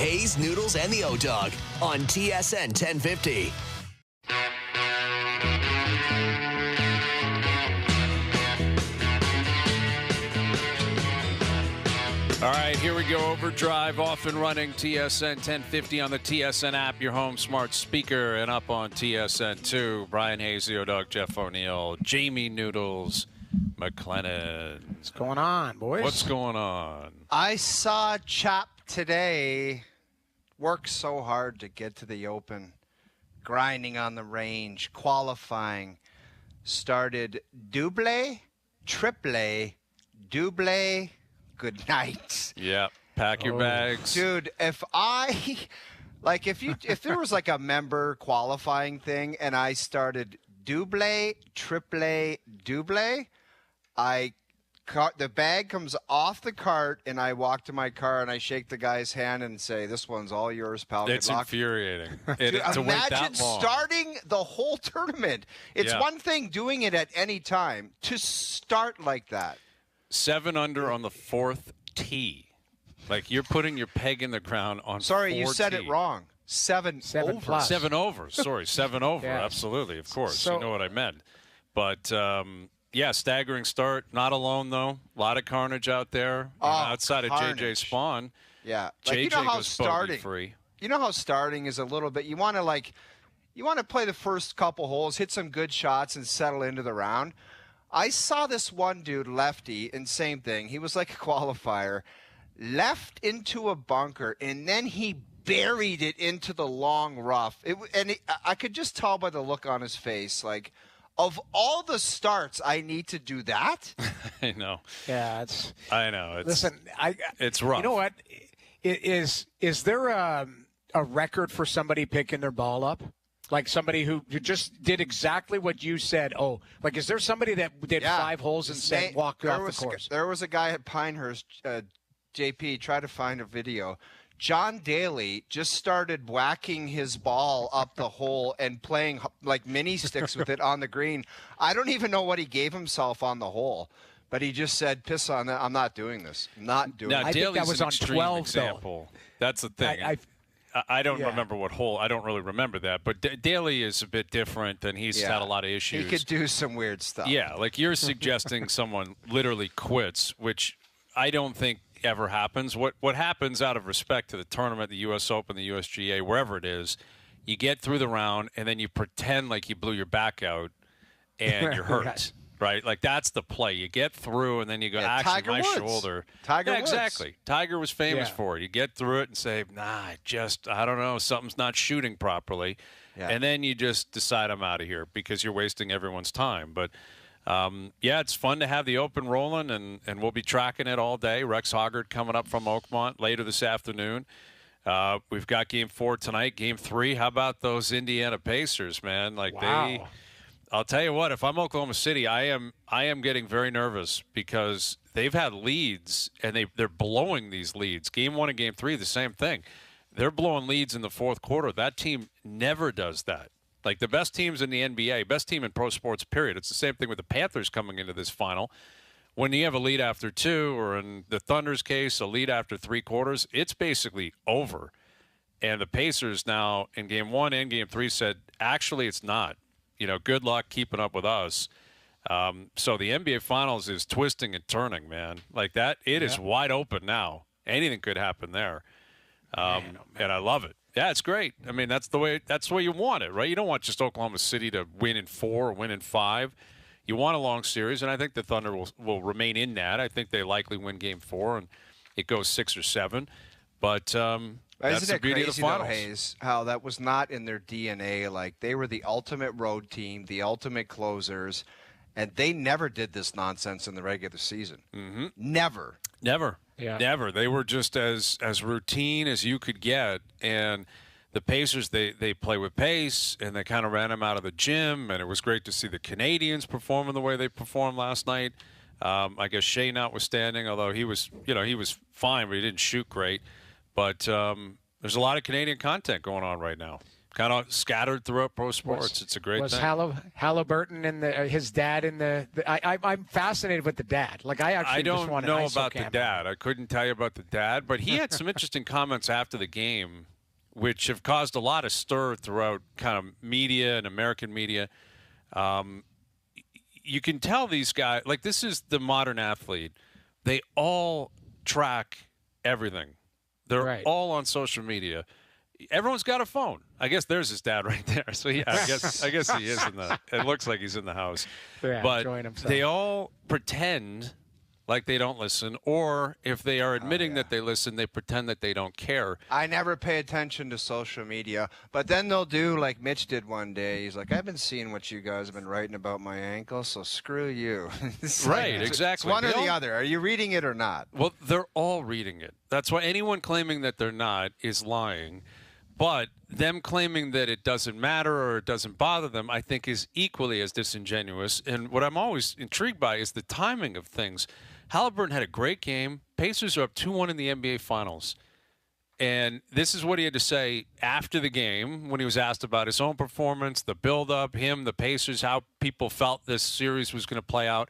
Hayes, Noodles, and the O-Dog on TSN 1050. All right, here we go. OverDrive off and running. TSN 1050 on the TSN app, your home smart speaker, and up on TSN 2. Brian Hayesy, O-Dog, Jeff O'Neill, Jamie Noodles, McLennan. What's going on, boys? What's going on? I saw Chap today work so hard to get to the Open, grinding on the range, qualifying, started double, triple, double, good night. Yeah, pack your bags. Dude, if there was like a member qualifying thing and I started double, triple, double, the bag comes off the cart and I walk to my car and I shake the guy's hand and say, "This one's all yours, pal." It's infuriating. Dude, to wait that imagine long. starting the whole tournament. It's Yeah. one thing doing it at any time. To start like that. 7 under on the 4th tee. Like you're putting your peg in the ground on Sorry, you 4 said tee. it wrong. Seven over. plus. 7 over. Sorry, 7 over. Yes. Absolutely, of course. So- You know what I meant. But, yeah, staggering start. Not alone, though. A lot of carnage out there. Outside of carnage. J.J. Spawn. Yeah. J.J. you know how goes starting. bogey-free. You know how starting is a little bit. You want to play the first couple holes, hit some good shots, and settle into the round. I saw this one dude, lefty, and same thing. He was like a qualifier, left into a bunker, and then he buried it into the long rough. I could just tell by the look on his face, like, of all the starts, I need to do that. I know. Yeah, I know. listen, It's rough. You know what? Is there a record for somebody picking their ball up? Like somebody who just did exactly what you said. Oh, like is there somebody that did 5 holes and said walk off the course? There was a guy at Pinehurst, JP, try to find a video. John Daly just started whacking his ball up the hole and playing like mini sticks with it on the green. I don't even know what he gave himself on the hole, but he just said, "Piss on that. I'm not doing this. I'm not doing it." I think Daly's that was an on extreme 12, example. That's the thing. I don't remember what hole. I don't really remember that. But Daly is a bit different, and he's had a lot of issues. He could do some weird stuff. Yeah, like you're suggesting someone literally quits, which I don't think ever happens. What happens out of respect to the tournament, the U.S. Open, the USGA, wherever it is, you get through the round, and then you pretend like you blew your back out and you're hurt. Right? Like, that's the play. You get through, and then you go, actually, my shoulder. Tiger Woods. Exactly. Tiger was famous for it. You get through it and say, I don't know, something's not shooting properly. Yeah. And then you just decide I'm out of here because you're wasting everyone's time. But, it's fun to have the Open rolling, and we'll be tracking it all day. Rex Hoggard coming up from Oakmont later this afternoon. We've got Game 4 tonight. Game 3, how about those Indiana Pacers, man? Like, I'll tell you what, if I'm Oklahoma City, I am getting very nervous because they've had leads, and they're blowing these leads. Game 1 and Game 3, the same thing. They're blowing leads in the fourth quarter. That team never does that. Like the best teams in the NBA, best team in pro sports, period. It's the same thing with the Panthers coming into this final. When you have a lead after 2, or in the Thunder's case, a lead after 3 quarters, it's basically over. And the Pacers now in Game 1 and Game 3 said, actually, it's not. Good luck keeping up with us. So the NBA Finals is twisting and turning, man. Like that, it is wide open now. Anything could happen there. And I love it. Yeah, it's great. I mean, that's the way you want it, right? You don't want just Oklahoma City to win in 4 or win in 5. You want a long series, and I think the Thunder will remain in that. I think they likely win Game 4, and it goes 6 or 7. But that's the beauty of the finals. Though, Hayes, how that was not in their DNA. Like, they were the ultimate road team, the ultimate closers, and they never did this nonsense in the regular season. Mm-hmm. Never. Yeah. Never. They were just as routine as you could get. And the Pacers, they play with pace, and they kind of ran them out of the gym. And it was great to see the Canadians performing the way they performed last night. I guess Shea notwithstanding, although he was fine, but he didn't shoot great. But there's a lot of Canadian content going on right now. kind of scattered throughout pro sports. It's a great thing. Was Haliburton and his dad in the I'm fascinated with the dad. Like I don't just want know about the dad. I couldn't tell you about the dad, but he had some interesting comments after the game, which have caused a lot of stir throughout kind of media and American media. You can tell these guys, like, this is the modern athlete. They all track everything. They're all on social media. Everyone's got a phone. I guess there's his dad right there. So yeah, I guess he is in the. It looks like he's in the house. Yeah, but they all pretend like they don't listen, or if they are admitting that they listen, they pretend that they don't care. I never pay attention to social media, but then they'll do like Mitch did one day. He's like, I've been seeing what you guys have been writing about my ankle, so screw you. Right, exactly. It's one or the other. Are you reading it or not? Well, they're all reading it. That's why anyone claiming that they're not is lying. But them claiming that it doesn't matter or it doesn't bother them, I think, is equally as disingenuous. And what I'm always intrigued by is the timing of things. Haliburton had a great game. Pacers are up 2-1 in the NBA Finals. And this is what he had to say after the game when he was asked about his own performance, the build-up, him, the Pacers, how people felt this series was going to play out.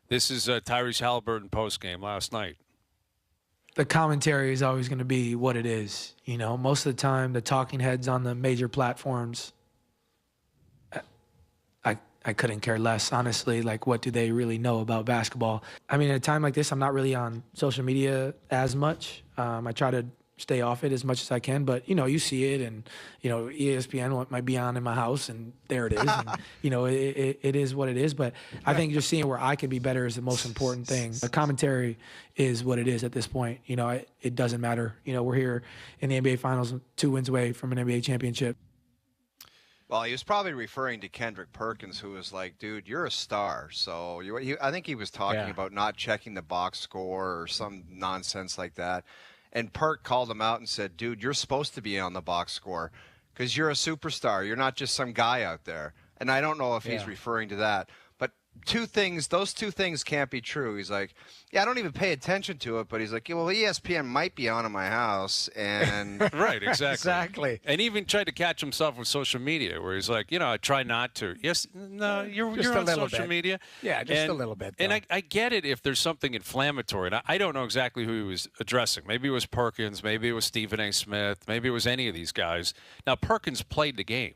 This is Tyrese Haliburton post-game last night. The commentary is always going to be what it is. You know, most of the time, the talking heads on the major platforms, I couldn't care less, honestly. Like, what do they really know about basketball? I mean, at a time like this, I'm not really on social media as much. I try to stay off it as much as I can, but, you know, you see it, and, you know, ESPN might be on in my house, and there it is. And, you know, it is what it is. But I think just seeing where I can be better is the most important thing. The commentary is what it is at this point. You know, it doesn't matter. You know, we're here in the NBA Finals, 2 wins away from an NBA championship. Well, he was probably referring to Kendrick Perkins, who was like, dude, you're a star. So I think he was talking about not checking the box score or some nonsense like that. And Perk called him out and said, dude, you're supposed to be on the box score because you're a superstar. You're not just some guy out there. And I don't know if he's referring to that. But those two things can't be true. He's like, yeah, I don't even pay attention to it. But he's like, yeah, well, ESPN might be on in my house. And right, exactly. And even tried to catch himself with social media where he's like, you know, I try not to. Yes, no, you're on social media. Yeah, just a little bit. Though. And I get it if there's something inflammatory. And I don't know exactly who he was addressing. Maybe it was Perkins. Maybe it was Stephen A. Smith. Maybe it was any of these guys. Now, Perkins played the game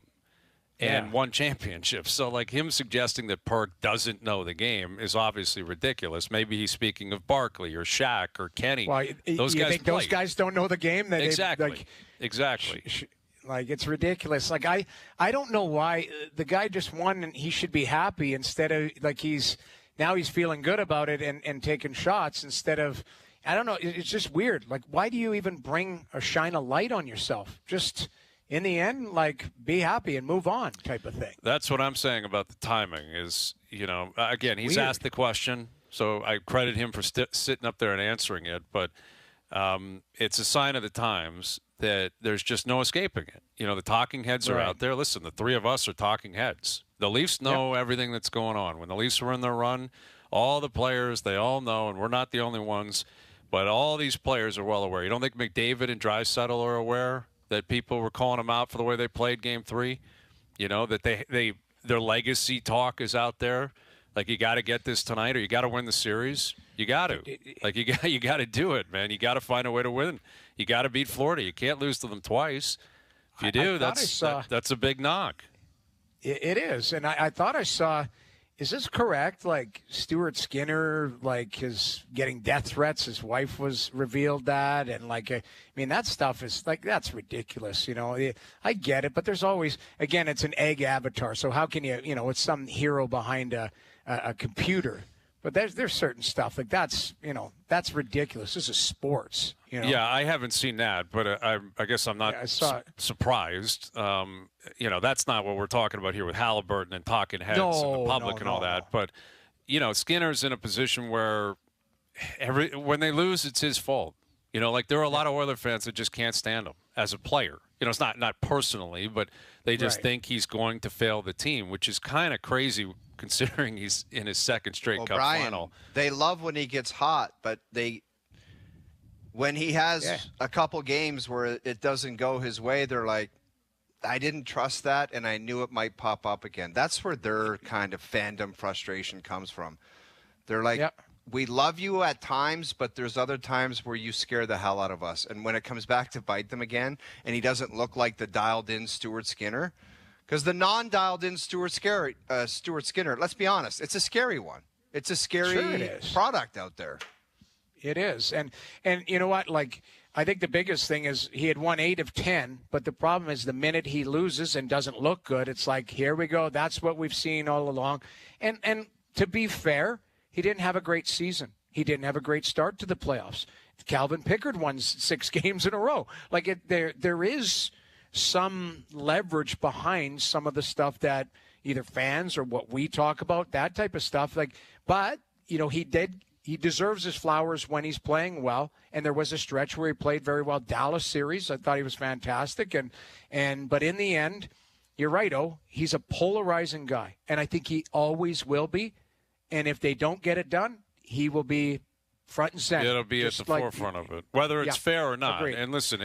and won championships. So, like, him suggesting that Perk doesn't know the game is obviously ridiculous. Maybe he's speaking of Barkley or Shaq or Kenny. Well, those guys don't know the game? Exactly. Like, it's ridiculous. Like, I don't know why the guy just won and he should be happy instead of, like, he's feeling good about it and taking shots instead of, I don't know. It's just weird. Like, why do you even shine a light on yourself? Just – in the end, like, be happy and move on type of thing. That's what I'm saying about the timing is, you know, again, he's asked the question, so I credit him for sitting up there and answering it. But it's a sign of the times that there's just no escaping it. You know, the talking heads are out there. Listen, the three of us are talking heads. The Leafs know everything that's going on. When the Leafs were in their run, all the players, they all know, and we're not the only ones, but all these players are well aware. You don't think McDavid and Draisaitl are aware that people were calling them out for the way they played Game 3? You know, that their legacy talk is out there. Like, you got to get this tonight or you got to win the series. You got to. Like, you got to do it, man. You got to find a way to win. You got to beat Florida. You can't lose to them twice. If you do, that's a big knock. It is. And I thought I saw – is this correct? Like, Stuart Skinner, like, is getting death threats. His wife was revealed that. And, like, I mean, that stuff is, like, that's ridiculous, you know. I get it. But there's always, again, it's an egg avatar. So how can you know, it's some hero behind a computer. But there's certain stuff. Like, that's, you know, that's ridiculous. This is sports, you know. Yeah, I haven't seen that. But I guess I'm not surprised. You know, that's not what we're talking about here with Haliburton and talking heads and the public and all that. But, you know, Skinner's in a position where when they lose, it's his fault. You know, like, there are a lot of Oiler fans that just can't stand him as a player. You know, it's not personally, but they just think he's going to fail the team, which is kind of crazy considering he's in his second straight Cup final. They love when he gets hot, but when he has a couple games where it doesn't go his way, they're like, I didn't trust that, and I knew it might pop up again. That's where their kind of fandom frustration comes from. They're like, we love you at times, but there's other times where you scare the hell out of us. And when it comes back to bite them again, and he doesn't look like the dialed-in Stuart Skinner, because the non-dialed-in Stuart Skinner, let's be honest, it's a scary one. It's a scary product out there. It is. And you know what? Like, I think the biggest thing is he had won 8 of 10, but the problem is the minute he loses and doesn't look good, it's like, here we go. That's what we've seen all along. And to be fair, he didn't have a great season. He didn't have a great start to the playoffs. Calvin Pickard won 6 games in a row. Like, there is some leverage behind some of the stuff that either fans or what we talk about, that type of stuff. Like, but, you know, he deserves his flowers when he's playing well. And there was a stretch where he played very well. Dallas series, I thought he was fantastic. But in the end, you're right, he's a polarizing guy. And I think he always will be. And if they don't get it done, he will be front and center. It'll be at the forefront of it, whether it's fair or not. Agreed. And listen,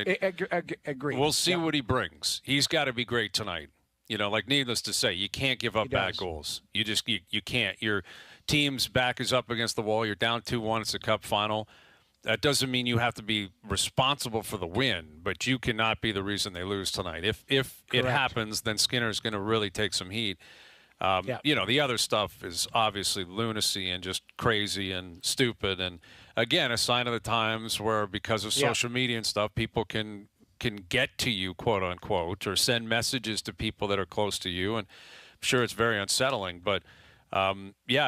agree. We'll see what he brings. He's got to be great tonight. You know, like, needless to say, you can't give up bad goals. You just you can't. Your team's back is up against the wall. You're down 2-1. It's a cup final. That doesn't mean you have to be responsible for the win, but you cannot be the reason they lose tonight. If it happens, then Skinner's going to really take some heat. You know, the other stuff is obviously lunacy and just crazy and stupid. And, again, a sign of the times where, because of social media and stuff, people can get to you, quote unquote, or send messages to people that are close to you. And I'm sure it's very unsettling. But, I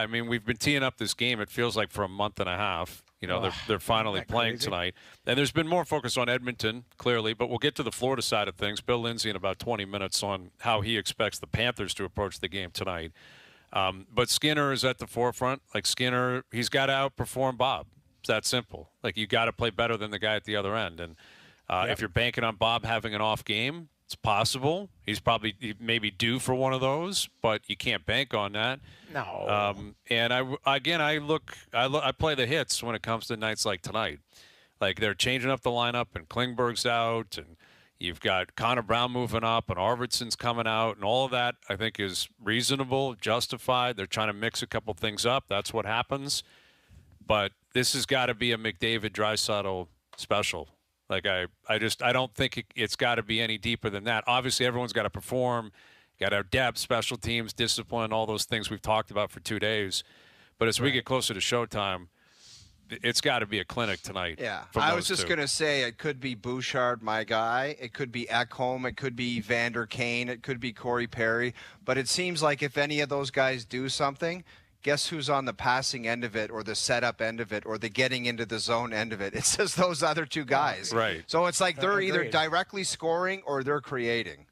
mean, we've been teeing up this game, it feels like, for a month and a half. You know, they're finally playing tonight. And there's been more focus on Edmonton, clearly, but we'll get to the Florida side of things. Bill Lindsay in about 20 minutes on how he expects the Panthers to approach the game tonight. But Skinner is at the forefront. Like, Skinner, he's got to outperform Bob. It's that simple. Like, you got to play better than the guy at the other end. And if you're banking on Bob having an off game, it's possible. He maybe due for one of those, but you can't bank on that. No. And I play the hits when it comes to nights like tonight. Like, they're changing up the lineup, and Klingberg's out, and you've got Connor Brown moving up, and Arvidsson's coming out, and all of that I think is reasonable, justified. They're trying to mix a couple things up. That's what happens. But this has got to be a McDavid-Draisaitl special. Like, I don't think it's got to be any deeper than that. Obviously, everyone's got to perform, got to have depth, special teams, discipline, all those things we've talked about for 2 days. But as we get closer to showtime, it's got to be a clinic tonight. Yeah, I was just going to say, it could be Bouchard, my guy. It could be Ekholm. It could be Vander Kane. It could be Corey Perry. But it seems like if any of those guys do something, guess who's on the passing end of it, or the setup end of it, or the getting into the zone end of it? It's just those other two guys. Right. So it's like they're either directly scoring or they're creating.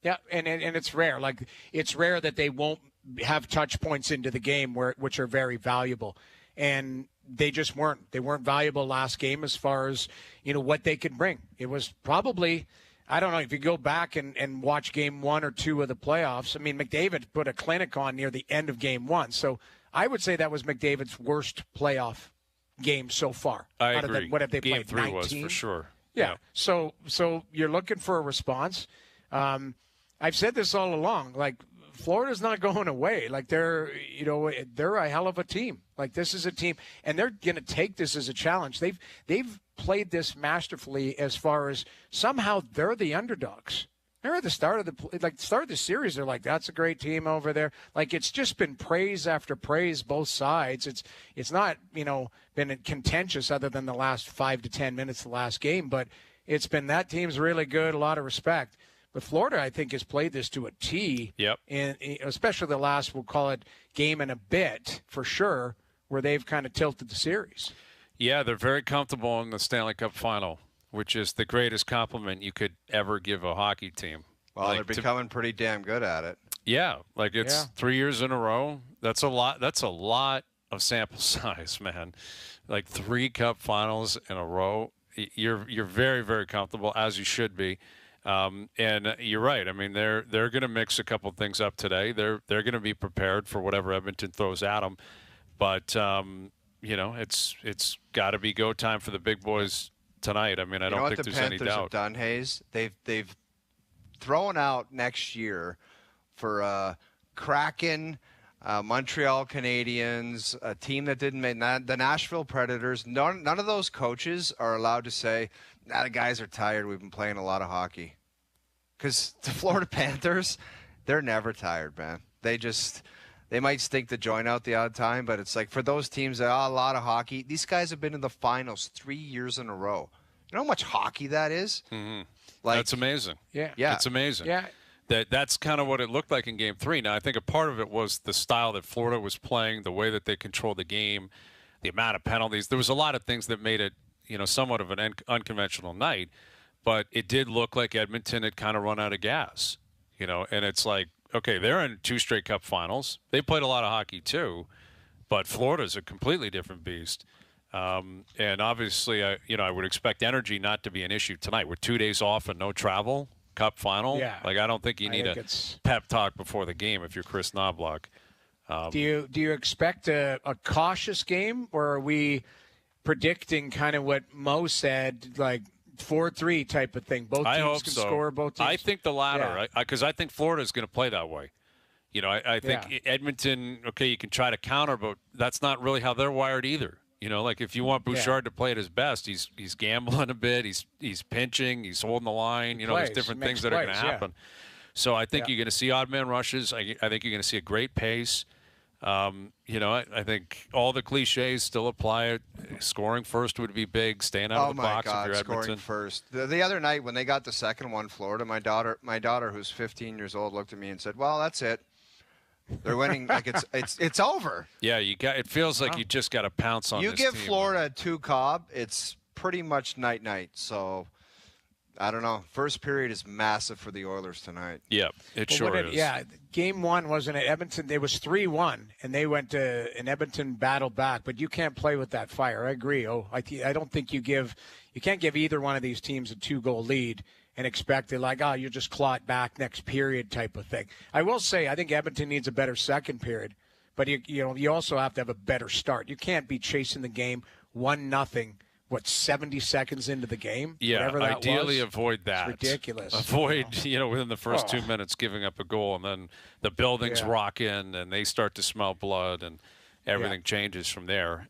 Yeah, and it's rare. Like, it's rare that they won't have touch points into the game which are very valuable. And they just weren't. They weren't valuable last game as far as, you know, what they could bring. It was probably, I don't know, if you go back and watch game 1 or 2 of the playoffs, I mean, McDavid put a clinic on near the end of game 1. So I would say that was McDavid's worst playoff game so far. I agree. What have they game played? 3 19? was for sure. Yeah. So you're looking for a response. I've said this all along. Like, Florida's not going away. Like, they're a hell of a team. Like, this is a team, and they're going to take this as a challenge. They've played this masterfully as far as somehow they're the underdogs. They're at the start of the series. They're like, that's a great team over there. Like, it's just been praise after praise, both sides. It's not, been contentious other than the last 5 to 10 minutes of the last game, but it's been that team's really good, a lot of respect. But Florida, I think, has played this to a T. Yep. And especially the last, we'll call it, game and a bit, for sure, where they've kind of tilted the series. Yeah, they're very comfortable in the Stanley Cup final, which is the greatest compliment you could ever give a hockey team. Well, they're becoming pretty damn good at it. Yeah, like it's 3 years in a row. That's a lot. That's a lot of sample size, man. Like 3 cup finals in a row. You're very, very comfortable, as you should be. And you're right. I mean, they're going to mix a couple things up today. They're going to be prepared for whatever Edmonton throws at them. But it's got to be go time for the big boys tonight. I mean, I don't think there's any doubt. You know what the Panthers have done, Hayes? thrown out next year for Kraken, Montreal Canadiens, a team that didn't make the Nashville Predators. None of those coaches are allowed to say, the guys are tired. We've been playing a lot of hockey. Because the Florida Panthers, they're never tired, man. They might stink the joint out the odd time, but it's like for those teams that a lot of hockey, these guys have been in the finals 3 years in a row. You know how much hockey that is? Mm-hmm. That's amazing. Yeah. It's amazing. Yeah. That's kind of what it looked like in Game 3. Now, I think a part of it was the style that Florida was playing, the way that they controlled the game, the amount of penalties. There was a lot of things that made it, somewhat of an unconventional night. But it did look like Edmonton had kind of run out of gas, and it's like, okay, they're in 2 straight Cup finals. They played a lot of hockey too, but Florida's a completely different beast. And obviously, I would expect energy not to be an issue tonight. With 2 days off and no travel, Cup final. Yeah. Like, I don't think you need a pep talk before the game if you're Chris Knobloch. Do you expect a cautious game, or are we predicting kind of what Mo said, like 4-3 type of thing? Both teams can score. Both teams. I think the latter, because I think Florida is going to play that way. I think Edmonton, okay, you can try to counter, but that's not really how they're wired either. Like if you want Bouchard to play at his best, he's gambling a bit, he's pinching, he's holding the line. There's different things that are going to happen. So I think you're going to see odd man rushes. I think you're going to see a great pace. I think all the cliches still apply. Scoring first would be big. Staying out of the box if you're Edmonton. Scoring first. The other night when they got the second one, Florida, my daughter who's 15 years old looked at me and said, "Well, that's it. They're winning. Like it's over." Yeah, it feels like you just got to pounce on. You this give team. Florida 2 Cobb, it's pretty much night. So I don't know. First period is massive for the Oilers tonight. Yeah, it sure is. Yeah, Game 1 wasn't it? Edmonton. It was 3-1, and they went to an Edmonton battle back. But you can't play with that fire. I agree. I don't think you can't give either one of these teams a 2-goal lead and expect it like, you just claw it back next period type of thing. I will say I think Edmonton needs a better second period, but you also have to have a better start. You can't be chasing the game 1-0. 70 seconds into the game? Yeah, ideally avoid that. It's ridiculous. Avoid, within the first 2 minutes giving up a goal, and then the buildings rock in, and they start to smell blood, and everything changes from there.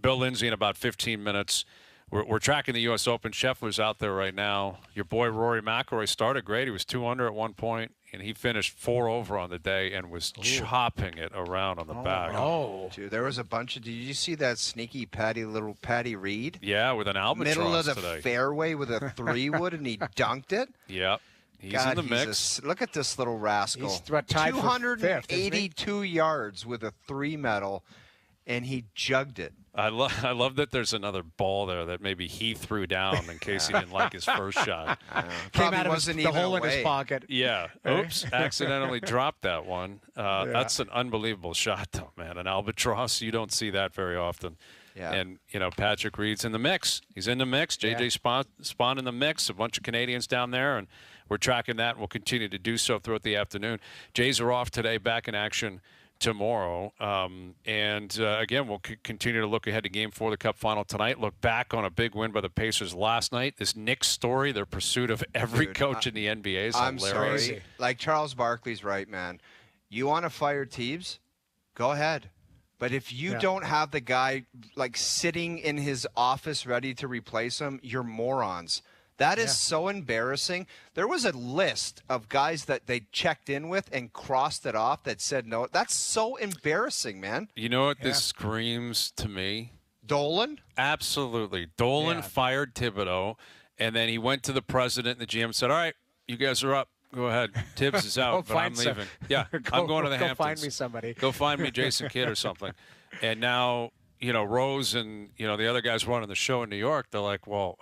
Bill Lindsay in about 15 minutes. We're tracking the U.S. Open. Scheffler's out there right now. Your boy Rory McIlroy started great. He was 2 under at one point, and he finished 4 over on the day and was chopping it around on the back. Oh, dude, there was a bunch of. Did you see that sneaky little Patty Reed? Yeah, with an albatross middle of the today. Fairway with a 3-wood, and he dunked it. Yeah. He's in the mix. Look at this little rascal. He's tied 282 yards with a 3 medal, and he jugged it. I love that there's another ball there that maybe he threw down in case he didn't like his first shot. Came out of the hole in his pocket. Yeah. Oops. Accidentally dropped that one. That's an unbelievable shot, though, man. An albatross, you don't see that very often. Yeah. And, Patrick Reed's in the mix. He's in the mix. J.J. Spawn in the mix. A bunch of Canadians down there, and we're tracking that, and we'll continue to do so throughout the afternoon. Jays are off today, back in action tomorrow. Again, we'll continue to look ahead to Game 4 of the Cup final tonight. Look back on a big win by the Pacers last night. This Knicks story, their pursuit of every coach in the NBA is I'm hilarious. Sorry. Like Charles Barkley's right, man. You want to fire Teebs? Go ahead. But if you don't have the guy like sitting in his office ready to replace him, you're morons. That is so embarrassing. There was a list of guys that they checked in with and crossed it off that said no. That's so embarrassing, man. You know what this screams to me? Dolan? Absolutely. Dolan fired Thibodeau, and then he went to the president and the GM and said, all right, you guys are up. Go ahead. Tibbs is out, but I'm leaving. Yeah, I'm going to the Hamptons. Go find me somebody. Go find me Jason Kidd or something. And now, Rose and, the other guys running the show in New York, they're like, well,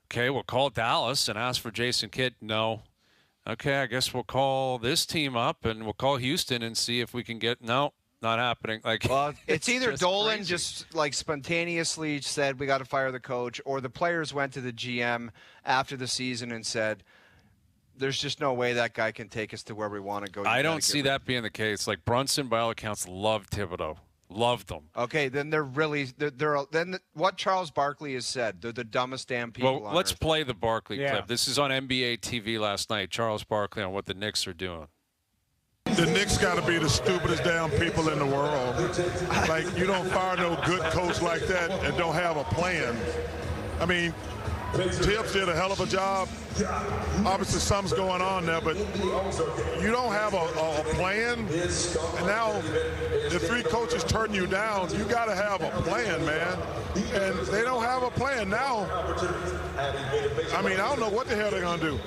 okay, we'll call Dallas and ask for Jason Kidd. No. Okay, I guess we'll call this team up and we'll call Houston and see if we can get – no, not happening. Well, it's either Dolan just spontaneously said we got to fire the coach, or the players went to the GM after the season and said – there's just no way that guy can take us to where we want to go. I don't see that being the case. Like Brunson, by all accounts, loved Thibodeau. Loved them. Okay, then they're then what Charles Barkley has said. They're the dumbest damn people. Well, on let's earth. play the Barkley clip. This is on NBA TV last night. Charles Barkley on what the Knicks are doing. The Knicks got to be the stupidest damn people in the world. Like, you don't fire no good coach like that and don't have a plan. I mean, Tibbs did a hell of a job. Obviously, something's going on there, but you don't have a plan. And now the three coaches turn you down. You got to have a plan, man. And they don't have a plan now. I mean, I don't know what the hell they're going to do.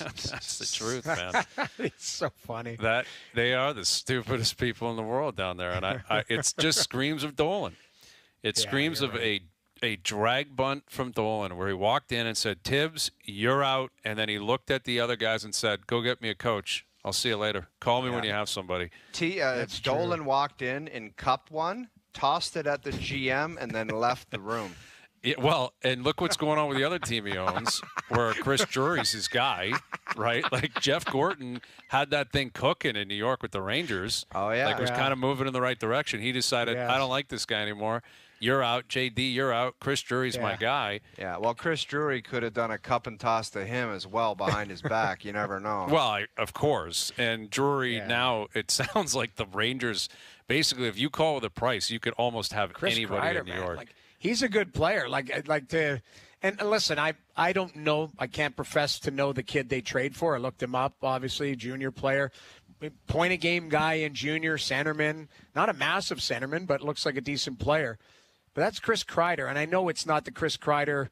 That's the truth, man. It's so funny. That they are the stupidest people in the world down there, and it just screams of Dolan. It screams of a drag bunt from Dolan, where he walked in and said, "Tibbs, you're out," and then he looked at the other guys and said, "Go get me a coach. I'll see you later. Call me when you have somebody." Dolan walked in and cupped one, tossed it at the GM, and then left the room. Yeah, well, and look what's going on with the other team he owns, where Chris Drury's his guy, right? Like, Jeff Gorton had that thing cooking in New York with the Rangers. Oh, yeah. Like, it was kind of moving in the right direction. He decided, I don't like this guy anymore. You're out. JD, you're out. Chris Drury's my guy. Yeah, well, Chris Drury could have done a cup and toss to him as well behind his back. You never know. Well, of course. And Drury now, it sounds like the Rangers, basically, if you call with a price, you could almost have Chris anybody Kreider, in New man, York. He's a good player. And listen, I don't know. I can't profess to know the kid they trade for. I looked him up, obviously, junior player. Point-a-game guy in junior, centerman. Not a massive centerman, but looks like a decent player. But that's Chris Kreider. And I know it's not the Chris Kreider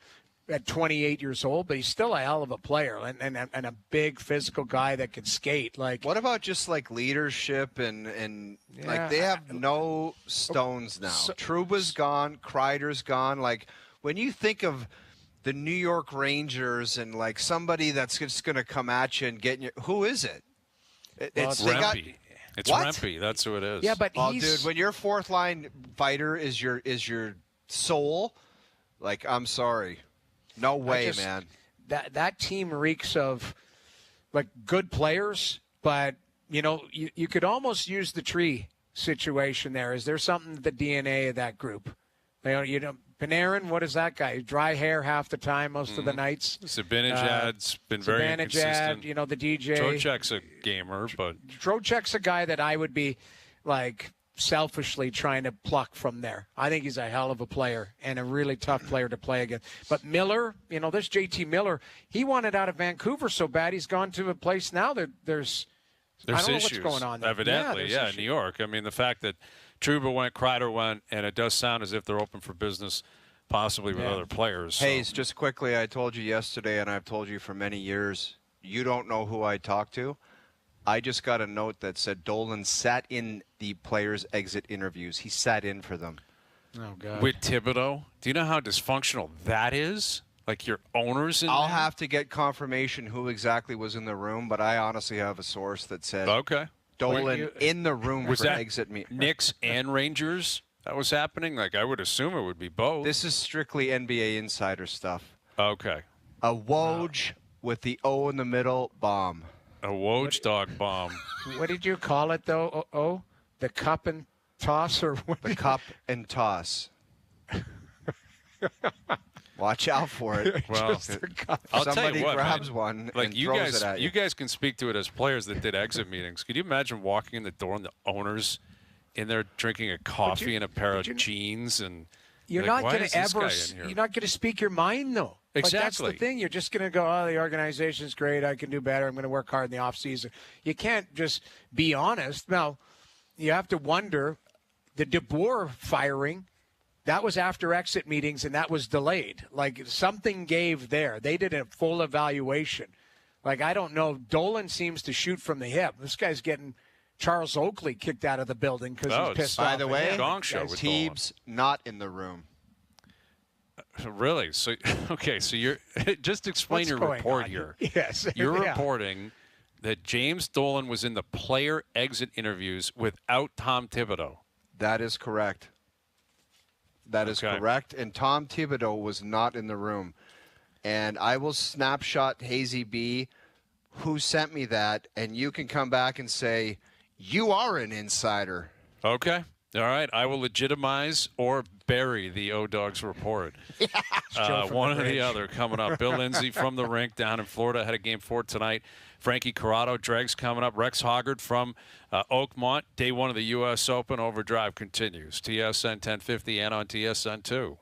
at 28 years old, but he's still a hell of a player and a big physical guy that can skate. Like, what about just like leadership and like they have no stones now. Trouba's gone, Kreider's gone. Like, when you think of the New York Rangers and like somebody that's just going to come at you and get you, who is it? It's Rempe. It's Rempe. That's who it is. Yeah, but dude, when your fourth line fighter is your soul, like, I'm sorry. No way, man. That team reeks of, like, good players, but, you could almost use the tree situation there. Is there something to the DNA of that group? Panarin, what is that guy? Dry hair half the time, most of the nights. Zibanejad's been very inconsistent. The DJ. Trocheck's a gamer, but Trocheck's a guy that I would be, like, selfishly trying to pluck from there. I think he's a hell of a player and a really tough player to play against. But Miller, this JT Miller, he wanted out of Vancouver so bad he's gone to a place now that there's I don't know issues, what's going on there. Evidently, in New York. I mean, the fact that Trouba went, Kreider went, and it does sound as if they're open for business, possibly with other players. Hayes, just quickly, I told you yesterday, and I've told you for many years, you don't know who I talked to. I just got a note that said Dolan sat in the players' exit interviews. He sat in for them. Oh, God. With Thibodeau? Do you know how dysfunctional that is? Like, your owners in I'll there? have to get confirmation who exactly was in the room, but I honestly have a source that said Dolan in the room was for that exit me. Knicks and Rangers that was happening? Like, I would assume it would be both. This is strictly NBA insider stuff. Okay. A Woj with the O in the middle bomb. A Woj dog bomb. What did you call it, though? The cup and toss? Or what? The cup and toss. Watch out for it. Well, I'll somebody tell you what, grabs man. one like and you throws guys, it at you. You guys can speak to it as players that did exit meetings. Could you imagine walking in the door and the owners in there drinking a coffee and a pair of jeans and you're like, not going to you're not going to speak your mind, though. Exactly. Like, that's the thing. You're just going to go, oh, the organization's great. I can do better. I'm going to work hard in the off season. You can't just be honest. Now, you have to wonder, the DeBoer firing, that was after exit meetings, and that was delayed. Like, something gave there. They did a full evaluation. Like, I don't know. Dolan seems to shoot from the hip. This guy's getting Charles Oakley kicked out of the building because he's pissed off. By the way, gong show with Teebs not in the room. Really? So, okay, so you're just explain your report here. Yes. You're reporting that James Dolan was in the player exit interviews without Tom Thibodeau. That is correct. That is correct. And Tom Thibodeau was not in the room. And I will snapshot Hayesy B, who sent me that, and you can come back and say, you are an insider. Okay. All right, I will legitimize or bury the O-Dogs report. One or the other coming up. Bill Lindsay from the rink down in Florida had a Game 4 tonight. Frankie Corrado, Dreg's coming up. Rex Hoggard from Oakmont. Day 1 of the U.S. Open. Overdrive continues. TSN 1050 and on TSN 2.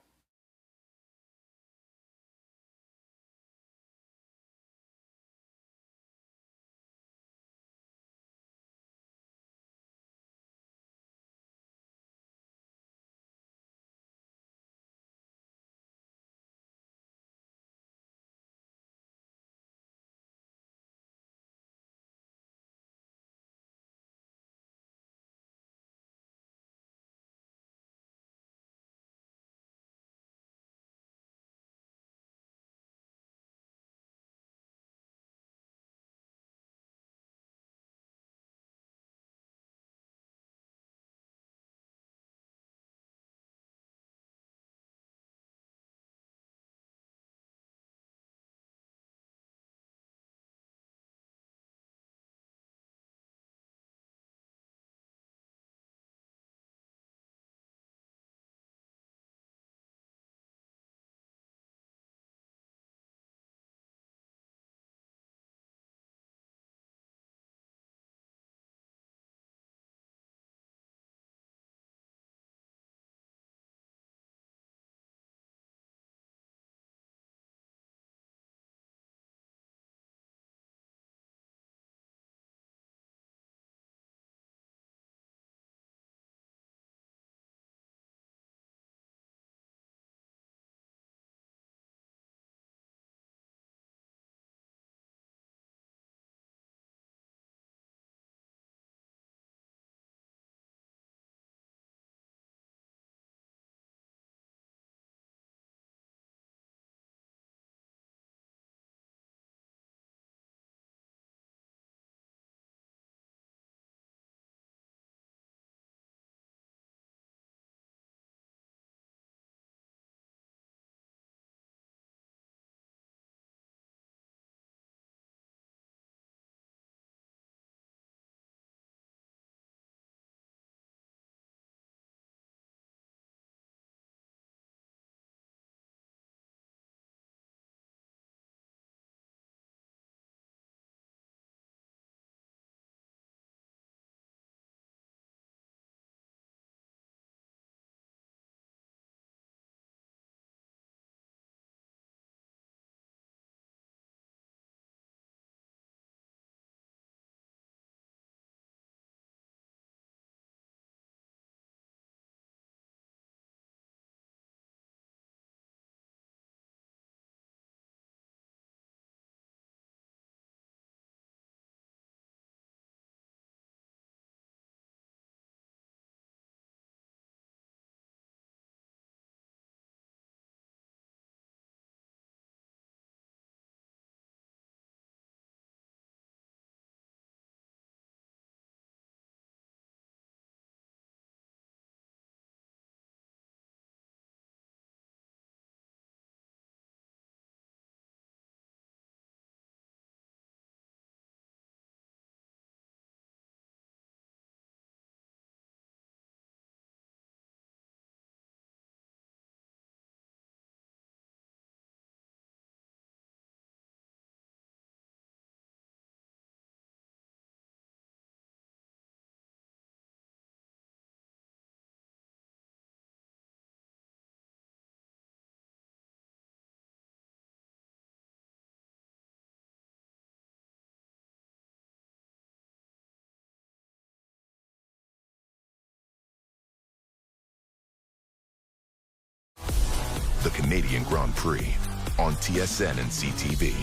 The Canadian Grand Prix on TSN and CTV.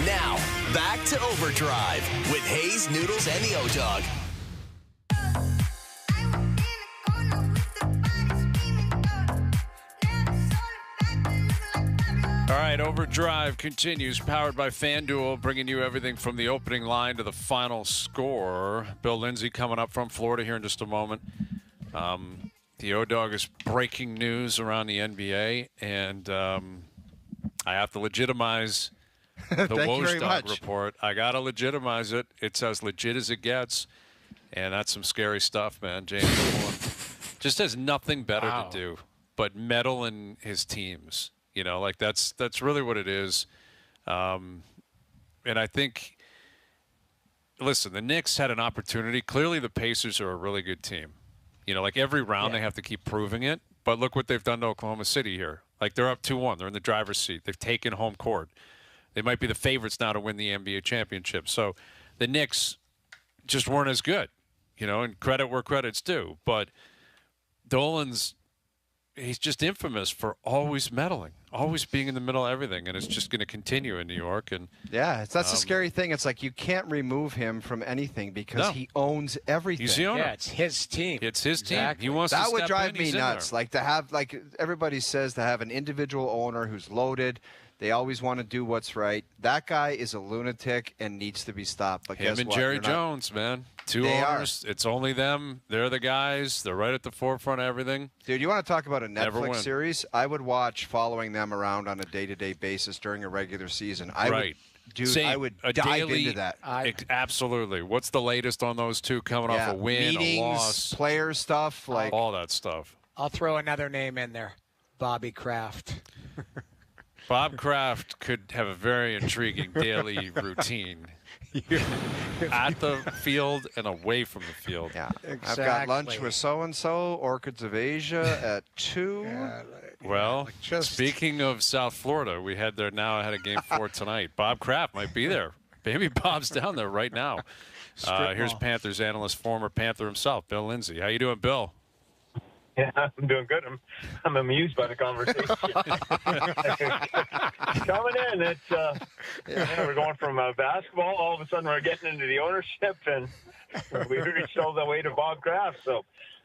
Now, back to Overdrive with Hayes, Noodles, and the O-Dog. All right, Overdrive continues, powered by FanDuel, bringing you everything from the opening line to the final score. Bill Lindsay coming up from Florida here in just a moment. The O-Dog is breaking news around the NBA, and I have to legitimize the Woj report. I got to legitimize it. It's as legit as it gets. And that's some scary stuff, man. James Dolan just has nothing better to do but meddle in his teams. You know, like that's really what it is. And I think, listen, the Knicks had an opportunity. Clearly the Pacers are a really good team. You know, like every round they have to keep proving it. But look what they've done to Oklahoma City here. Like they're up 2-1. They're in the driver's seat. They've taken home court. They might be the favorites now to win the NBA championship. So the Knicks just weren't as good. You know, and credit where credit's due. But Dolan's, he's just infamous for always meddling, always being in the middle of everything, and it's just going to continue in New York. And that's the scary thing. It's like you can't remove him from anything because he owns everything. He's the owner. Yeah, it's his team. It's his team. Exactly. He wants that to would step drive in, me he's in nuts. there. Like to have, like everybody says, to have an individual owner who's loaded. They always want to do what's right. That guy is a lunatic and needs to be stopped. But him guess and what? Jerry Jones, man. Two owners. It's only them. They're the guys. They're right at the forefront of everything. Dude, you want to talk about a Netflix series? I would watch following them around on a day-to-day basis during a regular season. I would dive into that. Absolutely. What's the latest on those two coming off a win, meetings, a loss? Player stuff, like all that stuff. I'll throw another name in there. Bobby Kraft. Bob Kraft could have a very intriguing daily routine at the field and away from the field. Yeah, exactly. I've got lunch with so-and-so, Orchids of Asia at 2. Well, speaking of South Florida, we had a game 4 tonight. Bob Kraft might be there. Maybe Bob's down there right now. Here's Panthers analyst, former Panther himself, Bill Lindsay. How you doing, Bill? Yeah, I'm doing good. I'm amused by the conversation. Coming in, it's we're going from basketball. All of a sudden, we're getting into the ownership, and we reached all the way to Bob Kraft. So,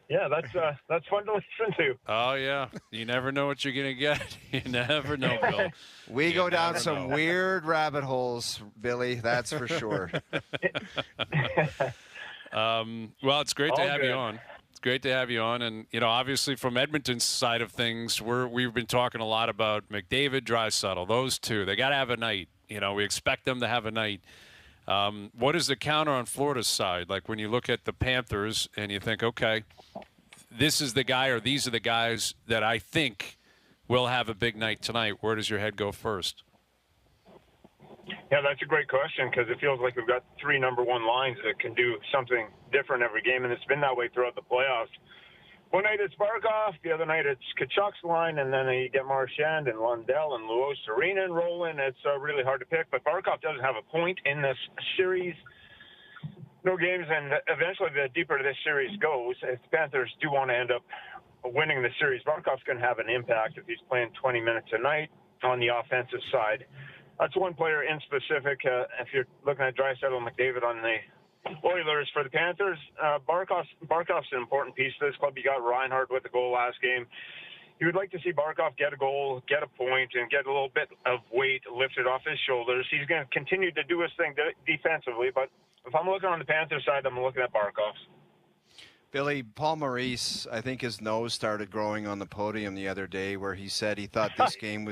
yeah, that's fun to listen to. Oh yeah, you never know what you're gonna get. You never know, Bill. We go down some weird rabbit holes, Billy. That's for sure. Well, it's great to have you on. Great to have you on. And, you know, obviously from Edmonton's side of things, we've been talking a lot about McDavid, Draisaitl, those two. They got to have a night. You know, we expect them to have a night. What is the counter on Florida's side? Like when you look at the Panthers and you think, okay, this is the guy or these are the guys that I think will have a big night tonight. Where does your head go first? Yeah, that's a great question because it feels like we've got 3 number 1 lines that can do something different every game, and it's been that way throughout the playoffs. One night it's Barkov, the other night it's Tkachuk's line, and then you get Marchand and Lundell and Luos Serena and rolling. It's really hard to pick, but Barkov doesn't have a point in this series. No games, and eventually the deeper this series goes, if the Panthers do want to end up winning the series, Barkov's going to have an impact if he's playing 20 minutes a night on the offensive side. That's one player in specific. If you're looking at Draisaitl and McDavid on the Oilers for the Panthers, Barkov's an important piece of this club. You got Reinhart with the goal last game. You would like to see Barkov get a goal, get a point, and get a little bit of weight lifted off his shoulders. He's going to continue to do his thing defensively, but if I'm looking on the Panthers side, I'm looking at Barkov. Billy, Paul Maurice, I think his nose started growing on the podium the other day where he said he thought this game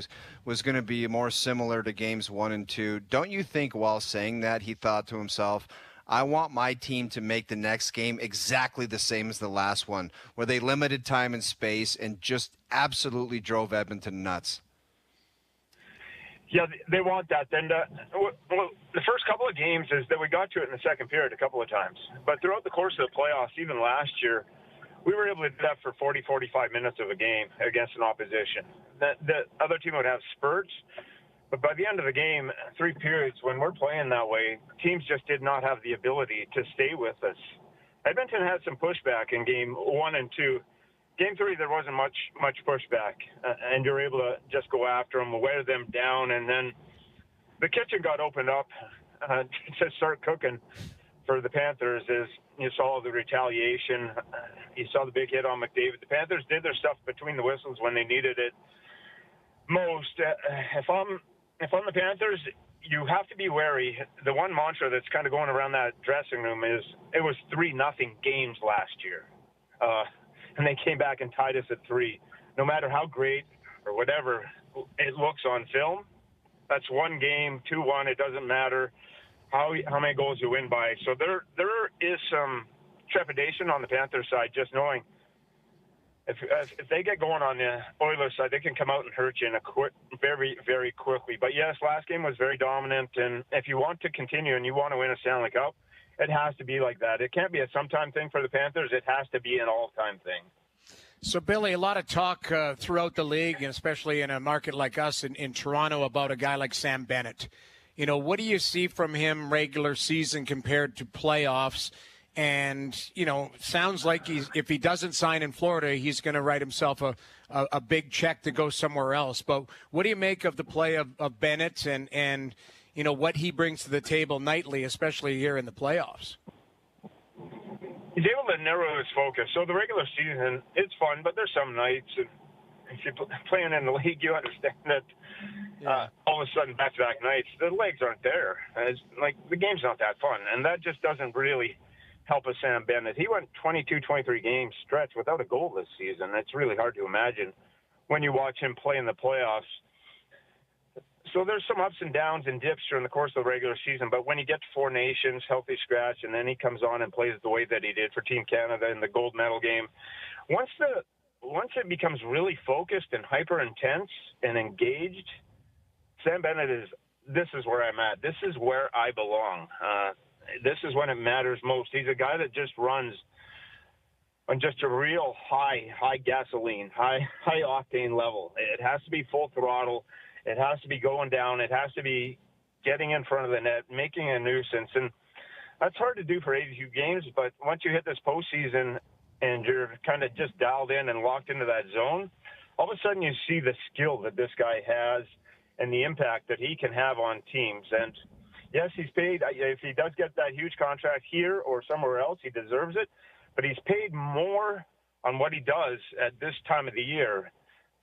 was going to be more similar to games 1 and 2. Don't you think while saying that he thought to himself, I want my team to make the next game exactly the same as the last one, where they limited time and space and just absolutely drove Edmonton nuts? Yeah, they want that. Then the first couple of games is that we got to it in the second period a couple of times. But throughout the course of the playoffs, even last year, we were able to do that for 40, 45 minutes of a game against an opposition. The other team would have spurts. But by the end of the game, 3 periods, when we're playing that way, teams just did not have the ability to stay with us. Edmonton had some pushback in game 1 and 2. Game 3, there wasn't much pushback, and you're able to just go after them, wear them down, and then the kitchen got opened up to start cooking for the Panthers. As you saw the retaliation, you saw the big hit on McDavid. The Panthers did their stuff between the whistles when they needed it most. If I'm the Panthers, you have to be wary. The one mantra that's kind of going around that dressing room is it was 3-0 games last year. And they came back and tied us at 3. No matter how great or whatever it looks on film, that's one game, 2-1. It doesn't matter how many goals you win by. So there is some trepidation on the Panthers side, just knowing if they get going on the Oilers side, they can come out and hurt you very, very quickly. But yes, last game was very dominant, and if you want to continue and you want to win a Stanley Cup, it has to be like that. It can't be a sometime thing for the Panthers. It has to be an all-time thing. So, Billy, a lot of talk throughout the league, and especially in a market like us in Toronto, about a guy like Sam Bennett. You know, what do you see from him regular season compared to playoffs? And, you know, sounds like if he doesn't sign in Florida, he's going to write himself a big check to go somewhere else. But what do you make of the play of Bennett and, you know, what he brings to the table nightly, especially here in the playoffs? He's able to narrow his focus. So the regular season, it's fun, but there's some nights, and if you're playing in the league, you understand that all of a sudden back-to-back nights, the legs aren't there. It's like the game's not that fun, and that just doesn't really help a Sam Bennett. He went 22, 23 games stretch without a goal this season. It's really hard to imagine when you watch him play in the playoffs. So there's some ups and downs and dips during the course of the regular season, but when you get to Four Nations, healthy scratch, and then he comes on and plays the way that he did for Team Canada in the gold medal game, once it becomes really focused and hyper intense and engaged, Sam Bennett this is where I'm at. This is where I belong. This is when it matters most. He's a guy that just runs on just a real high gasoline, high octane level. It has to be full throttle. It has to be going down. It has to be getting in front of the net, making a nuisance. And that's hard to do for 82 games, but once you hit this postseason and you're kind of just dialed in and locked into that zone, all of a sudden you see the skill that this guy has and the impact that he can have on teams. And yes, he's paid. If he does get that huge contract here or somewhere else, he deserves it. But he's paid more on what he does at this time of the year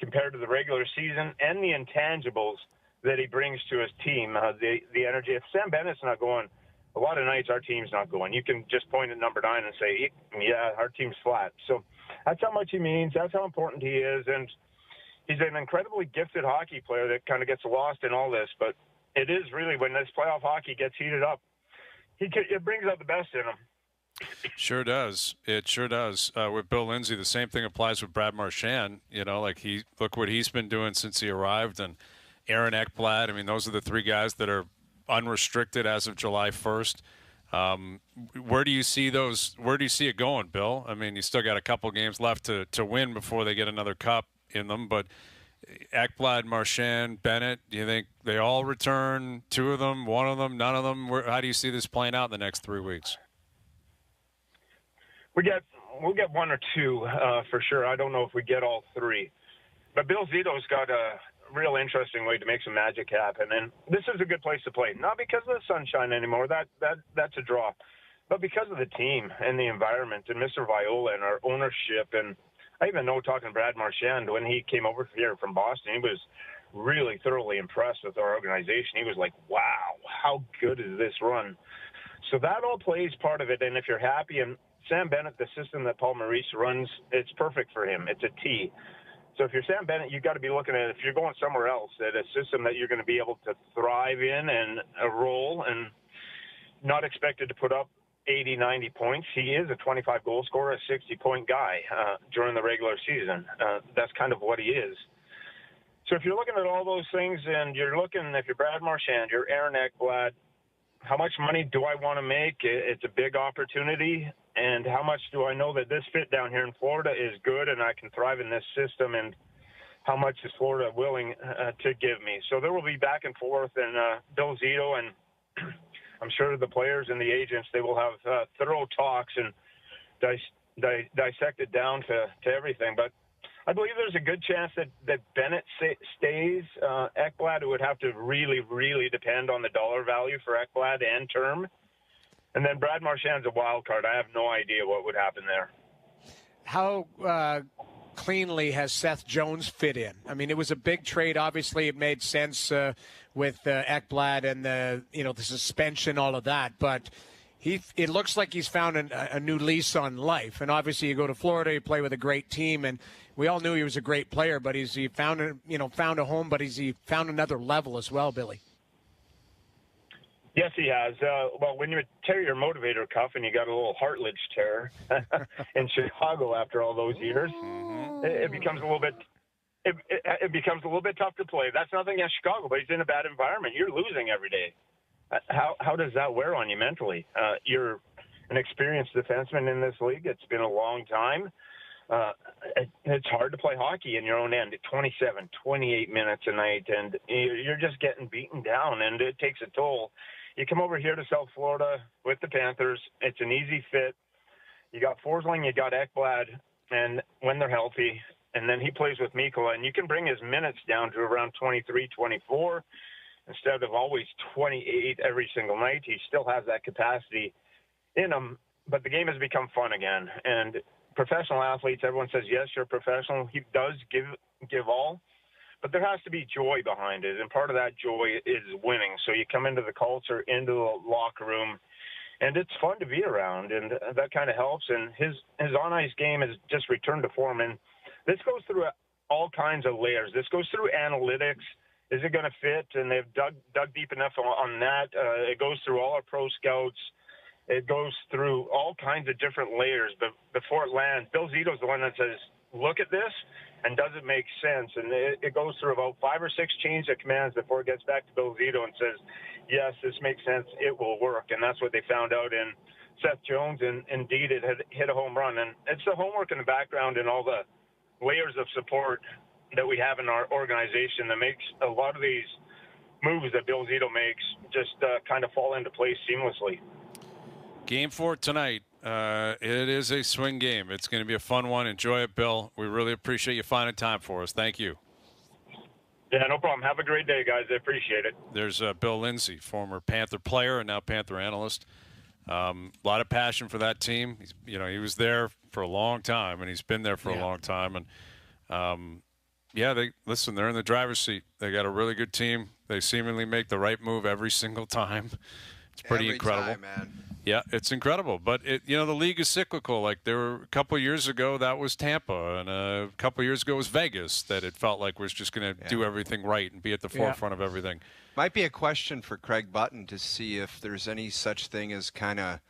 compared to the regular season and the intangibles that he brings to his team, the energy. If Sam Bennett's not going, a lot of nights our team's not going. You can just point at number 9 and say, yeah, our team's flat. So that's how much he means. That's how important he is. And he's an incredibly gifted hockey player that kind of gets lost in all this. But it is really, when this playoff hockey gets heated up, it brings out the best in him. Sure does. It sure does. With Bill Lindsay, the same thing applies with Brad Marchand. You know, like look what he's been doing since he arrived, and Aaron Ekblad. I mean, those are the three guys that are unrestricted as of July 1st. Where do you see those? Where do you see it going, Bill? I mean, you still got a couple games left to win before they get another cup in them, but Ekblad, Marchand, Bennett, do you think they all return? 2 of them, 1 of them, none of them? How do you see this playing out in the next 3 weeks? We'll get 1 or 2 for sure. I don't know if we get all 3. But Bill Zito's got a real interesting way to make some magic happen. And this is a good place to play. Not because of the sunshine anymore. That's a draw. But because of the team and the environment and Mr. Viola and our ownership. And I even know, talking to Brad Marchand, when he came over here from Boston, he was really thoroughly impressed with our organization. He was like, wow, how good is this run? So that all plays part of it. And if you're happy, and Sam Bennett, the system that Paul Maurice runs, it's perfect for him. It's a T. So if you're Sam Bennett, you've got to be looking at, if you're going somewhere else, at a system that you're going to be able to thrive in and roll, and not expected to put up 80, 90 points. He is a 25-goal scorer, a 60-point guy during the regular season. That's kind of what he is. So if you're looking at all those things, and you're looking, if you're Brad Marchand, you're Aaron Ekblad, how much money do I want to make? It's a big opportunity. And how much do I know that this fit down here in Florida is good and I can thrive in this system? And how much is Florida willing to give me? So there will be back and forth. And Bill Zito, and I'm sure the players and the agents, they will have thorough talks and dissect it down to everything. But I believe there's a good chance that Bennett stays. Ekblad would have to really, really depend on the dollar value for Ekblad and term. And then Brad Marchand's a wild card. I have no idea what would happen there. How cleanly has Seth Jones fit in? I mean, it was a big trade. Obviously, it made sense with Ekblad and the suspension, all of that. But it looks like he's found a new lease on life. And obviously, you go to Florida, you play with a great team, and we all knew he was a great player. But he found a home, but he found another level as well, Billy. Yes, he has. Well, when you tear your motivator cuff and you got a little cartilage tear in Chicago after all those years, it becomes a little bit. It becomes a little bit tough to play. That's nothing against Chicago, but he's in a bad environment. You're losing every day. How does that wear on you mentally? You're an experienced defenseman in this league. It's been a long time. It's hard to play hockey in your own end at 27, 28 minutes a night, and you're just getting beaten down, and it takes a toll. You come over here to South Florida with the Panthers. It's an easy fit. You got Forsling, you got Ekblad, and when they're healthy, and then he plays with Mikkola, and you can bring his minutes down to around 23, 24 instead of always 28 every single night. He still has that capacity in him, but the game has become fun again. And professional athletes, everyone says, yes, you're a professional. He does give all, but there has to be joy behind it, and part of that joy is winning. So you come into the culture, into the locker room, and it's fun to be around, and that kind of helps. And his on-ice game has just returned to form, and this goes through all kinds of layers. This goes through analytics. Is it going to fit? And they've dug deep enough on that. It goes through all our pro scouts. It goes through all kinds of different layers. But before it lands, Bill Zito's the one that says, look at this, and does it make sense? And it goes through about 5 or 6 change of commands before it gets back to Bill Zito and says, yes, this makes sense. It will work. And that's what they found out in Seth Jones. And indeed, it had hit a home run. And it's the homework in the background and all the layers of support that we have in our organization that makes a lot of these moves that Bill Zito makes just kind of fall into place seamlessly. Game 4 tonight. It is a swing game. It's going to be a fun one. Enjoy it, Bill. We really appreciate you finding time for us. Thank you. Yeah, no problem. Have a great day, guys. I appreciate it. There's Bill Lindsay, former Panther player and now Panther analyst. A lot of passion for that team. He was there for a long time, and he's been there for a long time. And they're in the driver's seat. They got a really good team. They seemingly make the right move every single time. It's pretty incredible. Time, man. Yeah, it's incredible. But the league is cyclical. Like there were a couple of years ago, that was Tampa, and a couple of years ago was Vegas. That it felt like was just going to do everything right and be at the forefront of everything. Might be a question for Craig Button to see if there's any such thing as kind of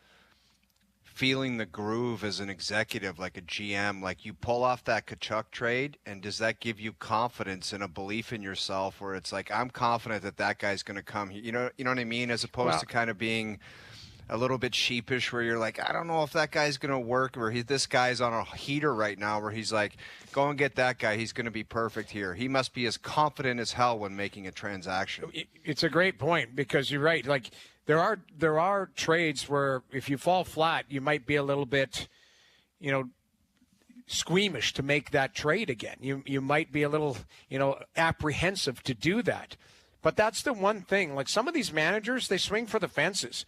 feeling the groove as an executive, like a GM. Like you pull off that Tkachuk trade, and does that give you confidence and a belief in yourself where it's like, I'm confident that guy's going to come here. You know what I mean? As opposed to kind of being a little bit sheepish where you're like, I don't know if that guy's going to work, or this guy's on a heater right now where he's like, go and get that guy. He's going to be perfect here. He must be as confident as hell when making a transaction. It's a great point because you're right. Like there are trades where if you fall flat, you might be a little bit, squeamish to make that trade again. You might be a little, apprehensive to do that. But that's the one thing. Like some of these managers, they swing for the fences.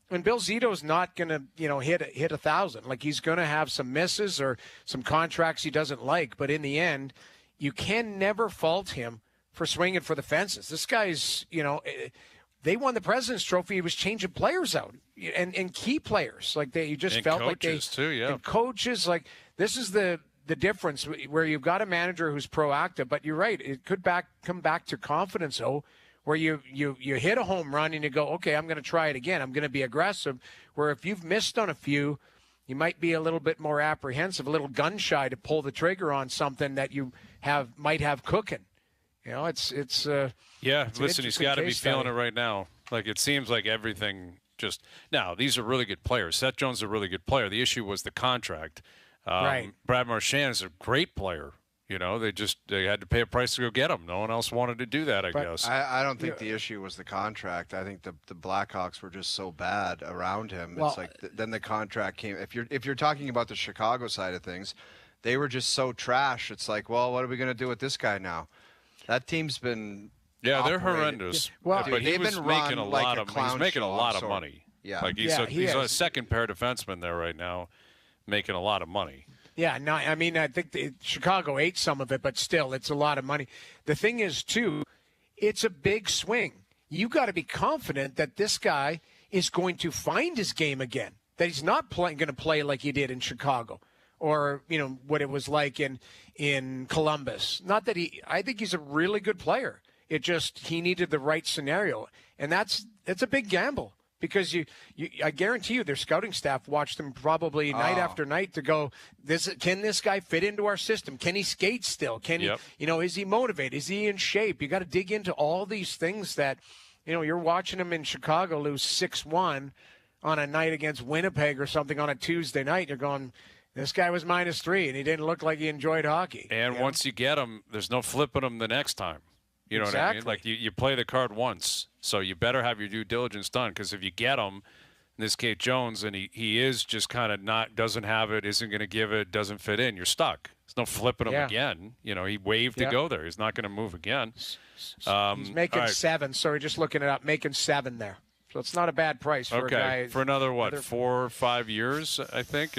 And Bill Zito's not going to, hit 1,000. Like he's going to have some misses or some contracts he doesn't like. But in the end, you can never fault him for swinging for the fences. This guy's, they won the President's Trophy. He was changing players out and key players. Like you just and felt like coaches too, yeah. And coaches, like this is the difference where you've got a manager who's proactive. But you're right. It could come back to confidence, though, where you hit a home run and you go, okay, I'm going to try it again. I'm going to be aggressive. Where if you've missed on a few, you might be a little bit more apprehensive, a little gun shy to pull the trigger on something that you might have cooking. It's listen, he's got to be feeling it right now. Like it seems like everything just now. These are really good players. Seth Jones is a really good player. The issue was the contract. Right. Brad Marchand is a great player. They had to pay a price to go get him. No one else wanted to do that, I guess. I don't think the issue was the contract. I think the Blackhawks were just so bad around him. Well, it's like then the contract came. If you're talking about the Chicago side of things, they were just so trash. It's like, well, what are we going to do with this guy now? That team's been they're horrendous. Well, but he was making a lot of he's making a lot of money. Yeah, like he's a second pair defenseman there right now, making a lot of money. Yeah, no, I mean, I think Chicago ate some of it, but still, it's a lot of money. The thing is, too, it's a big swing. You got to be confident that this guy is going to find his game again, that he's not going to play like he did in Chicago or, what it was like in Columbus. Not that I think he's a really good player. he needed the right scenario. And that's a big gamble. Because I guarantee you, their scouting staff watched them probably night after night to go, can this guy fit into our system? Can he skate still? Can he, is he motivated? Is he in shape? You got to dig into all these things that, you're watching him in Chicago lose 6-1 on a night against Winnipeg or something on a Tuesday night. You're going, this guy was -3, and he didn't look like he enjoyed hockey. And once you get him, there's no flipping him the next time. You know what I mean? Like, you play the card once, so you better have your due diligence done, because if you get him, in this case Jones, and he is just kind of doesn't have it, isn't going to give it, doesn't fit in, you're stuck. There's no flipping him again. He waved to go there. He's not going to move again. He's making 7. Sorry, just looking it up, making 7 there. So it's not a bad price for a guy. For another, 4 or 5 years, I think.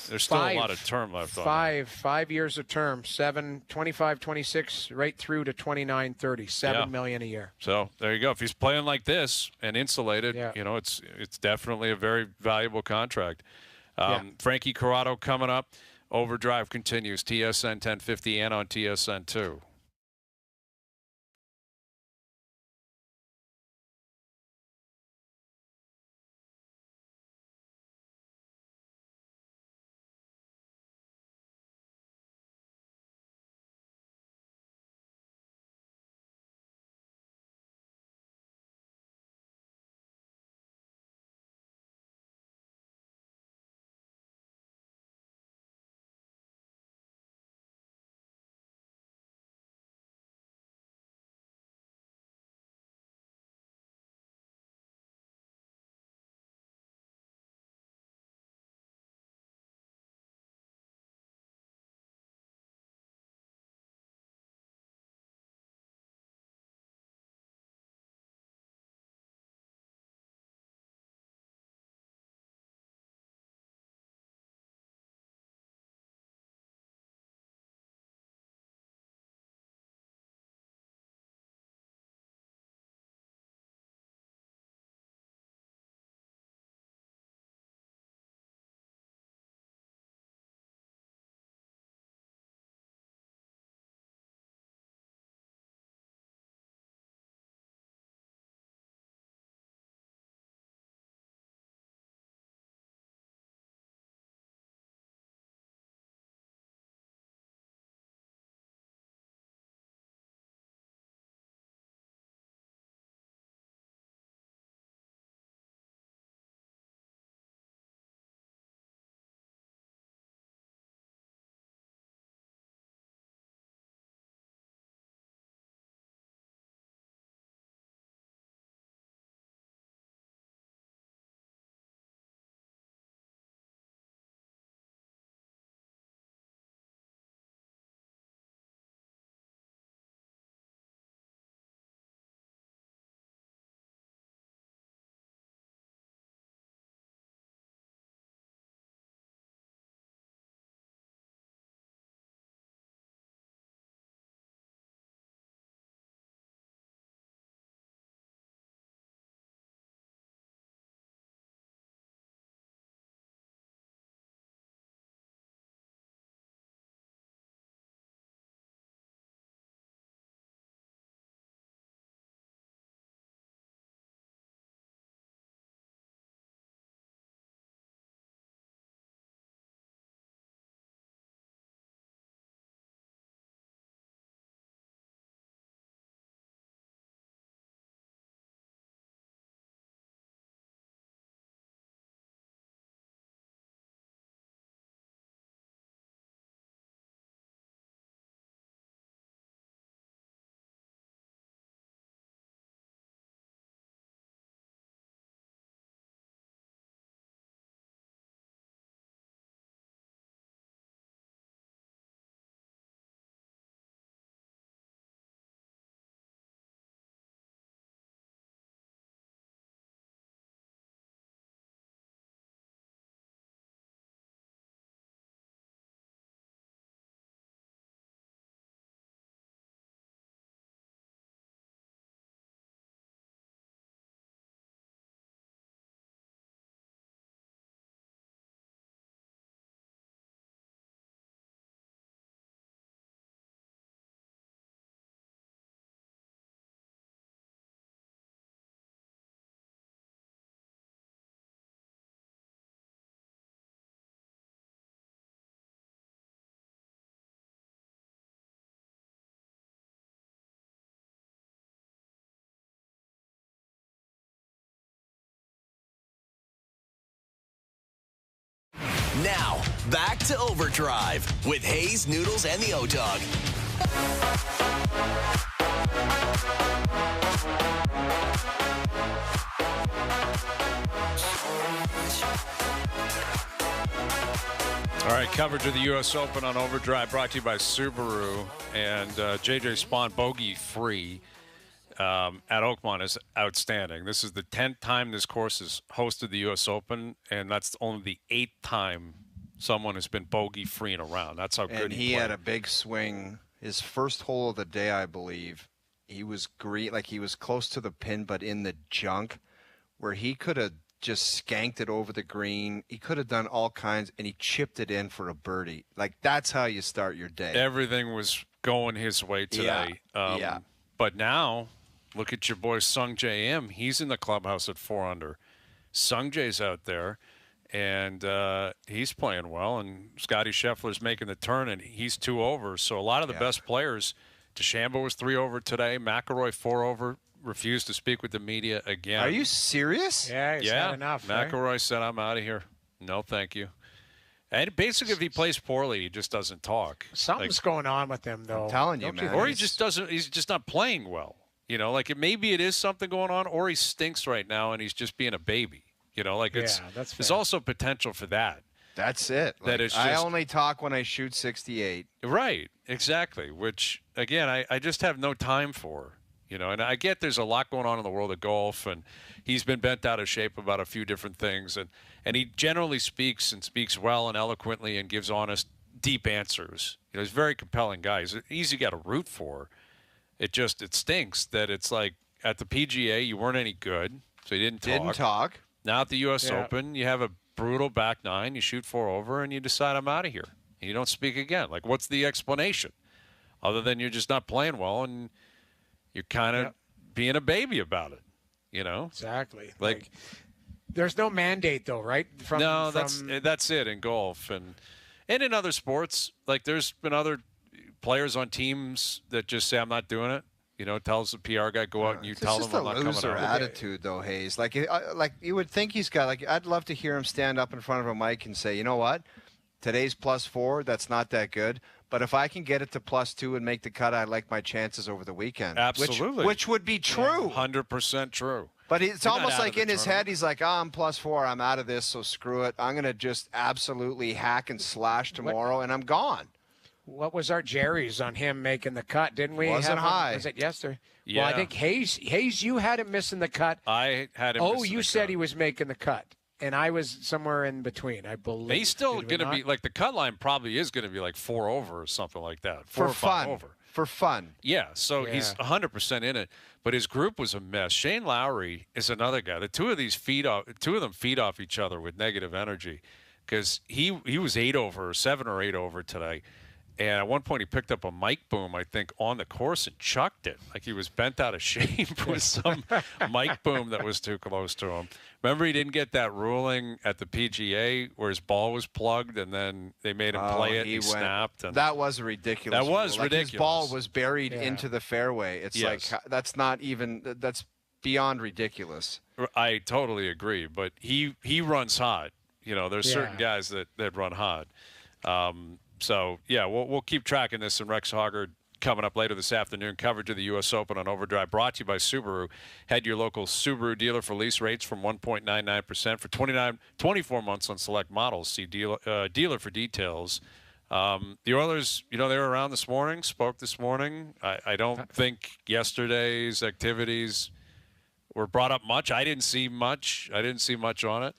There's still a lot of term left on it. 5 years of term, 25, 26, right through to 29, 30, $7 million a year. So there you go. If he's playing like this and insulated, it's definitely a very valuable contract. Frankie Corrado coming up. Overdrive continues. TSN 1050 and on TSN 2. Now, back to Overdrive with Hayes, Noodles, and the O-Dog. All right, coverage of the U.S. Open on Overdrive brought to you by Subaru. And J.J. Spawn, bogey-free at Oakmont is outstanding. This is the 10th time this course has hosted the U.S. Open, and that's only the 8th time someone has been bogey-free in a round. That's how good he played. Had a big swing. His first hole of the day, I believe, he was green, like he was close to the pin, but in the junk, where he could have just skanked it over the green. He could have done all kinds, and he chipped it in for a birdie. Like, that's how you start your day. Everything was going his way today. Yeah. But now, look at your boy Sung J M. He's in the clubhouse at 4 under. Sung J's out there, and he's playing well. And Scotty Scheffler's making the turn, and he's 2 over. So a lot of the best players, DeChambeau was 3 over today, McIlroy 4 over. Refused to speak with the media again. Are you serious? Yeah, he's had enough. McIlroy said, I'm out of here. No, thank you. And basically, if he plays poorly, he just doesn't talk. Something's going on with him, though. I'm telling you, man. Or he just doesn't. He's just not playing well. You know, like maybe it is something going on, or he stinks right now and he's just being a baby. You know, like there's also potential for that. That's it. Like, I only talk when I shoot 68. Right, exactly. Which again, I just have no time for. You know, and I get there's a lot going on in the world of golf, and he's been bent out of shape about a few different things. And he generally speaks well and eloquently and gives honest, deep answers. You know, he's a very compelling guy. He's an easy guy to root for. It stinks that it's like at the PGA you weren't any good, so you didn't talk. Now at the U.S. Open, you have a brutal back nine, you shoot 4 over, and you decide I'm out of here. And you don't speak again. Like, what's the explanation? Other than you're just not playing well and you're kind of being a baby about it, you know? Exactly. Like there's no mandate, though, right? That's it in golf. And in other sports, like there's been other players on teams that just say, I'm not doing it. You know, tells the PR guy, go out and you tell them I'm not coming out. It's just a loser attitude, though, Hayes. Like you would think he's got, like, I'd love to hear him stand up in front of a mic and say, you know what? Today's +4, that's not that good. But if I can get it to +2 and make the cut, I like my chances over the weekend. Absolutely. Which would be true. 100% true. But it's almost like in his head, he's like, I'm +4, I'm out of this, so screw it. I'm going to just absolutely hack and slash tomorrow, and I'm gone. What was our Jerry's on him making the cut? Didn't we? Wasn't high. Was it yesterday? Yeah. Well, I think Hayes, you had him missing the cut. I had him missing you said he was making the cut. And I was somewhere in between, I believe. He's still going to be, like, the cut line probably is going to be like 4 over or something like that. 4 or 5 over. For fun. Yeah, so he's 100% in it. But his group was a mess. Shane Lowry is another guy. The two of them feed off each other with negative energy because he was 8 over, or 7 or 8 over today. And at one point, he picked up a mic boom, I think, on the course and chucked it. Like he was bent out of shape with some mic boom that was too close to him. Remember, he didn't get that ruling at the PGA where his ball was plugged, and then they made him play it, and he snapped. And that was ridiculous. That was ridiculous. His ball was buried into the fairway. It's like, that's beyond ridiculous. I totally agree, but he runs hot. You know, there's certain guys that run hot. So, yeah, we'll keep tracking this, and Rex Hoggard coming up later this afternoon. Coverage of the U.S. Open on Overdrive brought to you by Subaru. Head your local Subaru dealer for lease rates from 1.99% for 24 months on select models. See dealer for details. The Oilers, you know, they were around this morning, spoke this morning. I don't think yesterday's activities were brought up much. I didn't see much on it.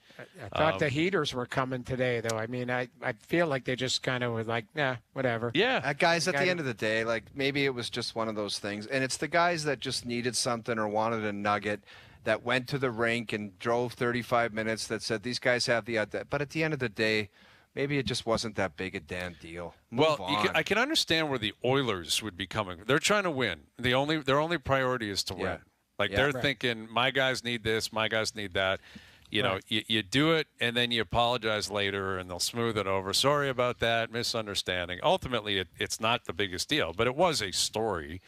I thought the heaters were coming today, though. I mean, I feel like they just kind of were like, nah, whatever. Yeah. Guys, at the end of the day, like, maybe it was just one of those things. And it's the guys that just needed something or wanted a nugget that went to the rink and drove 35 minutes that said, these guys have the – but at the end of the day, maybe it just wasn't that big a damn deal. I can understand where the Oilers would be coming. They're trying to win. Their only priority is to win. Like, they're thinking, my guys need this, my guys need that. You know, you do it, and then you apologize later, and they'll smooth it over. Sorry about that, misunderstanding. Ultimately, it's not the biggest deal, but it was a story.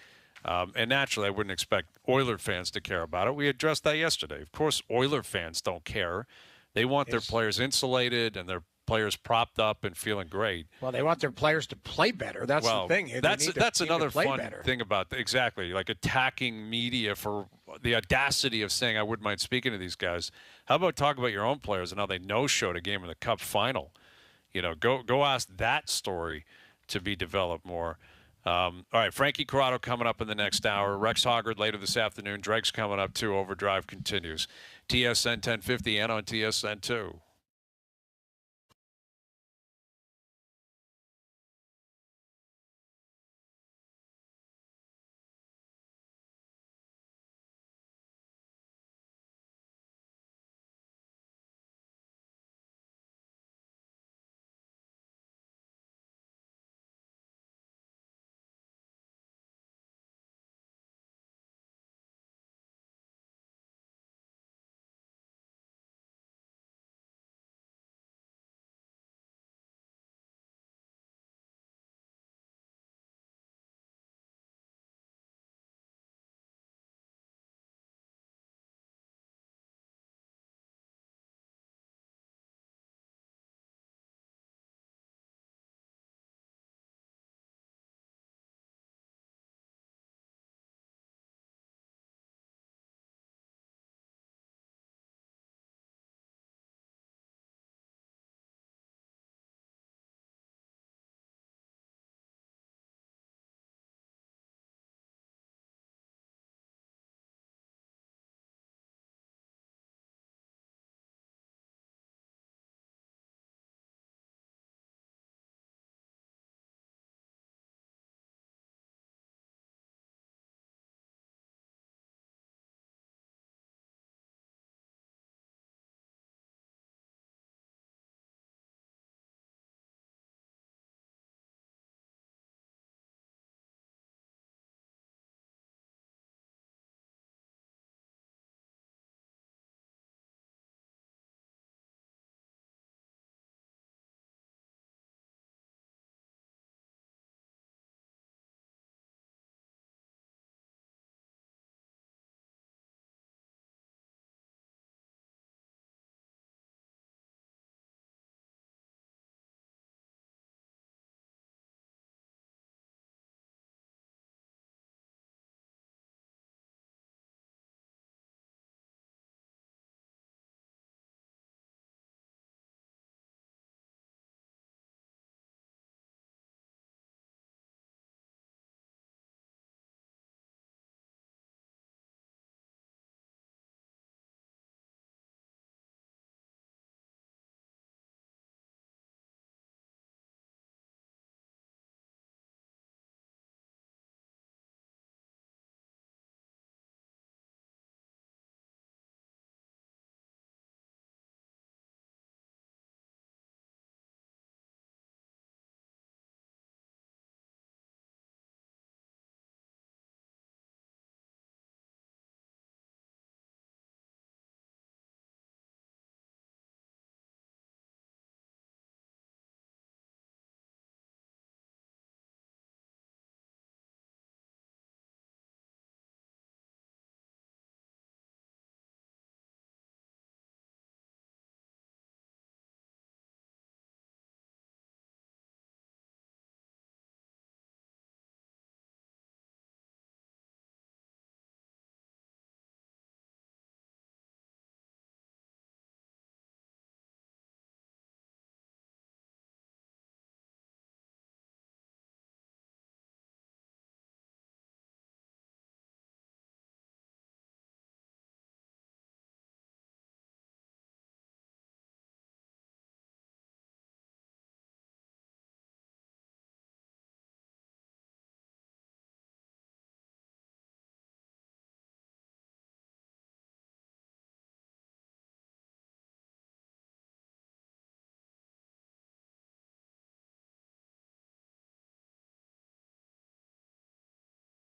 And naturally, I wouldn't expect Oiler fans to care about it. We addressed that yesterday. Of course, Oiler fans don't care. They want their players insulated, and players propped up and feeling great. Well, they want their players to play better. That's the thing. That's another fun better. thing about exactly like attacking media for the audacity of saying I wouldn't mind speaking to these guys. How about talk about your own players and how they no-showed a game in the Cup final? Go ask that story to be developed more. All right, Frankie Corrado coming up in the next hour. Rex Hoggard later this afternoon. Dreg's coming up too. Overdrive continues. TSN 1050 and on TSN 2.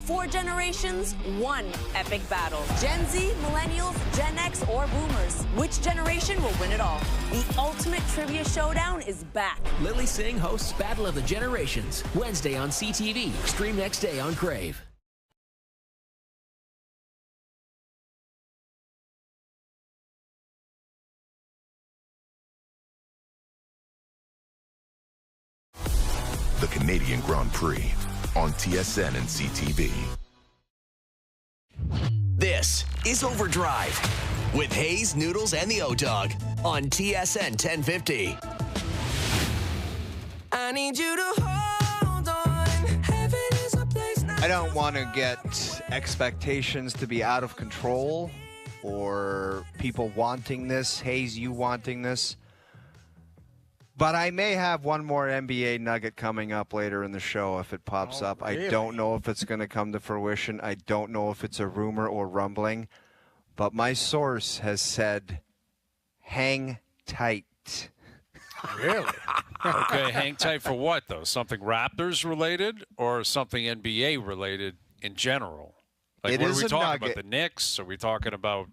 Four generations, one epic battle. Gen Z, millennials, Gen X, or boomers. Which generation will win it all? The ultimate trivia showdown is back. Lily Singh hosts Battle of the Generations, Wednesday on CTV. Stream next day on Crave. the Canadian Grand Prix on TSN and CTV. This is Overdrive with Hayes, Noodles, and the O-Dog on TSN 1050. I need you to hold on. Heaven is a place now. I don't want to get expectations to be out of control or people wanting this. Hayes, you wanting this. But I may have one more NBA nugget coming up later in the show if it pops up. Really? I don't know if it's going to come to fruition. I don't know if it's a rumor or rumbling. But my source has said, hang tight. Really? Okay, hang tight for what, though? Something Raptors related or something NBA related in general? Like, what are we talking about? The Knicks? Are we talking about?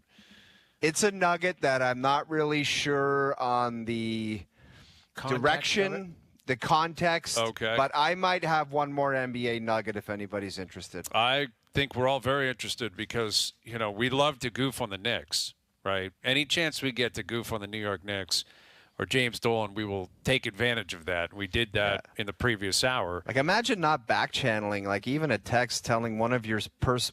It's a nugget that I'm not really sure on the direction, the context. Okay. But I might have one more NBA nugget if anybody's interested. I think we're all very interested because, we love to goof on the Knicks, right? Any chance we get to goof on the New York Knicks or James Dolan, we will take advantage of that. We did that in the previous hour. Like, imagine not back-channeling, like even a text telling one of your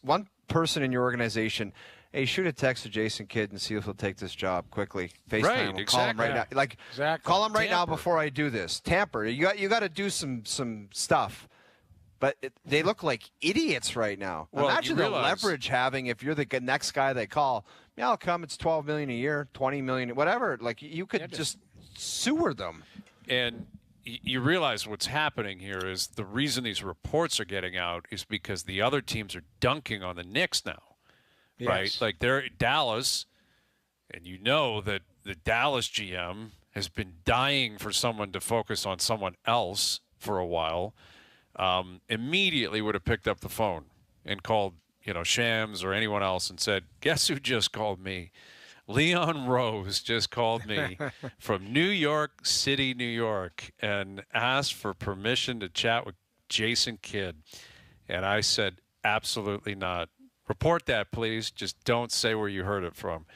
one person in your organization, hey, shoot a text to Jason Kidd and see if he'll take this job quickly. FaceTime right, him. exactly. Call him right now. Like, call him right now before I do this. Tamper. You got to do some stuff. But they look like idiots right now. Well, imagine the leverage having if you're the next guy they call. Yeah, I'll come. It's $12 million a year, $20 million, whatever. Like, you could just sewer them. And you realize what's happening here is the reason these reports are getting out is because the other teams are dunking on the Knicks now. Yes. Right? Like, they're at Dallas, and you know that the Dallas GM has been dying for someone to focus on someone else for a while. Immediately would have picked up the phone and called, Shams or anyone else and said, guess who just called me? Leon Rose just called me from New York City, New York, and asked for permission to chat with Jason Kidd. And I said, absolutely not. Report that, please. Just don't say where you heard it from.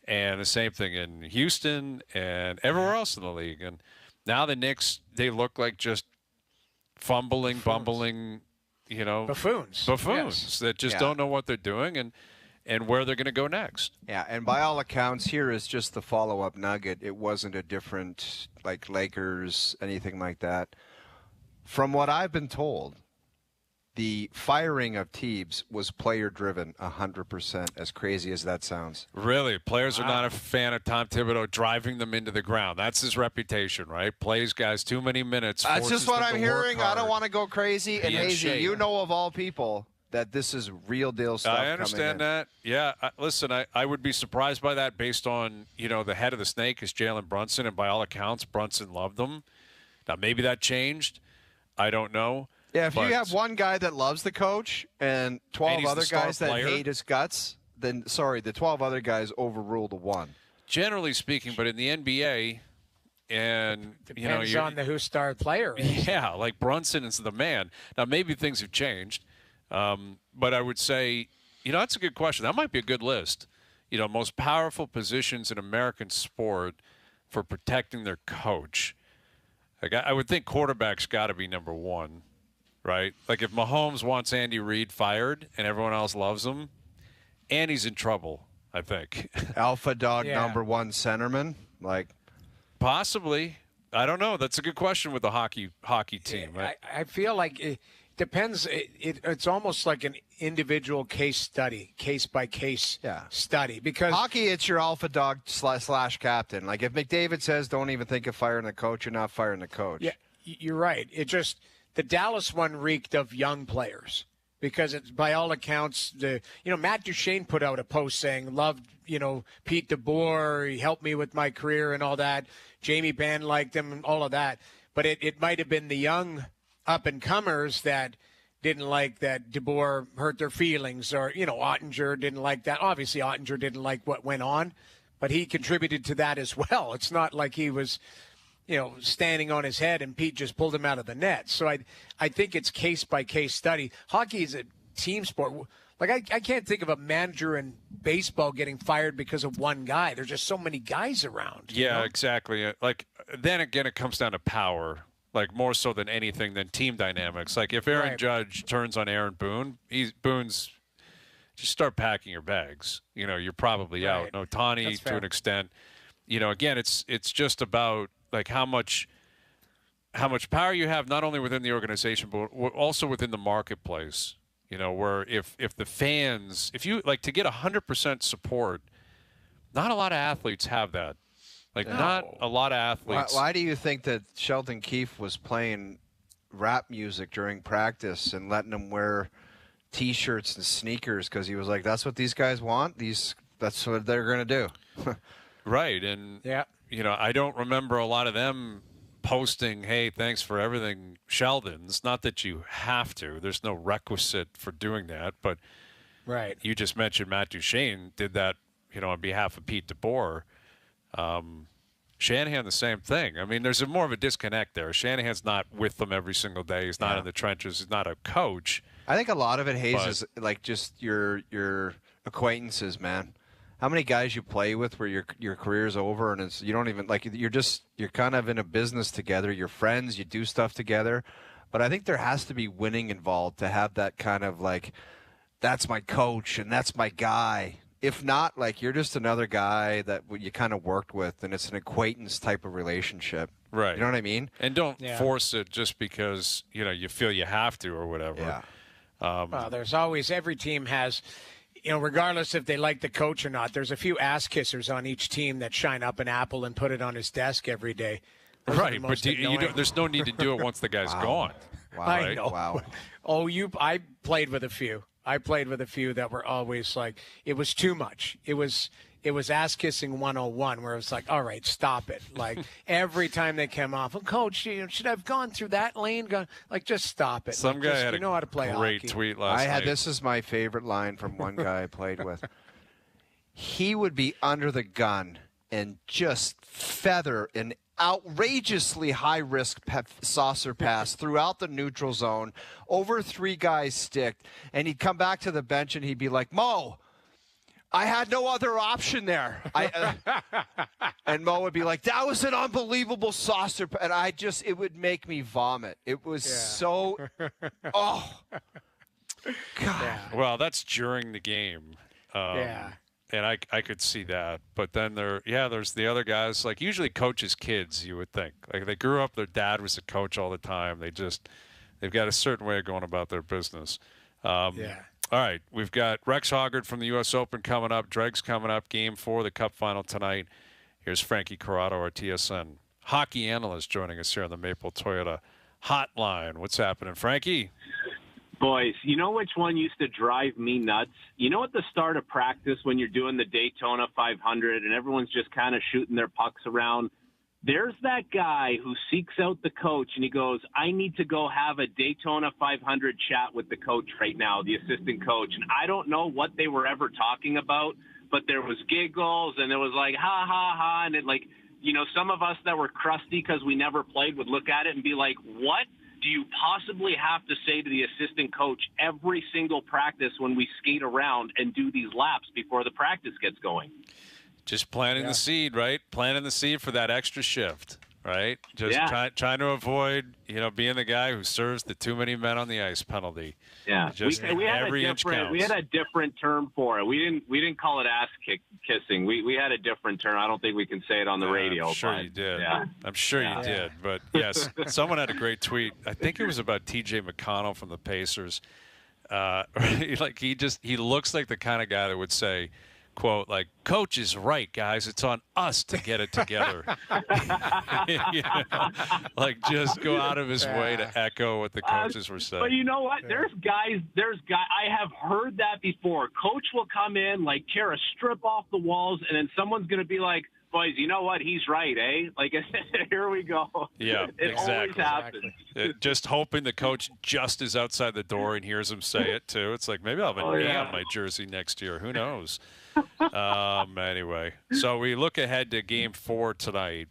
And the same thing in Houston and everywhere else in the league. And now the Knicks, they look like just bumbling, buffoons that just don't know what they're doing and where they're going to go next. Yeah, and by all accounts, here is just the follow-up nugget. It wasn't a different, like, Lakers, anything like that. From what I've been told, the firing of Teebs was player-driven 100%, as crazy as that sounds. Really? Players are not a fan of Tom Thibodeau driving them into the ground. That's his reputation, right? Plays guys too many minutes. That's just what I'm hearing. I don't want to go crazy. And Hayesy, you know of all people that this is real deal stuff. I understand that. Yeah. Listen, I would be surprised by that based on, the head of the snake is Jalen Brunson, and by all accounts, Brunson loved them. Now, maybe that changed. I don't know. Yeah, if you have one guy that loves the coach and 12 other guys that hate his guts, then, the 12 other guys overrule the one. Generally speaking, but in the NBA, and, depends on who star player is. Yeah, like Brunson is the man. Now, maybe things have changed, but I would say, that's a good question. That might be a good list. Most powerful positions in American sport for protecting their coach. Like, I would think quarterback's got to be number one. Right? Like, if Mahomes wants Andy Reid fired and everyone else loves him, Andy's in trouble, I think. Alpha dog number one centerman? Like, possibly. I don't know. That's a good question with the hockey team. Right? I feel like it depends. It's almost like an individual case by case study. Because hockey, it's your alpha dog slash captain. Like, if McDavid says don't even think of firing the coach, you're not firing the coach. Yeah, you're right. The Dallas one reeked of young players because it's, by all accounts, Matt Duchene put out a post saying, loved, Pete DeBoer, he helped me with my career and all that. Jamie Benn liked him and all of that. But it might have been the young up-and-comers that didn't like that DeBoer hurt their feelings, or, Ottinger didn't like that. Obviously, Ottinger didn't like what went on, but he contributed to that as well. It's not like he was standing on his head and Pete just pulled him out of the net. So I think it's case-by-case study. Hockey is a team sport. Like, I can't think of a manager in baseball getting fired because of one guy. There's just so many guys around. Yeah, exactly. Like, then again, it comes down to power, like more so than anything than team dynamics. Like if Aaron Judge turns on Aaron Boone, Boone's just start packing your bags. You know, you're probably out. No, Tani to an extent. You know, again, it's just about like how much power you have, not only within the organization, but also within the marketplace. You know, where if the fans, if you like to get 100% support, not a lot of athletes have that. Like not a lot of athletes. Why do you think that Sheldon Keefe was playing rap music during practice and letting them wear T-shirts and sneakers? Because he was like, that's what these guys want. That's what they're going to do. Right. And, you know, I don't remember a lot of them posting, hey, thanks for everything, Sheldon's. Not that you have to. There's no requisite for doing that. But you just mentioned Matt Duchene did that, you know, on behalf of Pete DeBoer. Shanahan, the same thing. I mean, there's more of a disconnect there. Shanahan's not with them every single day. He's not in the trenches. He's not a coach. I think a lot of it, Hayes, is like just your acquaintances, man. How many guys you play with where your career's over and you don't even like you're kind of in a business together. You're friends. You do stuff together. But I think there has to be winning involved to have that kind of like, that's my coach and that's my guy. If not, like you're just another guy that you kind of worked with, and it's an acquaintance type of relationship. Right. You know what I mean? And don't force it just because, you know, you feel you have to or whatever. Yeah. Well, there's always, every team has, you know, regardless if they like the coach or not, there's a few ass kissers on each team that shine up an apple and put it on his desk every day. Those right, but there's no need to do it once the guy's gone. Wow. Right? I know. Wow. I played with a few. That were always like, it was too much. It was ass kissing 101, where it was like, all right, stop it. Like every time they came off, coach, you know, should I have gone through that lane? Like, just stop it. Some guy had know how to play great hockey. tweet last night. This is my favorite line from one guy I played with. He would be under the gun and just feather an outrageously high-risk saucer pass throughout the neutral zone, over 3 guys sticked, and he'd come back to the bench and he'd be like, Mo, I had no other option there. And Mo would be like, that was an unbelievable saucer. And it would make me vomit. It was so, God. Yeah. Well, that's during the game. And I could see that. But then there's the other guys, like usually coaches' kids, you would think. Like they grew up, their dad was a coach all the time. They've got a certain way of going about their business. All right, we've got Rex Hoggard from the U.S. Open coming up. Dreg's coming up, Game 4 of the Cup Final tonight. Here's Frankie Corrado, our TSN hockey analyst, joining us here on the Maple Toyota Hotline. What's happening, Frankie? Boys, you know which one used to drive me nuts? You know at the start of practice when you're doing the Daytona 500 and everyone's just kind of shooting their pucks around? There's that guy who seeks out the coach and he goes, I need to go have a Daytona 500 chat with the coach right now, the assistant coach. And I don't know what they were ever talking about, but there was giggles and there was like, ha, ha, ha. And it like, you know, some of us that were crusty because we never played would look at it and be like, what do you possibly have to say to the assistant coach every single practice when we skate around and do these laps before the practice gets going? Just planting the seed, right? Planting the seed for that extra shift, right? Just trying to avoid, you know, being the guy who serves the too many men on the ice penalty. Yeah, just we had every inch counts. We had a different term for it. We didn't call it ass kissing. We had a different term. I don't think we can say it on the radio. I'm sure you did. Yeah. I'm sure you did. But yes, someone had a great tweet. I think it was about TJ McConnell from the Pacers. Like he looks like the kind of guy that would say, quote, like, coach is right, guys. It's on us to get it together. You know? Like, just go out of his way to echo what the coaches were saying. But you know what? There's guys. I have heard that before. Coach will come in, like, tear a strip off the walls, and then someone's going to be like, boys, you know what? He's right, eh? Like, here we go. Yeah, it always happens. Just hoping the coach just is outside the door and hears him say it, too. It's like, maybe I'll have a knee on my jersey next year. Who knows? Anyway, so we look ahead to Game 4 tonight.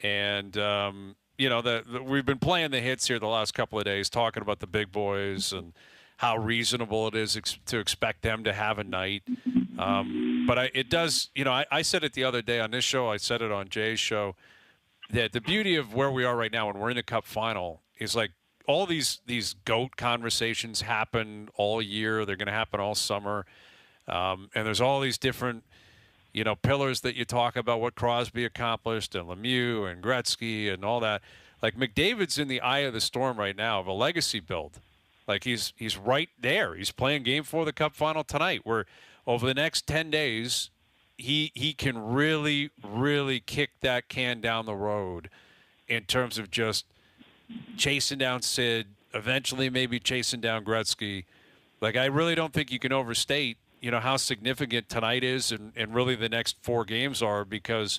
And, you know, we've been playing the hits here the last couple of days, talking about the big boys and how reasonable it is to expect them to have a night. But it does, you know, I said it the other day on this show. I said it on Jay's show. that the beauty of where we are right now when we're in the Cup final is like all these GOAT conversations happen all year. They're going to happen all summer. And there's all these different, pillars that you talk about, what Crosby accomplished and Lemieux and Gretzky and all that. Like McDavid's in the eye of the storm right now of a legacy build. Like he's right there. He's playing Game 4 of the Cup final tonight, where over the next 10 days, he can really, really kick that can down the road in terms of just chasing down Sid, eventually maybe chasing down Gretzky. Like, I really don't think you can overstate, how significant tonight is and really the next 4 games are, because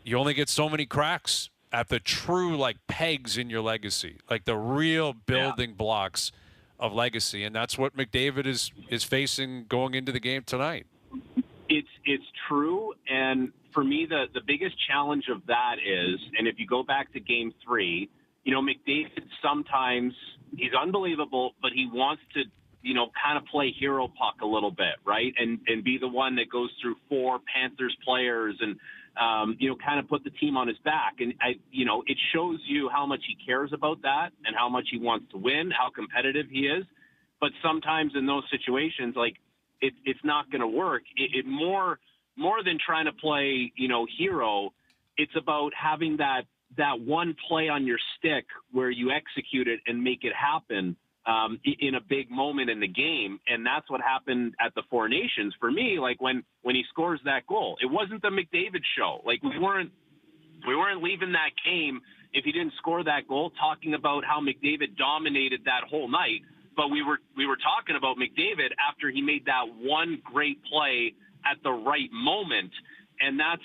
you only get so many cracks at the true, like, pegs in your legacy, like the real building blocks of legacy. And that's what McDavid is facing going into the game tonight. It's true, and for me, the biggest challenge of that is, and if you go back to Game 3, McDavid sometimes, he's unbelievable, but he wants to, kind of play hero puck a little bit, right? And be the one that goes through 4 Panthers players and, kind of put the team on his back. And, it shows you how much he cares about that and how much he wants to win, how competitive he is. But sometimes in those situations, like, it's not going to work. It more than trying to play, hero, it's about having that one play on your stick where you execute it and make it happen in a big moment in the game. And that's what happened at the Four Nations for me. Like when he scores that goal, it wasn't the McDavid show. Like we weren't leaving that game if he didn't score that goal talking about how McDavid dominated that whole night. But we were talking about McDavid after he made that one great play at the right moment. And that's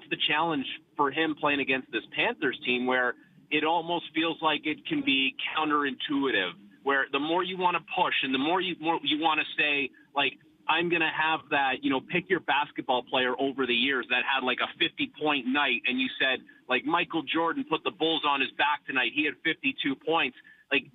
the challenge for him playing against this Panthers team, where it almost feels like it can be counterintuitive, where the more you want to push and the more you want to say, like, I'm going to have that, pick your basketball player over the years that had like a 50-point night. And you said, like, Michael Jordan put the Bulls on his back tonight. He had 52 points. Like,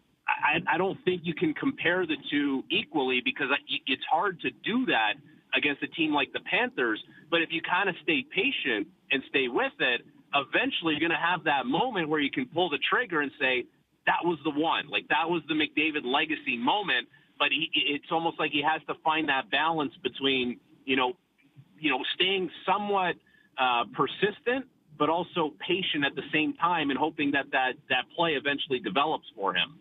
I don't think you can compare the two equally, because it's hard to do that against a team like the Panthers. But if you kind of stay patient and stay with it, eventually you're going to have that moment where you can pull the trigger and say, that was the one. Like, that was the McDavid legacy moment. But it's almost like he has to find that balance between, staying somewhat persistent, but also patient at the same time, and hoping that play eventually develops for him.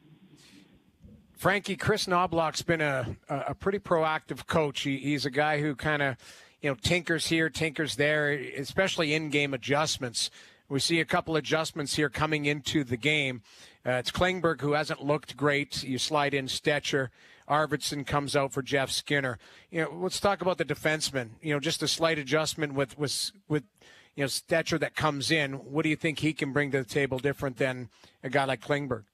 Frankie, Chris Knobloch's been a pretty proactive coach. He's a guy who kind of, tinkers here, tinkers there, especially in-game adjustments. We see a couple adjustments here coming into the game. It's Klingberg, who hasn't looked great. You slide in Stetcher. Arvidsson comes out for Jeff Skinner. Let's talk about the defenseman. Just a slight adjustment with Stetcher that comes in. What do you think he can bring to the table different than a guy like Klingberg?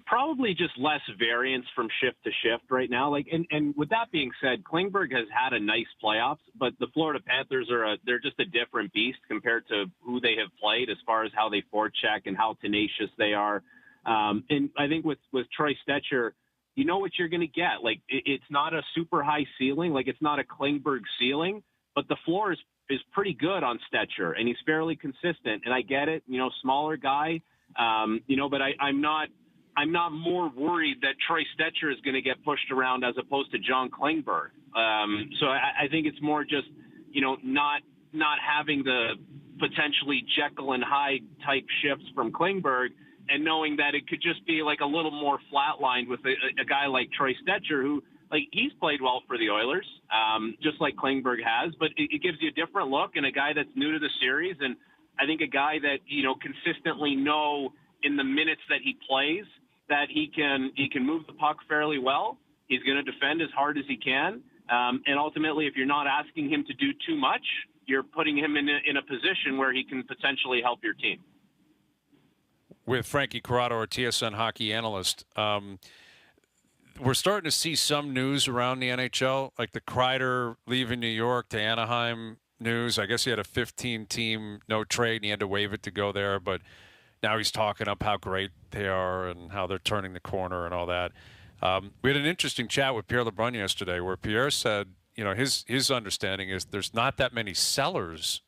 Probably just less variance from shift to shift right now. Like, and with that being said, Klingberg has had a nice playoffs, but the Florida Panthers they're just a different beast compared to who they have played as far as how they forecheck and how tenacious they are. And I think with Troy Stetcher, you know what you're going to get. Like, it's not a super high ceiling. Like, it's not a Klingberg ceiling, but the floor is pretty good on Stetcher, and he's fairly consistent. And I get it, smaller guy, but I'm not more worried that Troy Stetcher is going to get pushed around as opposed to John Klingberg. So I think it's more just, not having the potentially Jekyll and Hyde type shifts from Klingberg, and knowing that it could just be like a little more flatlined with a guy like Troy Stetcher, who, like, he's played well for the Oilers, just like Klingberg has, but it gives you a different look, and a guy that's new to the series. And I think a guy that, consistently know in the minutes that he plays that he can move the puck fairly well. He's going to defend as hard as he can. And ultimately, if you're not asking him to do too much, you're putting him in a position where he can potentially help your team. With Frankie Corrado, our TSN hockey analyst, we're starting to see some news around the NHL, like the Kreider leaving New York to Anaheim news. I guess he had a 15-team no trade, and he had to waive it to go there, but now he's talking up how great they are and how they're turning the corner and all that. We had an interesting chat with Pierre LeBrun yesterday, where Pierre said, his understanding is there's not that many sellers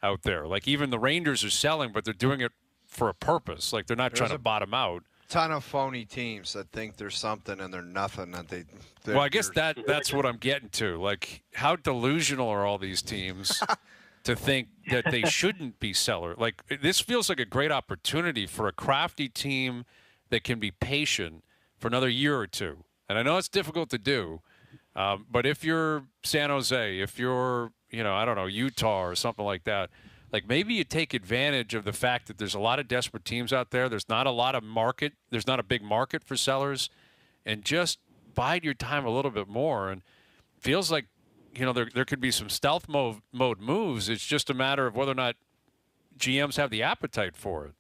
out there. Like even the Rangers are selling, but they're doing it for a purpose. Like they're not trying to bottom out. Ton of phony teams that think there's something and they're nothing. That well, I guess that's what I'm getting to. Like, how delusional are all these teams to think that they shouldn't be sellers? Like, this feels like a great opportunity for a crafty team that can be patient for another year or two. And I know it's difficult to do, but if you're San Jose, if you're, I don't know, Utah or something like that, like maybe you take advantage of the fact that there's a lot of desperate teams out there. There's not a lot of market. There's not a big market for sellers, and just bide your time a little bit more. And feels like, there could be some stealth mode moves. It's just a matter of whether or not GMs have the appetite for it.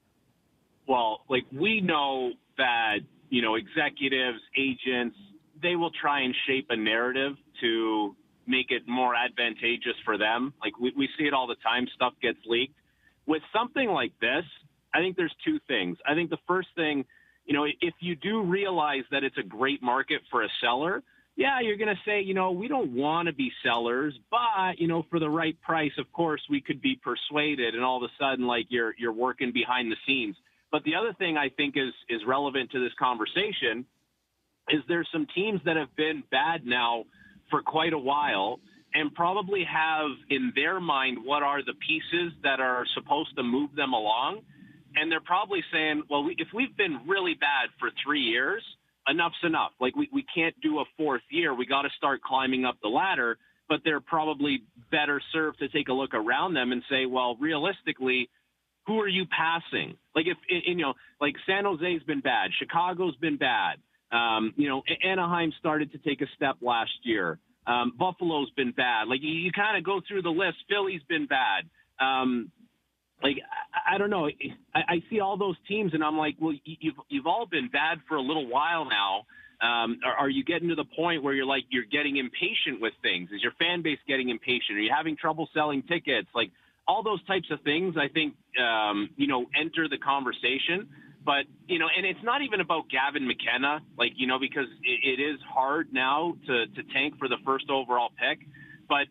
Well, like we know that, executives, agents, they will try and shape a narrative to make it more advantageous for them. Like we see it all the time. Stuff gets leaked. With something like this, I think there's two things. I think the first thing, if you do realize that it's a great market for a seller, yeah, you're going to say, we don't want to be sellers, but, for the right price, of course, we could be persuaded. And all of a sudden, like you're working behind the scenes. But the other thing I think is relevant to this conversation is there's some teams that have been bad now for quite a while and probably have in their mind what are the pieces that are supposed to move them along. And they're probably saying, well, if we've been really bad for 3 years, enough's enough. Like we can't do a fourth year. We got to start climbing up the ladder. But they're probably better served to take a look around them and say, well, realistically, who are you passing? Like like San Jose's been bad. Chicago's been bad. Anaheim started to take a step last year. Buffalo's been bad. Like you kind of go through the list. Philly's been bad. I don't know. I see all those teams and I'm like, well, you've all been bad for a little while now. Are you getting to the point where you're getting impatient with things? Is your fan base getting impatient? Are you having trouble selling tickets? Like all those types of things, I think, enter the conversation. But, and it's not even about Gavin McKenna, because it is hard now to tank for the first overall pick. But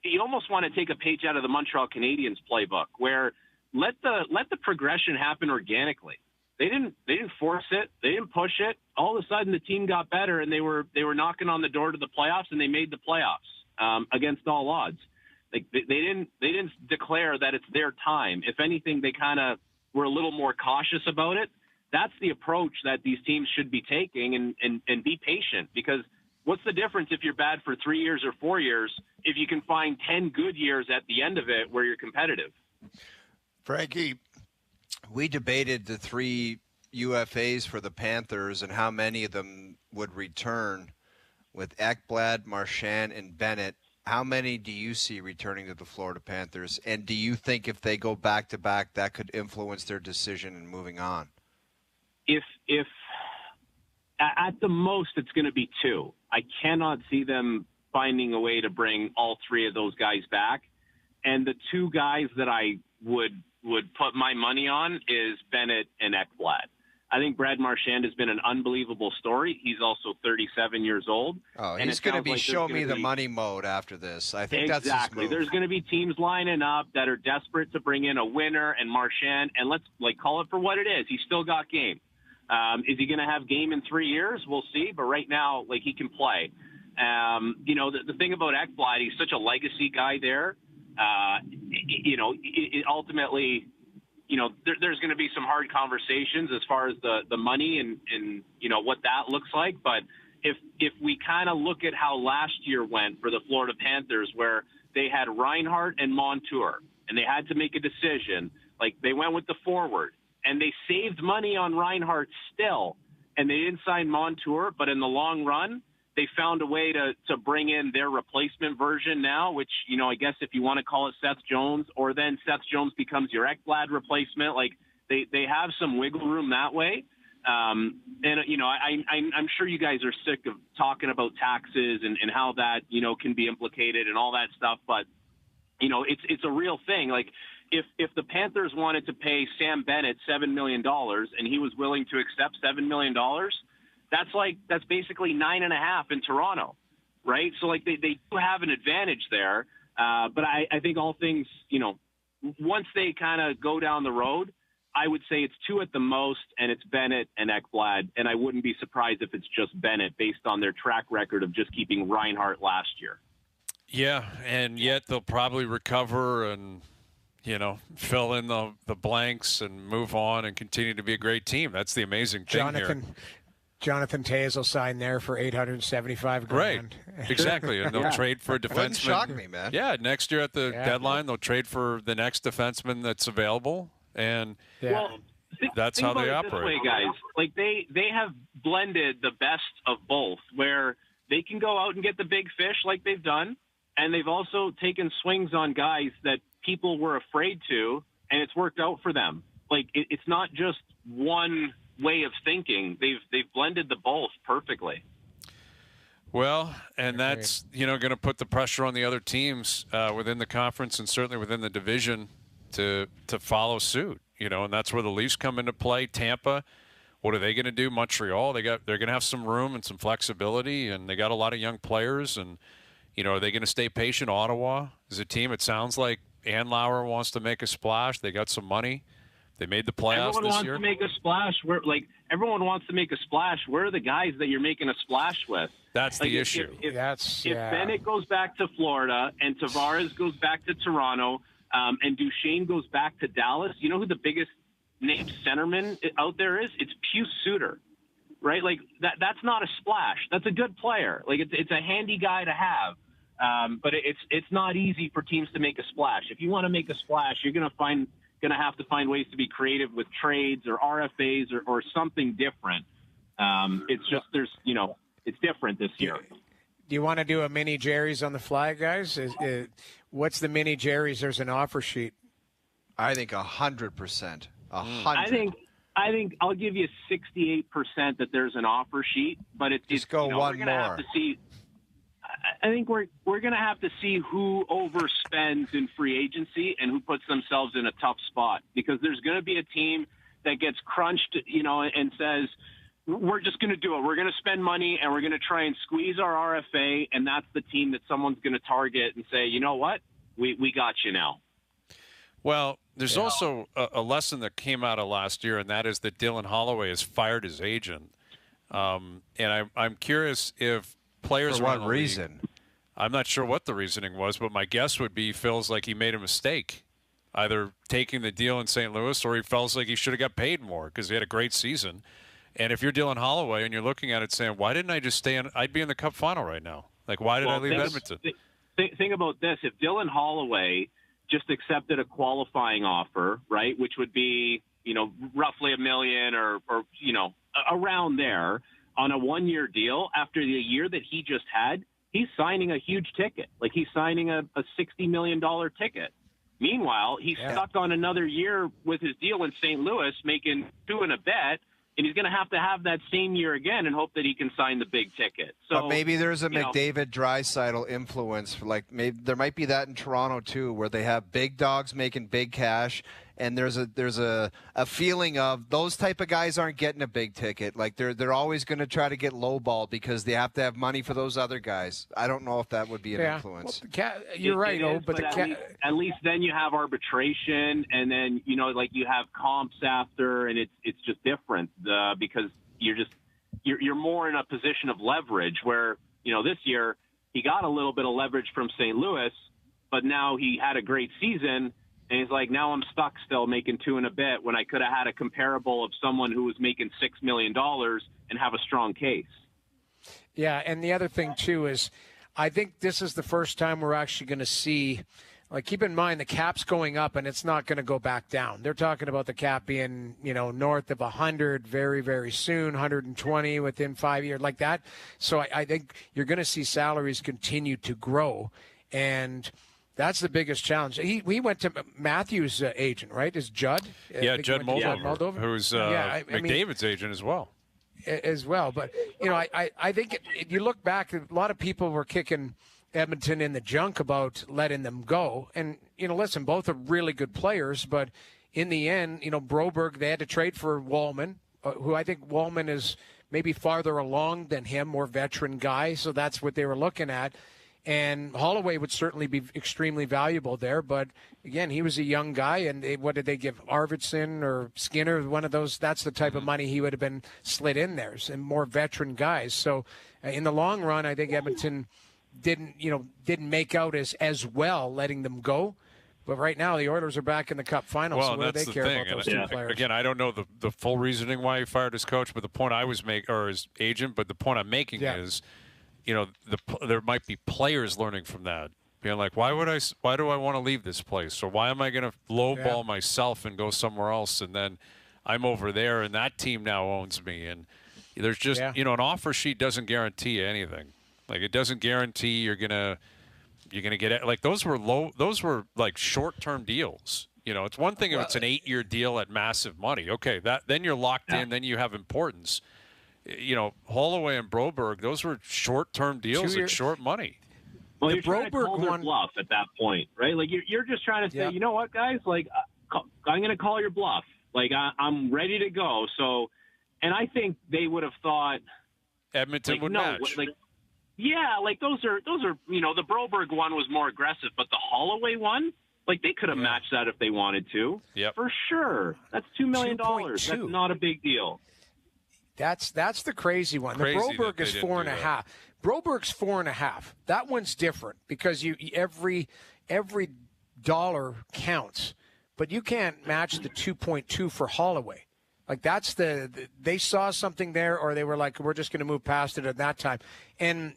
you almost want to take a page out of the Montreal Canadiens playbook where let the progression happen organically. They didn't force it. They didn't push it. All of a sudden the team got better and they were knocking on the door to the playoffs and they made the playoffs against all odds. Like they didn't declare that it's their time. If anything, they kind of were a little more cautious about it. That's the approach that these teams should be taking and be patient, because what's the difference if you're bad for 3 years or 4 years if you can find 10 good years at the end of it where you're competitive? Frankie, we debated the 3 UFAs for the Panthers and how many of them would return with Ekblad, Marchand, and Bennett. How many do you see returning to the Florida Panthers? And do you think if they go back-to-back, that could influence their decision in moving on? If at the most it's going to be 2. I cannot see them finding a way to bring all 3 of those guys back. And the 2 guys that I would put my money on is Bennett and Ekblad. I think Brad Marchand has been an unbelievable story. He's also 37 years old. Oh, he's going to be show me the money mode after this. I think exactly. That's his move. There's going to be teams lining up that are desperate to bring in a winner and Marchand, and let's call it for what it is. He's still got game. Is he going to have game in 3 years? We'll see. But right now, he can play. The thing about Ekblad, he's such a legacy guy there. Ultimately, there's going to be some hard conversations as far as the money and what that looks like. But if we kind of look at how last year went for the Florida Panthers, where they had Reinhart and Montour, and they had to make a decision, they went with the forward, and they saved money on Reinhart still, and they didn't sign Montour, but in the long run, they found a way to bring in their replacement version now, which, I guess if you want to call it Seth Jones, or then Seth Jones becomes your Ekblad replacement. They have some wiggle room that way. I'm sure you guys are sick of talking about taxes and how that, can be implicated and all that stuff. But, it's a real thing. If the Panthers wanted to pay Sam Bennett $7 million and he was willing to accept $7 million, that's basically 9.5 in Toronto, right? So they do have an advantage there. But I think all things, once they kind of go down the road, I would say it's 2 at the most, and it's Bennett and Ekblad, and I wouldn't be surprised if it's just Bennett based on their track record of just keeping Reinhart last year. Yeah, and yet they'll probably recover and, fill in the blanks and move on and continue to be a great team. That's the amazing thing here. Jonathan Toews will sign there for $875,000. Right, exactly, and they'll trade for a defenseman. Wouldn't shock me, man. Yeah, next year at the deadline, they'll trade for the next defenseman that's available, and that's how they operate. This way, guys, like they have blended the best of both, where they can go out and get the big fish like they've done, and they've also taken swings on guys that people were afraid to, and it's worked out for them. Like it's not just one way of thinking. They've blended the both perfectly. Well, and that's going to put the pressure on the other teams within the conference and certainly within the division to follow suit. And that's where the Leafs come into play. Tampa, what are they going to do? Montreal, they're going to have some room and some flexibility, and they got a lot of young players. And are they going to stay patient? Ottawa is a team. It sounds like Andlauer wants to make a splash. They got some money. They made the playoffs everyone this wants year. To make a splash. Everyone wants to make a splash. Where are the guys that you're making a splash with? That's the issue. If Bennett goes back to Florida and Tavares goes back to Toronto and Duchesne goes back to Dallas, you know who the biggest named centerman out there is? It's Pius Suter, right? Like that's not a splash. That's a good player. Like it's a handy guy to have. But it's not easy for teams to make a splash. If you want to make a splash, you're going to have to find ways to be creative with trades or RFAs or something different. It's just it's different this year. Do you want to do a mini Jerry's on the fly, guys? What's the mini Jerry's? There's an offer sheet. I think 100%. 100. I think I'll give you 68% that there's an offer sheet, but just go one we're gonna more. Have to see. I think we're going to have to see who overspends in free agency and who puts themselves in a tough spot, because there's going to be a team that gets crunched, and says, we're just going to do it. We're going to spend money and we're going to try and squeeze our RFA. And that's the team that someone's going to target and say, you know what? We got you now. Well, there's also a lesson that came out of last year, and that is that Dylan Holloway has fired his agent. And I'm curious if players for what reason? I'm not sure what the reasoning was, but my guess would be he feels like he made a mistake, either taking the deal in St. Louis, or he feels like he should have got paid more because he had a great season. And if you're Dylan Holloway and you're looking at it saying, why didn't I just stay in? I'd be in the Cup final right now. Like, why did I leave Edmonton? Think about this. If Dylan Holloway just accepted a qualifying offer, right, which would be, roughly $1 million or around there on a 1-year deal, after the year that he just had, he's signing a huge ticket. Like, he's signing a $60 million ticket. Meanwhile, he's stuck on another year with his deal in St. Louis, making $2 and a bet, and he's going to have that same year again and hope that he can sign the big ticket. So, but maybe there's a McDavid Draisaitl influence. Like, maybe there might be that in Toronto too, where they have big dogs making big cash, and there's a feeling of those type of guys aren't getting a big ticket. Like, they're always going to try to get lowballed because they have to have money for those other guys. I don't know if that would be an influence. Well, you're right, but at least then you have arbitration, and then you have comps after, and it's just different because you're more in a position of leverage where this year he got a little bit of leverage from St. Louis, but now he had a great season. And he's like, now I'm stuck still making $2 and a bit when I could have had a comparable of someone who was making $6 million and have a strong case. Yeah, and the other thing, too, is I think this is the first time we're actually going to see, like, keep in mind the cap's going up and it's not going to go back down. They're talking about the cap being, north of 100 very, very soon, 120 within 5 years, like that. So I think you're going to see salaries continue to grow, and that's the biggest challenge. He went to Matthews' agent, right? Is Judd? Yeah, Judd Moldover, who's McDavid's agent as well. But, I think you look back, a lot of people were kicking Edmonton in the junk about letting them go. And, listen, both are really good players. But in the end, Broberg, they had to trade for Wallman, who I think Wallman is maybe farther along than him, more veteran guy. So that's what they were looking at. And Holloway would certainly be extremely valuable there. But, again, he was a young guy, and what did they give? Arvidsson or Skinner, one of those? That's the type of money he would have been slid in there, and more veteran guys. So, in the long run, I think Edmonton didn't make out as well letting them go. But right now, the Oilers are back in the Cup final, so what do they care about those two players? Again, I don't know the full reasoning why he fired his coach, but the point I was making, or his agent, but the point I'm making is, there might be players learning from that, being like, why do I want to leave this place? Or why am I going to lowball myself and go somewhere else? And then I'm over there, and that team now owns me. And there's just, an offer sheet doesn't guarantee you anything. Like, it doesn't guarantee you're gonna get it. Like, those were like short-term deals. It's one thing if it's an 8-year deal at massive money. Okay, then you're locked in. Then you have importance. Holloway and Broberg, those were short-term deals at short money. Well, you're trying to call their bluff at that point, right? Like, you're just trying to say, you know what, guys? Like, I'm going to call your bluff. Like, I'm ready to go. So, and I think they would have thought Edmonton would match. Yeah, like those are the Broberg one was more aggressive, but the Holloway one, like, they could have matched that if they wanted to. Yep. For sure. That's $2 million. That's not a big deal. That's the crazy one. The Broberg is 4.5. Broberg's 4.5. That one's different because every dollar counts, but you can't match the 2.2 for Holloway. Like, that's they saw something there, or they were like, we're just going to move past it at that time. And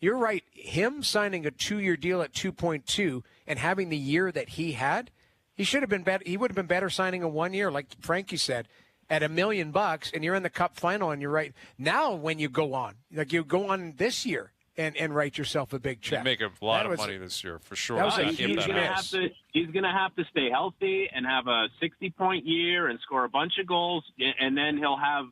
you're right. Him signing a 2-year deal at 2.2 and having the year that he had, he should have been better. He would have been better signing a 1 year, like Frankie said, at $1 million, and you're in the Cup final, and you're right. Now, when you go on, like you go on this year and write yourself a big check. You make a lot of money this year, for sure. That was he's going to have to stay healthy and have a 60-point year and score a bunch of goals, and then he'll have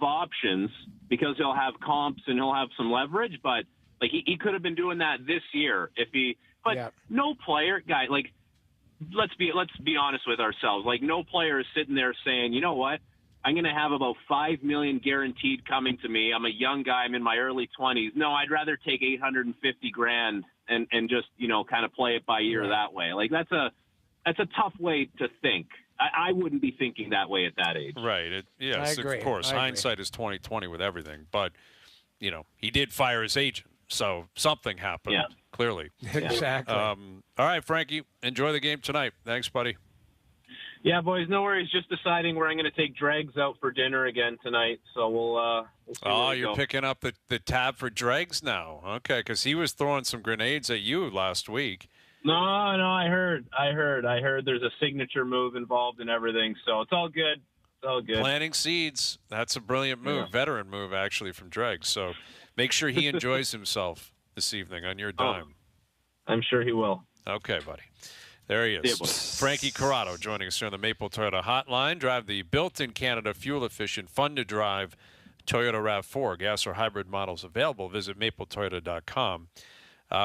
options because he'll have comps and he'll have some leverage. But like he could have been doing that this year if he. But no player, guy, like. Let's be honest with ourselves. Like, no player is sitting there saying, you know what, I'm going to have about $5 million guaranteed coming to me. I'm a young guy. I'm in my early 20s. No, I'd rather take $850,000 and just kind of play it by ear that way. Like, that's a tough way to think. I wouldn't be thinking that way at that age. Right. Yes, of course. Hindsight is 20/20 with everything. But he did fire his agent, so something happened. Yeah. Clearly. Exactly. All right, Frankie, enjoy the game tonight. Thanks, buddy. Yeah, boys, no worries. Just deciding where I'm going to take Dregs out for dinner again tonight. So we'll see you're picking up the tab for Dregs now. Okay, because he was throwing some grenades at you last week. No, I heard there's a signature move involved in everything. So it's all good. It's all good. Planting seeds. That's a brilliant move. Veteran move, actually, from Dreg. So make sure he enjoys himself this evening on your dime. I'm sure he will. Okay, buddy. There he is. Frankie Corrado joining us here on the Maple Toyota Hotline. Drive the built-in Canada fuel-efficient, fun-to-drive Toyota RAV4. Gas or hybrid models available. Visit mapletoyota.com.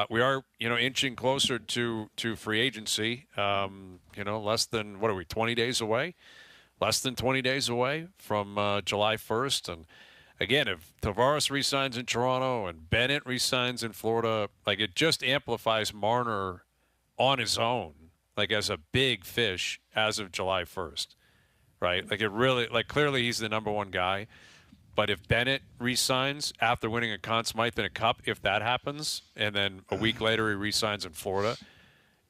We are, inching closer to free agency. Less than, 20 days away? Less than 20 days away from July 1st. And again, if Tavares resigns in Toronto and Bennett resigns in Florida, like, it just amplifies Marner on his own, like, as a big fish as of July 1st, right? Like, it really, like, clearly he's the number one guy. But if Bennett resigns after winning a Conn Smythe and a Cup, if that happens, and then a week later he resigns in Florida,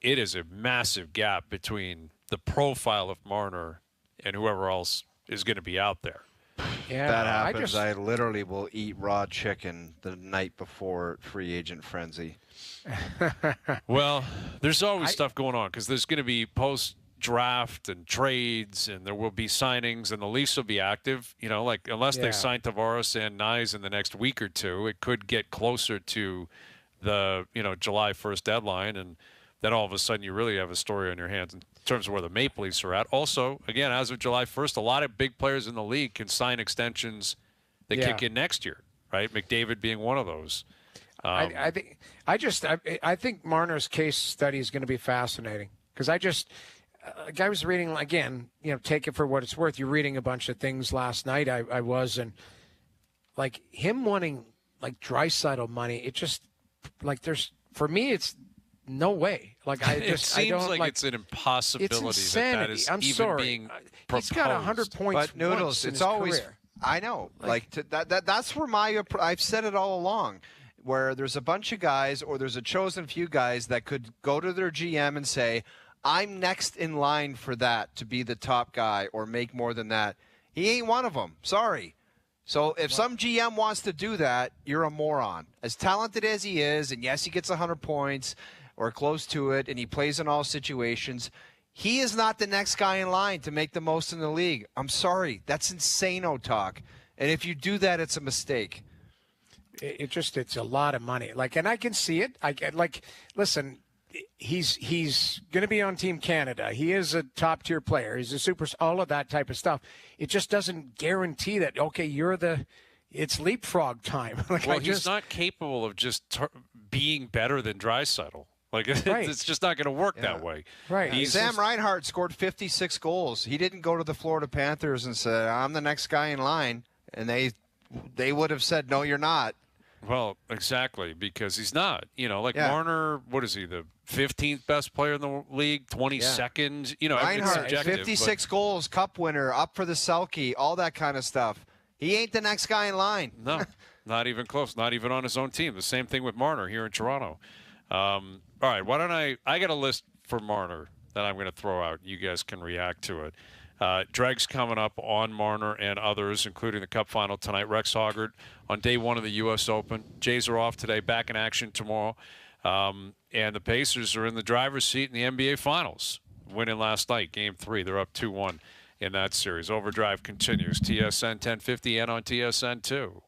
it is a massive gap between the profile of Marner and whoever else is going to be out there. Yeah, that happens. I literally will eat raw chicken the night before free agent frenzy. Well, there's always stuff going on because there's going to be post-draft and trades, and there will be signings, and the Leafs will be active. Unless they sign Tavares and Nyes in the next week or two, it could get closer to the July 1st deadline, and then all of a sudden you really have a story on your hands in terms of where the Maple Leafs are at. Also, again, as of July 1st, a lot of big players in the league can sign extensions that kick in next year, right? McDavid being one of those. I think Marner's case study is going to be fascinating because I was reading, again, take it for what it's worth. You're reading a bunch of things last night. I was, and like him wanting like Draisaitl money, it just like there's for me it's no way. Like I just it I don't seems like it's an impossibility it's insanity. that is I'm even sorry. being proposed. He's got 100 points. But Noodles, once in it's his always career. I know. That's where I've said it all along. Where there's a bunch of guys or there's a chosen few guys that could go to their GM and say, I'm next in line for that to be the top guy or make more than that. He ain't one of them. Sorry. So if some GM wants to do that, you're a moron. As talented as he is, and yes, he gets 100 points or close to it, and he plays in all situations, he is not the next guy in line to make the most in the league. I'm sorry. That's insane-o talk. And if you do that, it's a mistake. It's a lot of money. Like, and I can see it. Listen, he's going to be on Team Canada. He is a top tier player. He's a super, all of that type of stuff. It just doesn't guarantee that, okay, it's leapfrog time. He's not capable of just being better than Draisaitl. Like, it's just not going to work that way. Right. Sam Reinhart scored 56 goals. He didn't go to the Florida Panthers and say, I'm the next guy in line. And they would have said, no, you're not. Well, exactly, because he's not. Marner, what is he, the 15th best player in the league, 22nd? Reinhart, 56 goals, cup winner, up for the Selke, all that kind of stuff. He ain't the next guy in line. No, not even close, not even on his own team. The same thing with Marner here in Toronto. All right, why don't I got a list for Marner that I'm going to throw out. You guys can react to it. Dreg's coming up on Marner and others, including the Cup final tonight. Rex Hoggard on day one of the U.S. Open. Jays are off today, back in action tomorrow. And the Pacers are in the driver's seat in the NBA Finals, winning last night, Game 3. They're up 2-1 in that series. OverDrive continues. TSN 1050 and on TSN 2.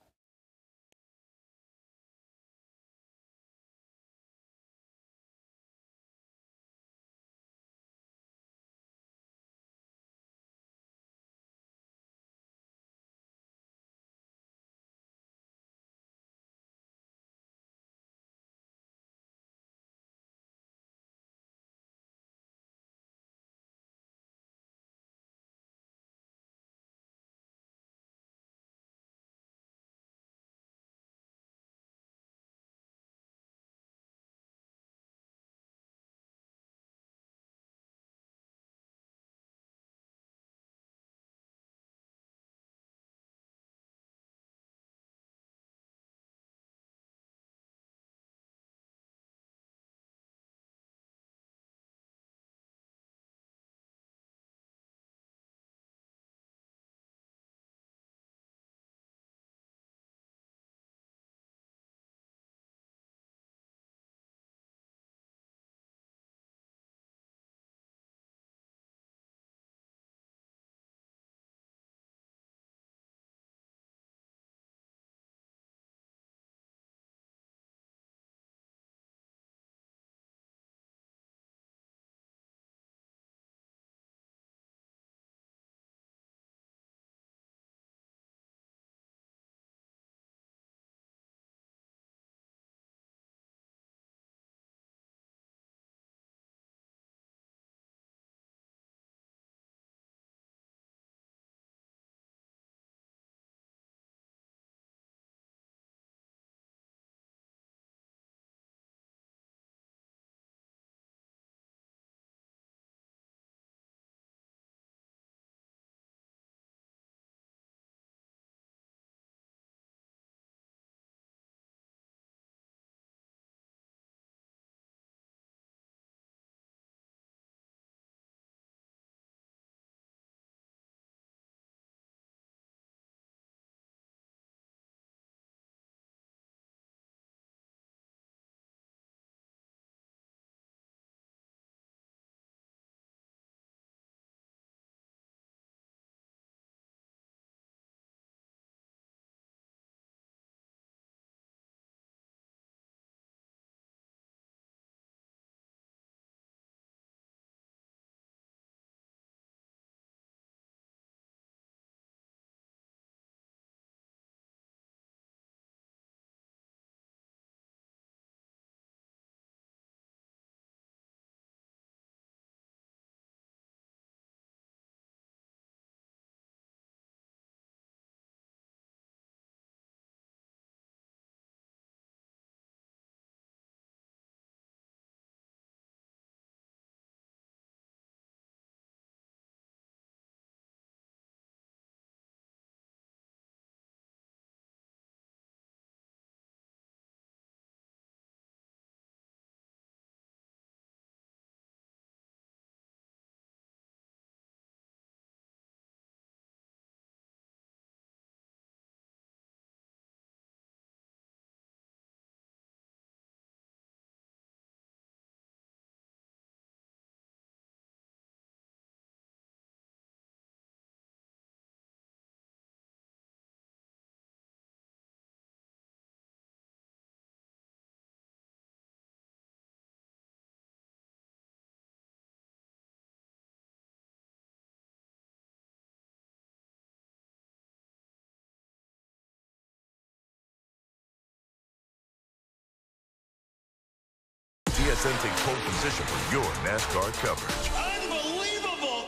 TSN takes pole position for your NASCAR coverage. Unbelievable!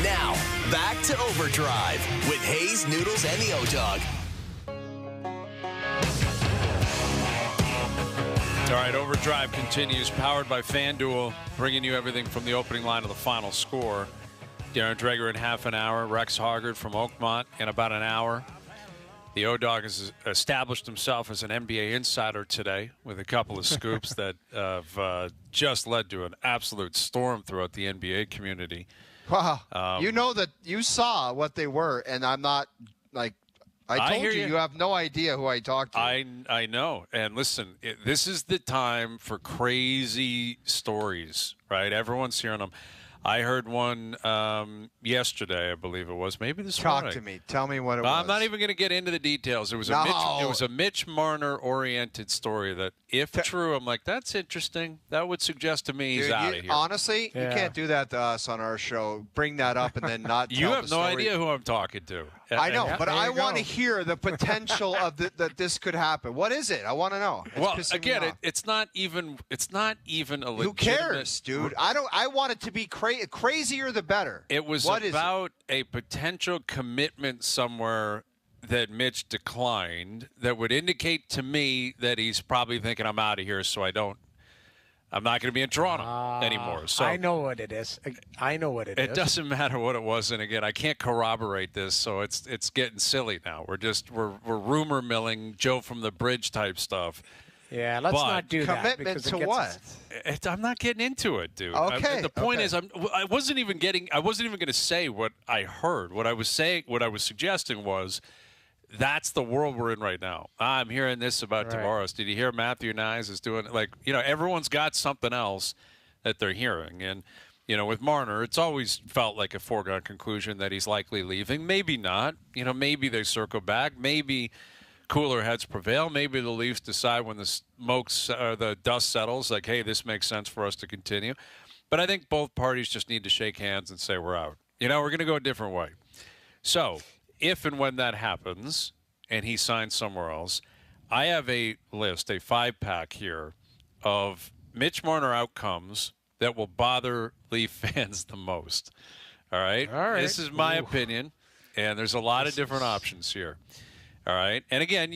Now, back to Overdrive with Hayes, Noodles, and the O-Dog. All right, Overdrive continues, powered by FanDuel, bringing you everything from the opening line to the final score. Darren Dreger in half an hour, Rex Hoggard from Oakmont in about an hour. The O-Dog has established himself as an NBA insider today with a couple of scoops that have just led to an absolute storm throughout the NBA community. Wow. You know that you saw what they were, and I'm not, like, I told you have no idea who I talked to. I know. And listen, this is the time for crazy stories, right? Everyone's hearing them. I heard one yesterday, I believe it was. Maybe this morning. Talk to me. Tell me what it was. I'm not even going to get into the details. It was a Mitch Marner-oriented story that, if true, I'm like, that's interesting. That would suggest to me he's out of here. Honestly, you can't do that to us on our show. Bring that up and then not tell You have the no story. idea who I'm talking to. I know, but I want to hear the potential of that this could happen. What is it? I want to know. Well, again, it's not even a legitimate. Who cares, dude? I want it to be crazier the better. It was about a potential commitment somewhere that Mitch declined that would indicate to me that he's probably thinking I'm out of here, so I'm not going to be in Toronto anymore. So I know what it is. I know what it is. It doesn't matter what it was, and again, I can't corroborate this, so it's getting silly now. We're rumor milling Joe from the Bridge type stuff. Yeah, let's not do that. Commitment to what? I'm not getting into it, dude. Okay. The point is, I wasn't even going to say what I heard. What I was suggesting was, that's the world we're in right now. I'm hearing this about Tavares. Did you hear Matthew Nyes is doing, everyone's got something else that they're hearing. And, with Marner, it's always felt like a foregone conclusion that he's likely leaving. Maybe not. Maybe they circle back. Maybe cooler heads prevail. Maybe the Leafs decide when the dust settles, like, hey, this makes sense for us to continue. But I think both parties just need to shake hands and say we're out. We're going to go a different way. So if and when that happens and he signs somewhere else, I have a list, a 5-pack here of Mitch Marner outcomes that will bother Leaf fans the most. All right? This is my opinion, and there's a lot of different options here. All right? And again,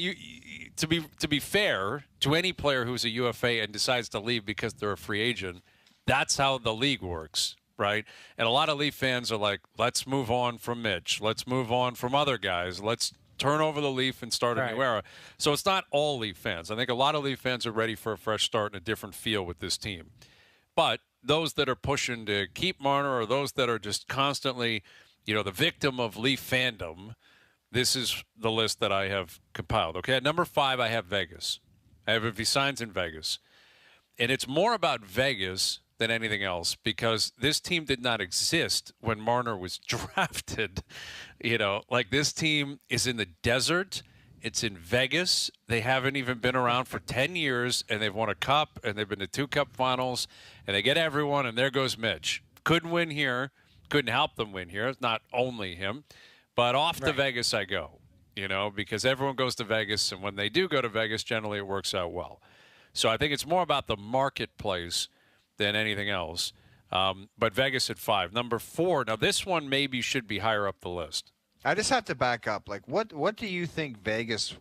to be fair to any player who's a UFA and decides to leave because they're a free agent, that's how the league works. Right? And a lot of Leaf fans are like, let's move on from Mitch. Let's move on from other guys. Let's turn over the Leaf and start a new era. So it's not all Leaf fans. I think a lot of Leaf fans are ready for a fresh start and a different feel with this team. But those that are pushing to keep Marner or those that are just constantly, the victim of Leaf fandom, this is the list that I have compiled. Okay, at number 5, I have Vegas. I have if he signs in Vegas. And it's more about Vegas than anything else, because this team did not exist when Marner was drafted. This team is in the desert. It's in Vegas. They haven't even been around for 10 years, and they've won a cup, and they've been to 2 cup finals, and they get everyone, and there goes Mitch. Couldn't win here. Couldn't help them win here. It's not only him. But off to Vegas I go, because everyone goes to Vegas, and when they do go to Vegas, generally it works out well. So I think it's more about the marketplace than anything else. But Vegas at 5. Number 4, now this one maybe should be higher up the list. I just have to back up. Like, what do you think Vegas,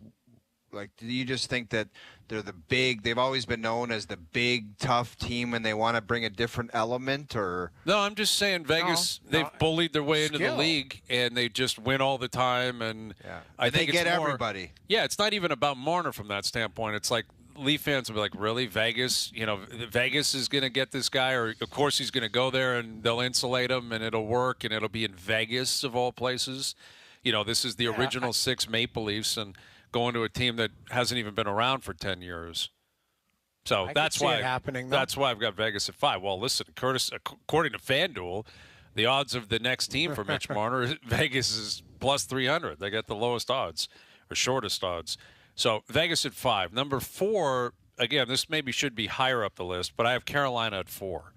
do you just think that they're they've always been known as the big, tough team and they want to bring a different element, or? No, I'm just saying Vegas, they've bullied their way into the league and they just win all the time. And I think they get everybody. Yeah, it's not even about Marner from that standpoint. It's like, Leaf fans will be like, really? Vegas? Vegas is going to get this guy, or of course he's going to go there and they'll insulate him and it'll work and it'll be in Vegas of all places. This is the original 6 Maple Leafs and going to a team that hasn't even been around for 10 years. So that's why I've got Vegas at 5. Well, listen, Curtis, according to FanDuel, the odds of the next team for Mitch Marner, Vegas is plus 300. They got the lowest odds or shortest odds. So Vegas at 5. Number 4, again, this maybe should be higher up the list, but I have Carolina at 4.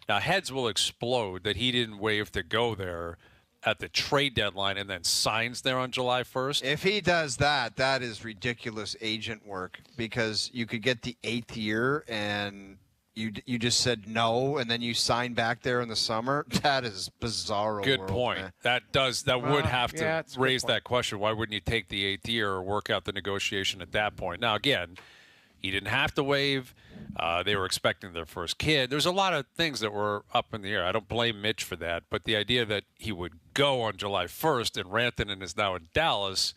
Now, heads will explode that he didn't waive to go there at the trade deadline and then signs there on July 1st. If he does that, that is ridiculous agent work because you could get the 8th year and you just said no, and then you sign back there in the summer. That is bizarre. Good point. Man. That would have to raise that question. Why wouldn't you take the 8th year or work out the negotiation at that point? Now, again, he didn't have to waive. They were expecting their first kid. There's a lot of things that were up in the air. I don't blame Mitch for that, but the idea that he would go on July 1st and Rantanen is now in Dallas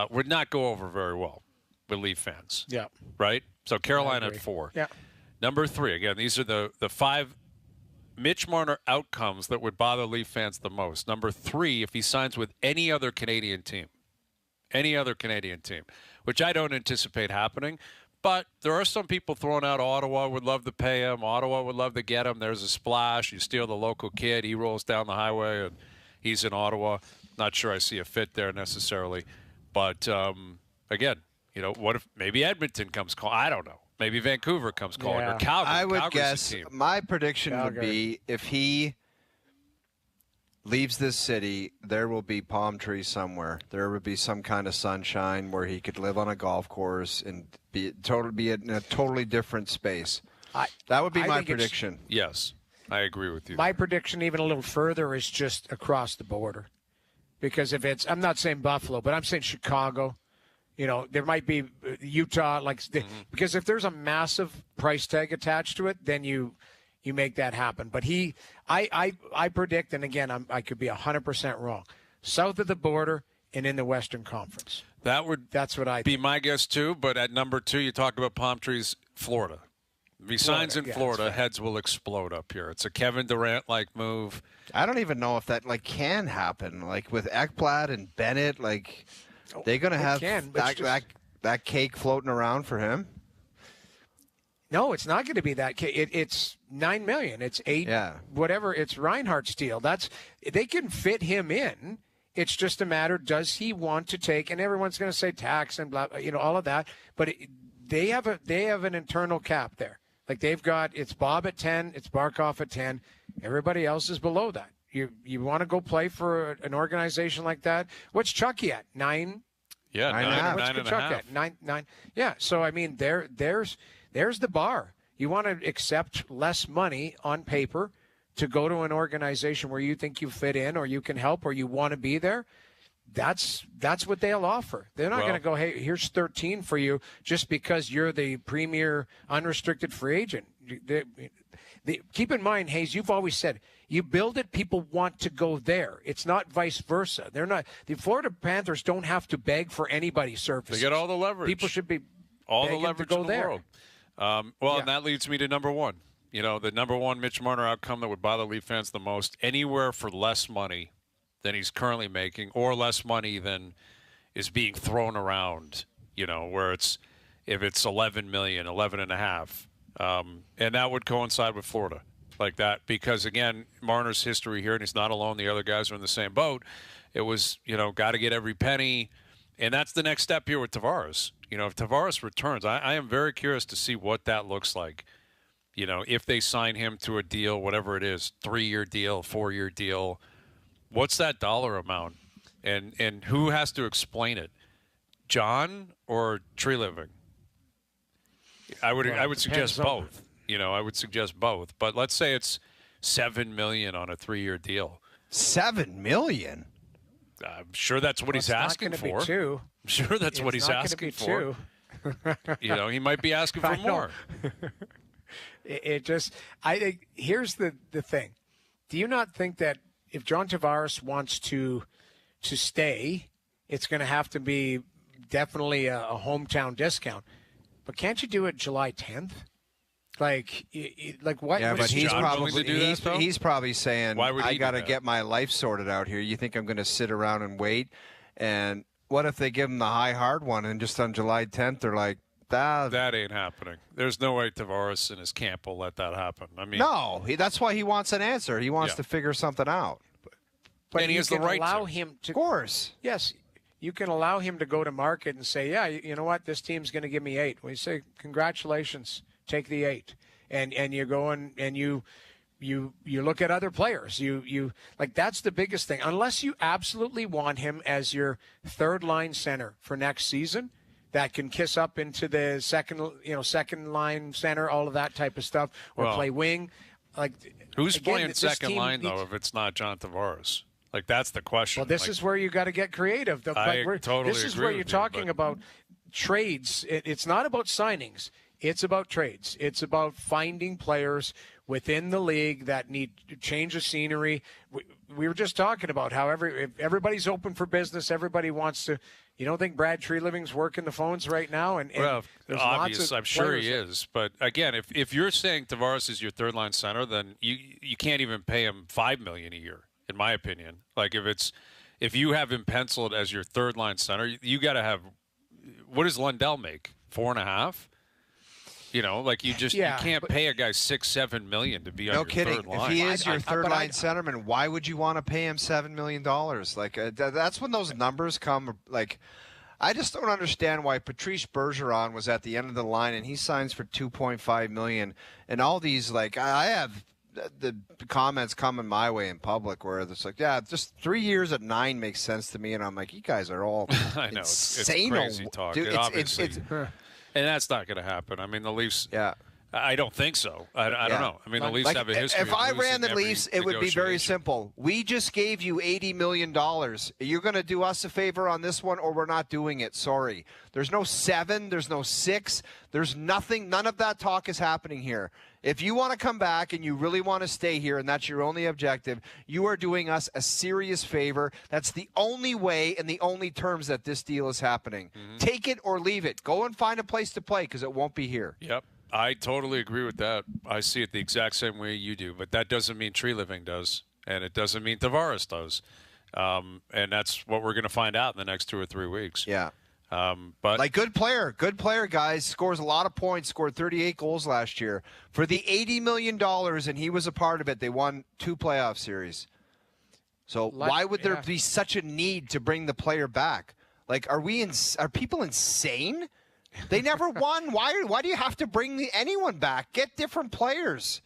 would not go over very well with Leaf fans. Yeah. Right? So Carolina at 4. Yeah. Number 3, again, these are the 5 Mitch Marner outcomes that would bother Leaf fans the most. Number 3, if he signs with any other Canadian team, which I don't anticipate happening. But there are some people throwing out Ottawa would love to pay him. Ottawa would love to get him. There's a splash. You steal the local kid. He rolls down the highway, and he's in Ottawa. Not sure I see a fit there necessarily. But, again, what if maybe Edmonton comes calling? I don't know. Maybe Vancouver comes calling or Calgary. I would Calgary's guess my prediction would be if he leaves this city, there will be palm trees somewhere. There would be some kind of sunshine where he could live on a golf course and be in a totally different space. That would be my prediction. Yes, I agree with you. My prediction, even a little further, is just across the border. Because if it's, I'm not saying Buffalo, but I'm saying Chicago. There might be Utah, because if there's a massive price tag attached to it, then you make that happen. But I predict, and again, I could be 100% wrong, south of the border and in the Western Conference. That's what I be my guess too. But at number 2, you talk about palm trees, Florida. If he signs in Florida, heads will explode up here. It's a Kevin Durant-like move. I don't even know if that can happen. With Ekblad and Bennett, they're going to have that cake floating around for him. No, it's not going to be that. It's $9 million. It's $8. Whatever. It's Reinhardt's deal. They can fit him in. It's just a matter, does he want to take? And everyone's going to say tax and blah, all of that. But they have an internal cap there. They've got, it's Bob at 10, it's Barkov at 10. Everybody else is below that. You want to go play for an organization like that? What's Chucky at? 9? Yeah, 9.5. What's Chuck at? 9. Yeah. So there's the bar. You want to accept less money on paper to go to an organization where you think you fit in or you can help or you want to be there. That's what they'll offer. They're not going to go, hey, here's 13 for you just because you're the premier unrestricted free agent. Keep in mind, Hayes, you've always said you build it, people want to go there. It's not vice versa. They're not. The Florida Panthers don't have to beg for anybody's services. They get all the leverage. People should be all the leverage to go in the there. world. And that leads me to number 1. The number 1 Mitch Marner outcome that would bother Leaf fans the most, anywhere for less money than he's currently making or less money than is being thrown around, where if it's $11 million, 11.5. And that would coincide with Florida like that because, again, Marner's history here, and he's not alone. The other guys are in the same boat. It was, got to get every penny. And that's the next step here with Tavares. If Tavares returns, I am very curious to see what that looks like. If they sign him to a deal, whatever it is, 3-year deal, 4-year deal, what's that dollar amount? And who has to explain it? John or Tree Living? I would suggest both. I would suggest both. But let's say it's $7 million on a 3-year deal. $7 million? I'm sure that's what he's asking for. I'm sure that's what he's asking for. He might be asking for more. I think here's the thing. Do you not think that if John Tavares wants to stay, it's going to have to be definitely a hometown discount? But can't you do it July 10th? What? Yeah, but he's probably he's probably saying, why would I got to get my life sorted out here. You think I'm going to sit around and wait? And what if they give him the hard one and just on July 10th they're like, that ain't happening. There's no way Tavares and his camp will let that happen. No, that's why he wants an answer. He wants to figure something out. But and he has the right allow to. Him to. Of course. Yes. You can allow him to go to market and say, yeah, you know what, this team's going to give me 8. We say, congratulations, take the 8. And you go and you you look at other players. You like that's the biggest thing. Unless you absolutely want him as your third line center for next season, that can kiss up into the second line center, all of that type of stuff, or play wing. Like who's again, playing second line though? If it's not John Tavares, like that's the question. Well, this is where you got to get creative. This is where you're talking about trades. It's not about signings. It's about trades. It's about finding players within the league that need to change the scenery. We were just talking about how everybody's open for business. Everybody wants to. You don't think Brad Treliving's working the phones right now? And well, there's obvious. lots of I'm sure he is. But again, if you're saying Tavares is your third line center, then you can't even pay him $5 million a year, in my opinion. Like if you have him penciled as your third line center, you got to have. What does Lundell make? 4.5. You know, like you can't pay a guy $6-7 million to be on your third line. If he is your third line centerman, why would you want to pay him $7 million? Like that's when those numbers come. Like, I just don't understand why Patrice Bergeron was at the end of the line and he signs for $2.5 million, and all these I have the comments coming my way in public where it's like, yeah, just 3 years at $9 million makes sense to me, and I'm like, you guys are all I know insane. It's crazy talk. Dude, obviously. And that's not going to happen. I mean, the Leafs. Yeah. I don't think so. I don't know. I mean, the Leafs have a history. If I ran the Leafs, it would be very simple. We just gave you $80 million. You're going to do us a favor on this one, or we're not doing it. Sorry. There's no 7. There's no 6. There's nothing. None of that talk is happening here. If you want to come back and you really want to stay here and that's your only objective, you are doing us a serious favor. That's the only way and the only terms that this deal is happening. Mm-hmm. Take it or leave it. Go and find a place to play because it won't be here. Yep. I totally agree with that. I see it the exact same way you do, but that doesn't mean Treliving does, and it doesn't mean Tavares does. And that's what we're going to find out in the next 2 or 3 weeks. Yeah. But good player, guys. Scores a lot of points. Scored 38 goals last year for the $80 million, and he was a part of it. They won 2 playoff series. So why would there be such a need to bring the player back? Like, are people insane? They never won. Why do you have to bring anyone back? Get different players.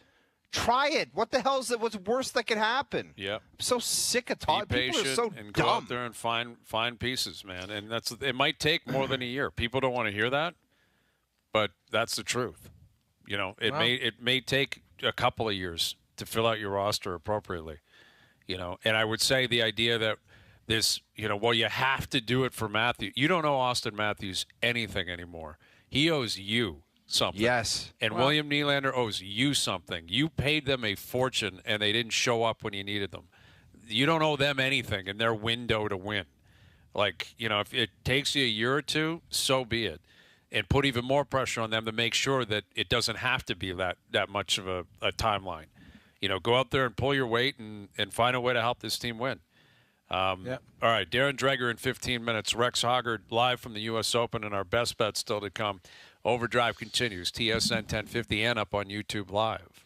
Try it. What the hell is it? What's worse that could happen? Yep. I'm so sick of talking. People are so and dumb. Go out there and find pieces, man. And it might take more than a year. People don't want to hear that, but that's the truth. You know, it may take a couple of years to fill out your roster appropriately. You know, and I would say the idea that this, you have to do it for Matthews. You don't owe Austin Matthews anything anymore. He owes you something. Yes. And William Nylander owes you something. You paid them a fortune, and they didn't show up when you needed them. You don't owe them anything in their window to win. Like, if it takes you a year or two, so be it. And put even more pressure on them to make sure that it doesn't have to be that much of a timeline. Go out there and pull your weight and find a way to help this team win. All right, Darren Dreger in 15 minutes. Rex Hoggard live from the U.S. Open, and our best bet still to come. Overdrive continues. TSN 1050 and up on YouTube Live.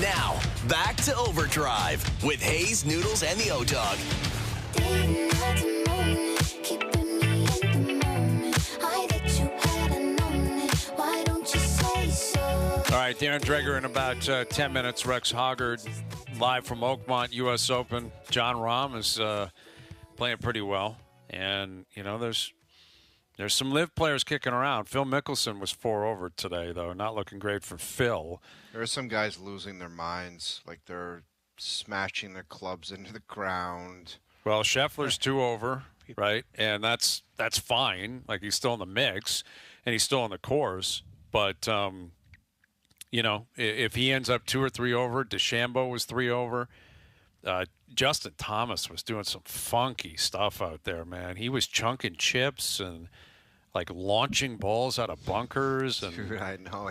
Now, back to Overdrive with Hayes, Noodles, and the O-Dog. All right, Darren Dreger in about 10 minutes. Rex Hoggard live from Oakmont U.S. Open. John Rahm is playing pretty well. And, you know, there's some live players kicking around. Phil Mickelson was 4 over today, though. Not looking great for Phil. There are some guys losing their minds, like they're smashing their clubs into the ground. Well, Scheffler's 2 over, right? And that's fine. Like, he's still in the mix, and he's still on the course. But, you know, if he ends up 2 or 3 over, DeChambeau was 3 over. Justin Thomas was doing some funky stuff out there, man. He was chunking chips and, like, launching balls out of bunkers. And Dude, I know.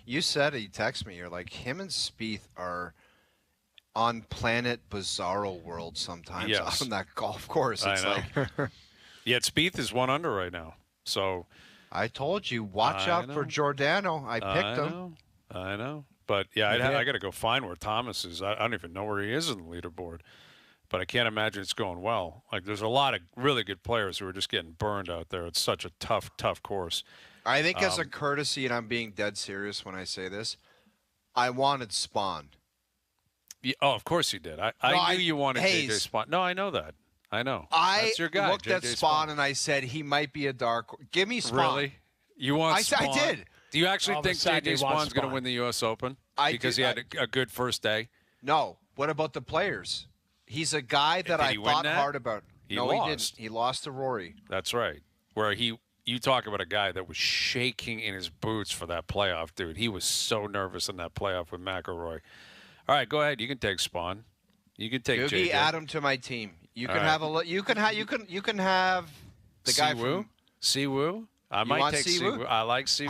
You said it. You texted me. You're like, him and Spieth are on planet Bizarro world sometimes on that golf course. It's I know. like, Yet Spieth is 1 under right now. So I told you, watch out for Giordano. I picked him. I know. But, yeah, I got to go find where Thomas is. I don't even know where he is in the leaderboard. But I can't imagine it's going well. Like, there's a lot of really good players who are just getting burned out there. It's such a tough course. I think as a courtesy, and I'm being dead serious when I say this, I wanted Spawn. Yeah, of course you did. I knew you wanted JJ Spawn. No, I know that. I know. That's your guy. I looked JJ at Spawn and I said he might be a dark. Give me Spawn. Really? You want Spawn? I did. Do you actually think JJ Spawn's going to win the U.S. Open? Because he had a good first day? No. What about the players? He's a guy that I thought hard about. He didn't. He lost to Rory. That's right. Where you talk about a guy that was shaking in his boots for that playoff, dude. He was so nervous in that playoff with McIlroy. All right, go ahead. You can take Spawn. You can take JJ. Add him to my team. You can have you can have the guy from Siwoo. I might take Siwoo. I like Siwoo.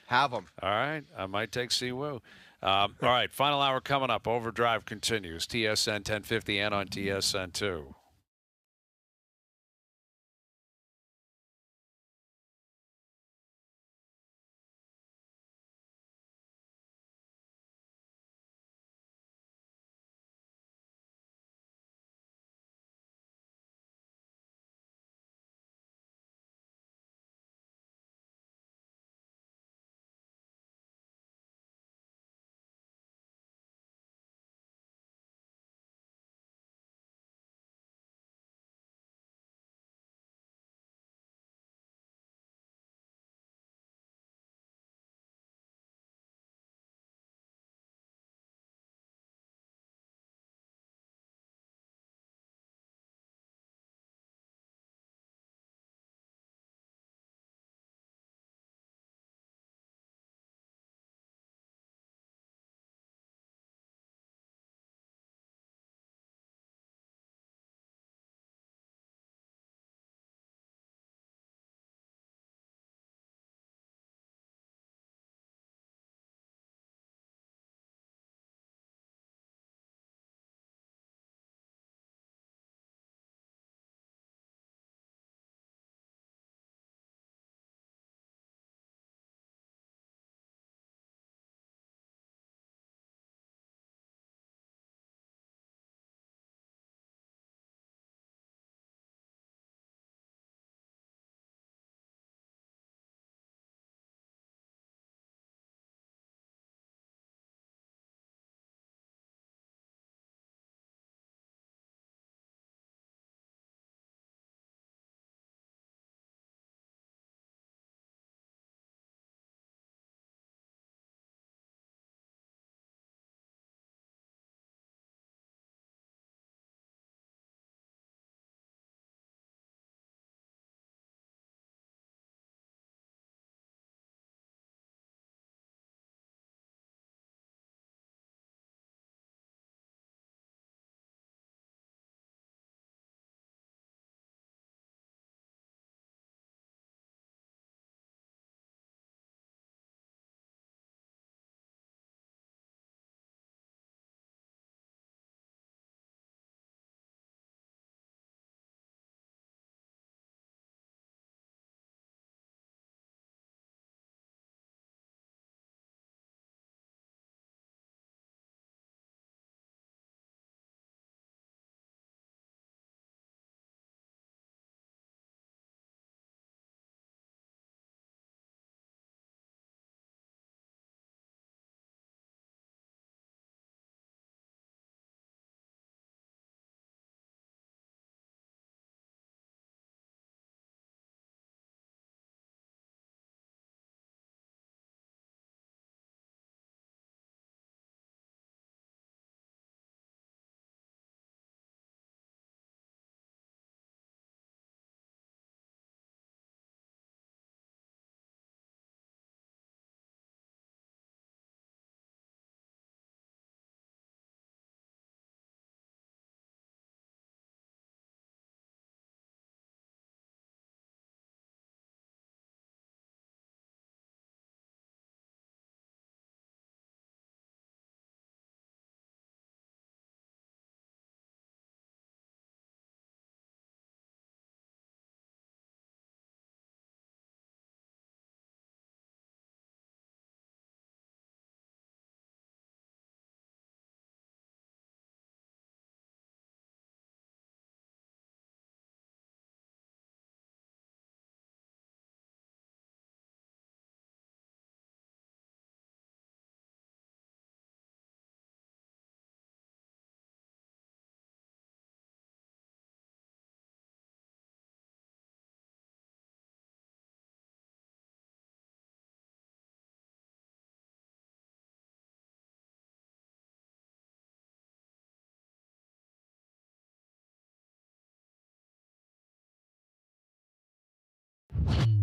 Have him. All right, I might take Siwoo. All right, final hour coming up. Overdrive continues. TSN 1050 and on TSN 2.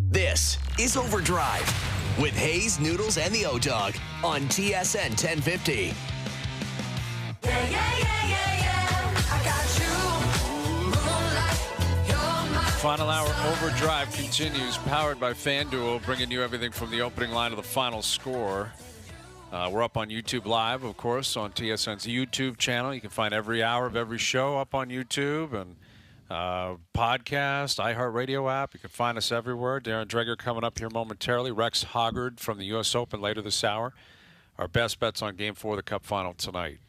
This is Overdrive with Hayes, Noodles, and the O-Dog on TSN 1050. Final hour Overdrive continues, powered by FanDuel, bringing you everything from the opening line to the final score. We're up on YouTube Live, of course, on TSN's YouTube channel. You can find every hour of every show up on YouTube and podcast, iHeartRadio app. You can find us everywhere. Darren Dreger coming up here momentarily. Rex Hoggard from the U.S. Open later this hour. Our best bets on Game 4 of the Cup Final tonight.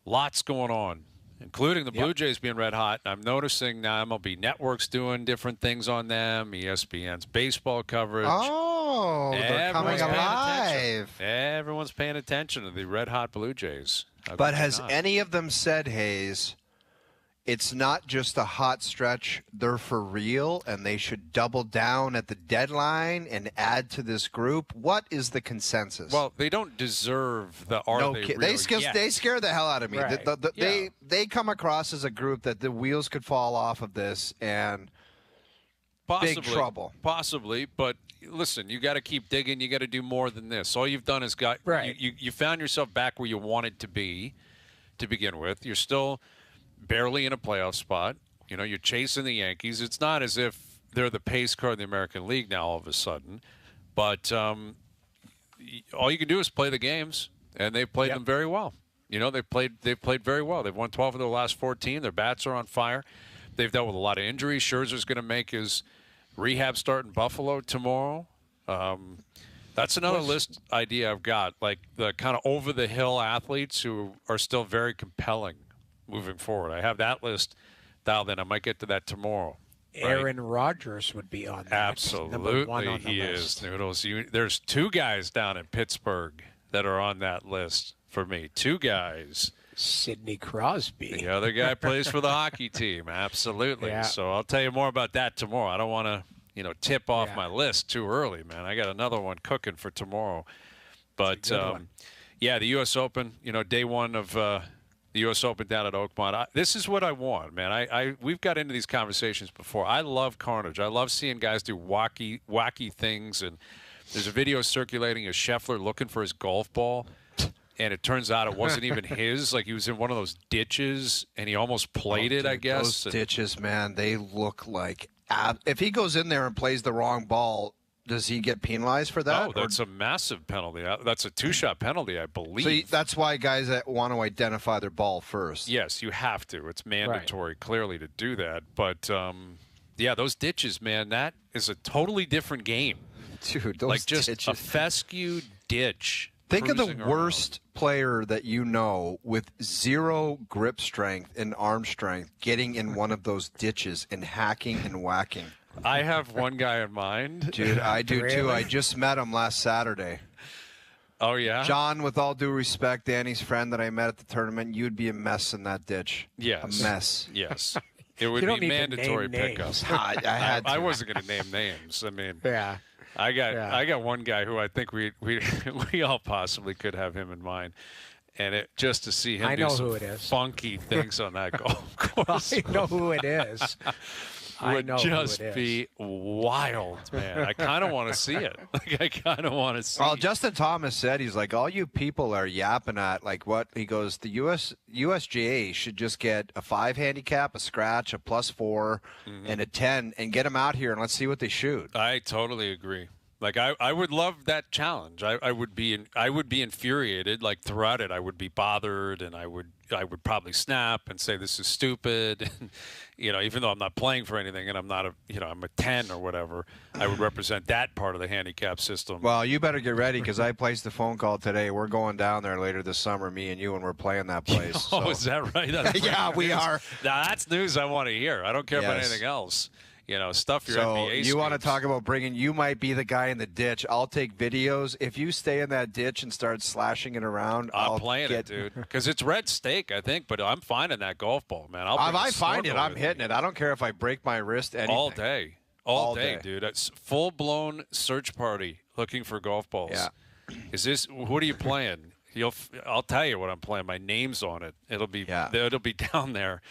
Lots going on, including the Blue Jays being red hot. I'm noticing now MLB Network's doing different things on them. ESPN's baseball coverage. Oh, they're coming alive. Everyone's paying attention to the red hot Blue Jays. But has any of them said, Hayes, it's not just a hot stretch, they're for real, and they should double down at the deadline and add to this group? What is the consensus? Well, they don't deserve the they scare the hell out of me. Right. They come across as a group that the wheels could fall off of this and big trouble. Possibly, but listen, you got to keep digging. You got to do more than this. All you've done is you found yourself back where you wanted to be to begin with. You're still barely in a playoff spot. You know, you're chasing the Yankees. It's not as if they're the pace car in the American League now all of a sudden. But all you can do is play the games, and they've played them very well. You know, they've played very well. They've won 12 of their last 14. Their bats are on fire. They've dealt with a lot of injuries. Scherzer's going to make his rehab start in Buffalo tomorrow. That's another list idea I've got, like the kind of over-the-hill athletes who are still very compelling moving forward. I have that list dialed in. I might get to that tomorrow. Aaron Rodgers would be on that. Absolutely, on he is. Noodles. There's two guys down in Pittsburgh that are on that list for me. Two guys. Sidney Crosby. The other guy plays for the hockey team. Absolutely. Yeah. So I'll tell you more about that tomorrow. I don't want to, tip off my list too early, man. I got another one cooking for tomorrow. But the U.S. Open. Day one of the U.S. Open down at Oakmont. This is what I want, man. We've got into these conversations before. I love carnage. I love seeing guys do wacky things. And there's a video circulating of Scheffler looking for his golf ball, and it turns out it wasn't even his. Like, he was in one of those ditches, and he almost played it, I guess. Those ditches, man, they look like if he goes in there and plays the wrong ball, does he get penalized for that? Oh, that's a massive penalty. That's a two-shot penalty, I believe. So that's why guys that want to identify their ball first. Yes, you have to. It's mandatory, clearly, to do that. But, those ditches, man, that is a totally different game. Dude, those like just ditches. A fescue ditch. Think of the worst player that you know with zero grip strength and arm strength getting in one of those ditches and hacking and whacking. I have one guy in mind. Dude, I do too. I just met him last Saturday. Oh, yeah? John, with all due respect, Danny's friend that I met at the tournament, you'd be a mess in that ditch. Yes. A mess. Yes. It would be mandatory pickup. I wasn't going to name names. I mean, I got one guy who I think we all possibly could have him in mind. And just to see him do some funky things on that golf course. I know who it is. Would just be wild, man. I kind of want to see it. I kind of want to see it. Well, Justin Thomas said, he's like, all you people are yapping at, like, what? He goes, the USGA should just get a 5 handicap, a scratch, a +4, and a 10, and get them out here and let's see what they shoot. I totally agree. Like, I would love that challenge. I would be infuriated. Like, throughout it, I would be bothered, and I would probably snap and say this is stupid. And, even though I'm not playing for anything and I'm not I'm a 10 or whatever, I would represent that part of the handicap system. Well, you better get ready because I placed the phone call today. We're going down there later this summer, me and you, and we're playing that place. Oh, is that right? Yeah, we are. Now, that's news I want to hear. I don't care about anything else. Stuff your NBA you want to talk about you might be the guy in the ditch. I'll take videos. If you stay in that ditch and start slashing it around, I'm playing it, dude. Because it's red stake, I think, but I'm finding that golf ball, man. If I find it, I'm hitting it. I don't care if I break my wrist, anything. All day, dude. It's full-blown search party looking for golf balls. Yeah. What are you playing? I'll tell you what I'm playing. My name's on it. It'll be down there.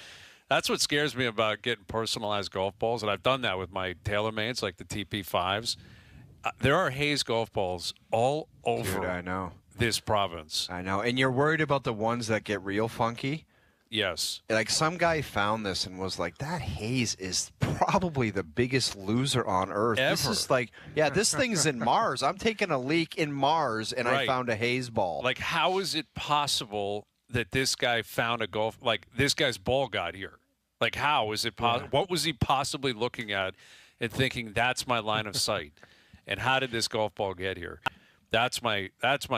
That's what scares me about getting personalized golf balls, and I've done that with my TaylorMades, like the TP5s. There are Hayes golf balls all over Dude, I know. This province. I know. And you're worried about the ones that get real funky? Yes. Like some guy found this and was like, that Hayes is probably the biggest loser on earth. Ever. This is like, yeah, this thing's in Mars. I'm taking a leak in Mars and I found a Hayes ball. Like, how is it possible that this guy found a golf, like this guy's ball got here? Like, how is it possible? What was he possibly looking at and thinking that's my line of sight? And how did this golf ball get here? That's my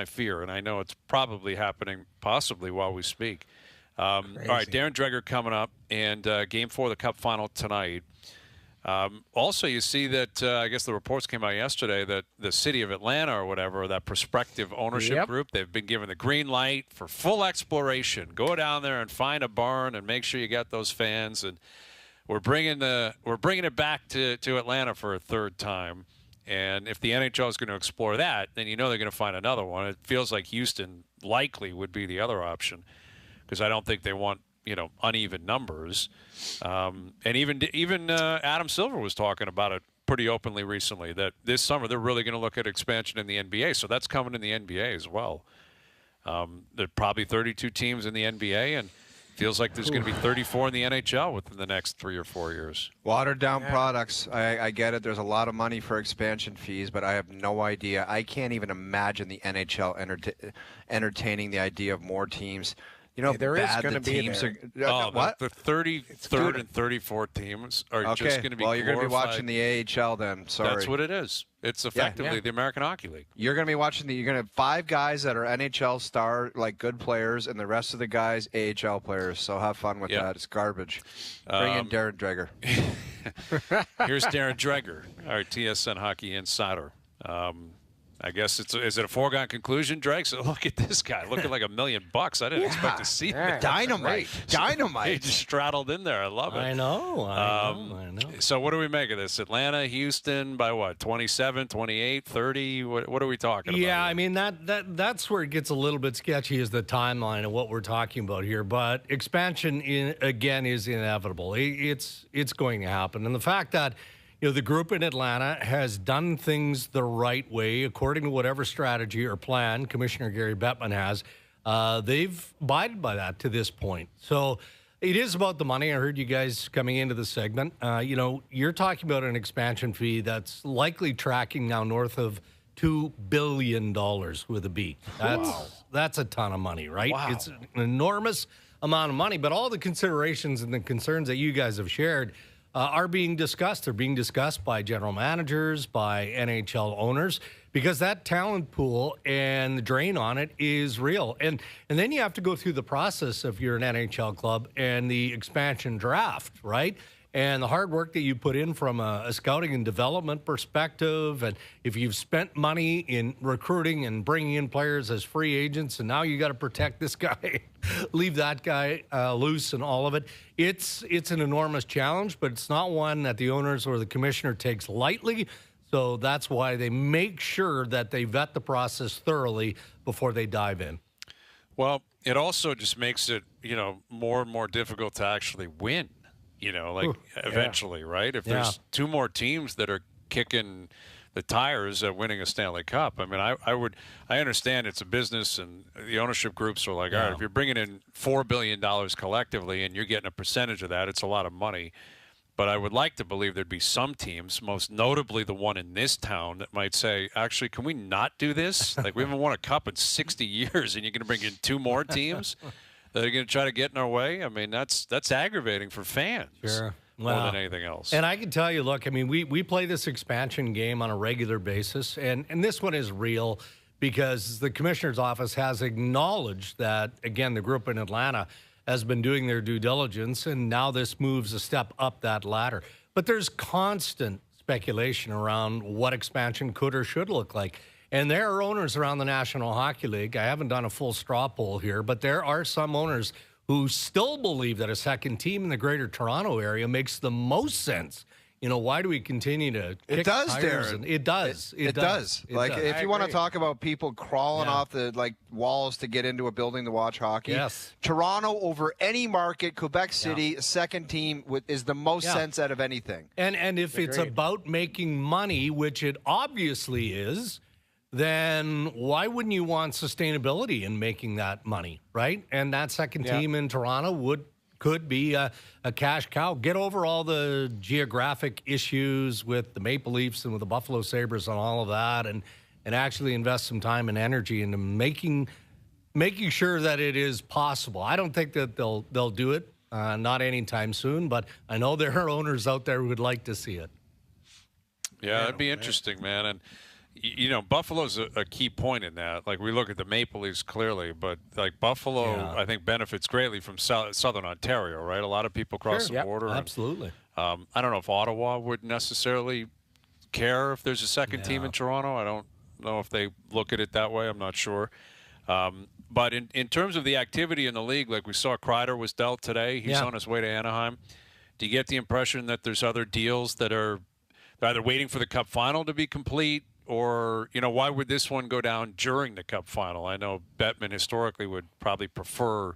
fear, and I know it's probably happening possibly while we speak. All right, Darren Dreger coming up, and Game 4 of the Cup Final tonight. Also, you see that I guess the reports came out yesterday that the city of Atlanta or whatever, that prospective ownership group, they've been given the green light for full exploration. Go down there and find a barn and make sure you got those fans. And we're bringing it back to Atlanta for a third time. And if the NHL is going to explore that, then you know they're going to find another one. It feels like Houston likely would be the other option, because I don't think they want, uneven numbers. And even Adam Silver was talking about it pretty openly recently, that this summer they're really going to look at expansion in the NBA. So that's coming in the NBA as well. There are probably 32 teams in the NBA, and feels like there's going to be 34 in the NHL within the next 3 or 4 years. Watered down products. I get it. There's a lot of money for expansion fees, but I have no idea. I can't even imagine the NHL entertaining the idea of more teams. There is going to be teams there. What? The 33rd and 34 teams are just going to be Well, you're going to be glorified. watching the AHL then. Sorry. That's what it is. It's effectively the American Hockey League. You're going to be watching you're going to have 5 guys that are NHL star, like good players, and the rest of the guys AHL players. So have fun with that. It's garbage. Bring in Darren Dreger. Here's Darren Dreger, our TSN Hockey Insider. I guess is it a foregone conclusion, Dreg? So look at this guy looking like $1 million. I didn't expect to see that. Dynamite. He just straddled in there. I love it. I know. So what do we make of this? Atlanta, Houston by what? 27, 28, 30? What are we talking about? Yeah, I mean that's where it gets a little bit sketchy, is the timeline of what we're talking about here. But expansion again is inevitable. It's going to happen, and the fact that the group in Atlanta has done things the right way, according to whatever strategy or plan Commissioner Gary Bettman has. They've abided by that to this point. So it is about the money. I heard you guys coming into the segment. You're talking about an expansion fee that's likely tracking now north of $2 billion with a B. That's a ton of money, right? Wow. It's an enormous amount of money, but all the considerations and the concerns that you guys have shared are being discussed. They're being discussed by general managers, by NHL owners, because that talent pool and the drain on it is real. And then you have to go through the process if you're an NHL club and the expansion draft, right? And the hard work that you put in from a scouting and development perspective, and if you've spent money in recruiting and bringing in players as free agents, and now you got to protect this guy, leave that guy loose and all of it, it's an enormous challenge, but it's not one that the owners or the commissioner takes lightly. So that's why they make sure that they vet the process thoroughly before they dive in. Well, it also just makes it, more and more difficult to actually win. Eventually, right? If there's 2 more teams that are kicking the tires at winning a Stanley Cup, I mean, I understand it's a business, and the ownership groups are like, all right, if you're bringing in $4 billion collectively and you're getting a percentage of that, it's a lot of money. But I would like to believe there'd be some teams, most notably the one in this town, that might say, actually, can we not do this? Like, we haven't won a cup in 60 years, and you're going to bring in 2 more teams that are going to try to get in our way? I mean, that's aggravating for fans. Sure. More than anything else. And I can tell you, look, I mean, we play this expansion game on a regular basis, and this one is real because the commissioner's office has acknowledged that, again, the group in Atlanta has been doing their due diligence, and now this moves a step up that ladder. But there's constant speculation around what expansion could or should look like. And there are owners around the National Hockey League. I haven't done a full straw poll here, but there are some owners who still believe that a second team in the Greater Toronto area makes the most sense why do we continue to kick It does, tires? Darren. It does. It does. It like, does. if you want to talk about people crawling off the walls to get into a building to watch hockey, yes. Toronto over any market, Quebec City, second team is the most sense out of anything. And if it's about making money, which it obviously is, then why wouldn't you want sustainability in making that money, right? And that second team in Toronto could be a cash cow. Get over all the geographic issues with the Maple Leafs and with the Buffalo Sabres and all of that, and actually invest some time and energy into making sure that it is possible. I don't think that they'll do it, not anytime soon, but I know there are owners out there who would like to see it. Yeah, that'd be interesting, man. And Buffalo's a key point in that. Like, we look at the Maple Leafs clearly, but like Buffalo, I think benefits greatly from Southern Ontario, right? A lot of people cross the border. Absolutely. I don't know if Ottawa would necessarily care if there's a second team in Toronto. I don't know if they look at it that way. I'm not sure. But in terms of the activity in the league, like we saw Kreider was dealt today. He's on his way to Anaheim. Do you get the impression that there's other deals that are either waiting for the Cup final to be complete, or, why would this one go down during the Cup final? I know Bettman historically would probably prefer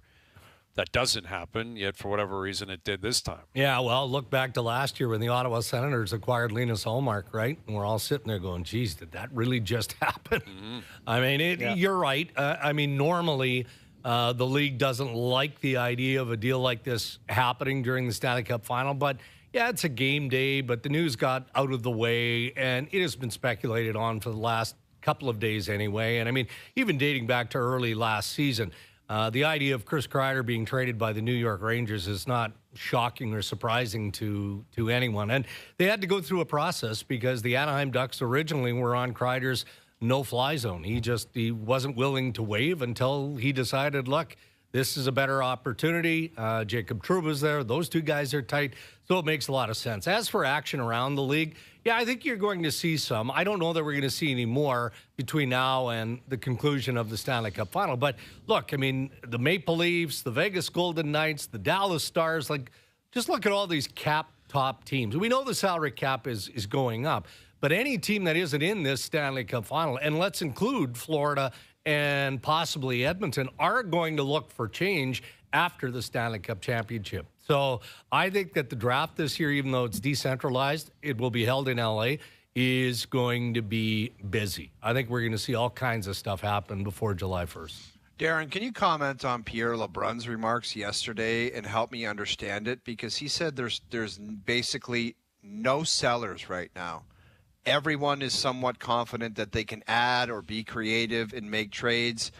that doesn't happen, yet for whatever reason it did this time. Yeah, well, look back to last year when the Ottawa Senators acquired Linus Ullmark, right? And we're all sitting there going, geez, did that really just happen? Mm-hmm. I mean, you're right. Normally the league doesn't like the idea of a deal like this happening during the Stanley Cup final, but yeah, it's a game day, but the news got out of the way, and it has been speculated on for the last couple of days anyway. And, I mean, even dating back to early last season, the idea of Chris Kreider being traded by the New York Rangers is not shocking or surprising to anyone. And they had to go through a process because the Anaheim Ducks originally were on Kreider's no-fly zone. He wasn't willing to waive until he decided, look, this is a better opportunity. Jacob Trouba's there. Those two guys are tight. So it makes a lot of sense. As for action around the league, yeah, I think you're going to see some. I don't know that we're going to see any more between now and the conclusion of the Stanley Cup final. But look, I mean, the Maple Leafs, the Vegas Golden Knights, the Dallas Stars, like, just look at all these cap top teams. We know the salary cap is going up. But any team that isn't in this Stanley Cup final, and let's include Florida and possibly Edmonton, are going to look for change after the Stanley Cup championship. So I think that the draft this year, even though it's decentralized, it will be held in L.A., is going to be busy. I think we're going to see all kinds of stuff happen before July 1st. Darren, can you comment on Pierre LeBrun's remarks yesterday and help me understand it? Because he said there's basically no sellers right now. Everyone is somewhat confident that they can add or be creative and make trades.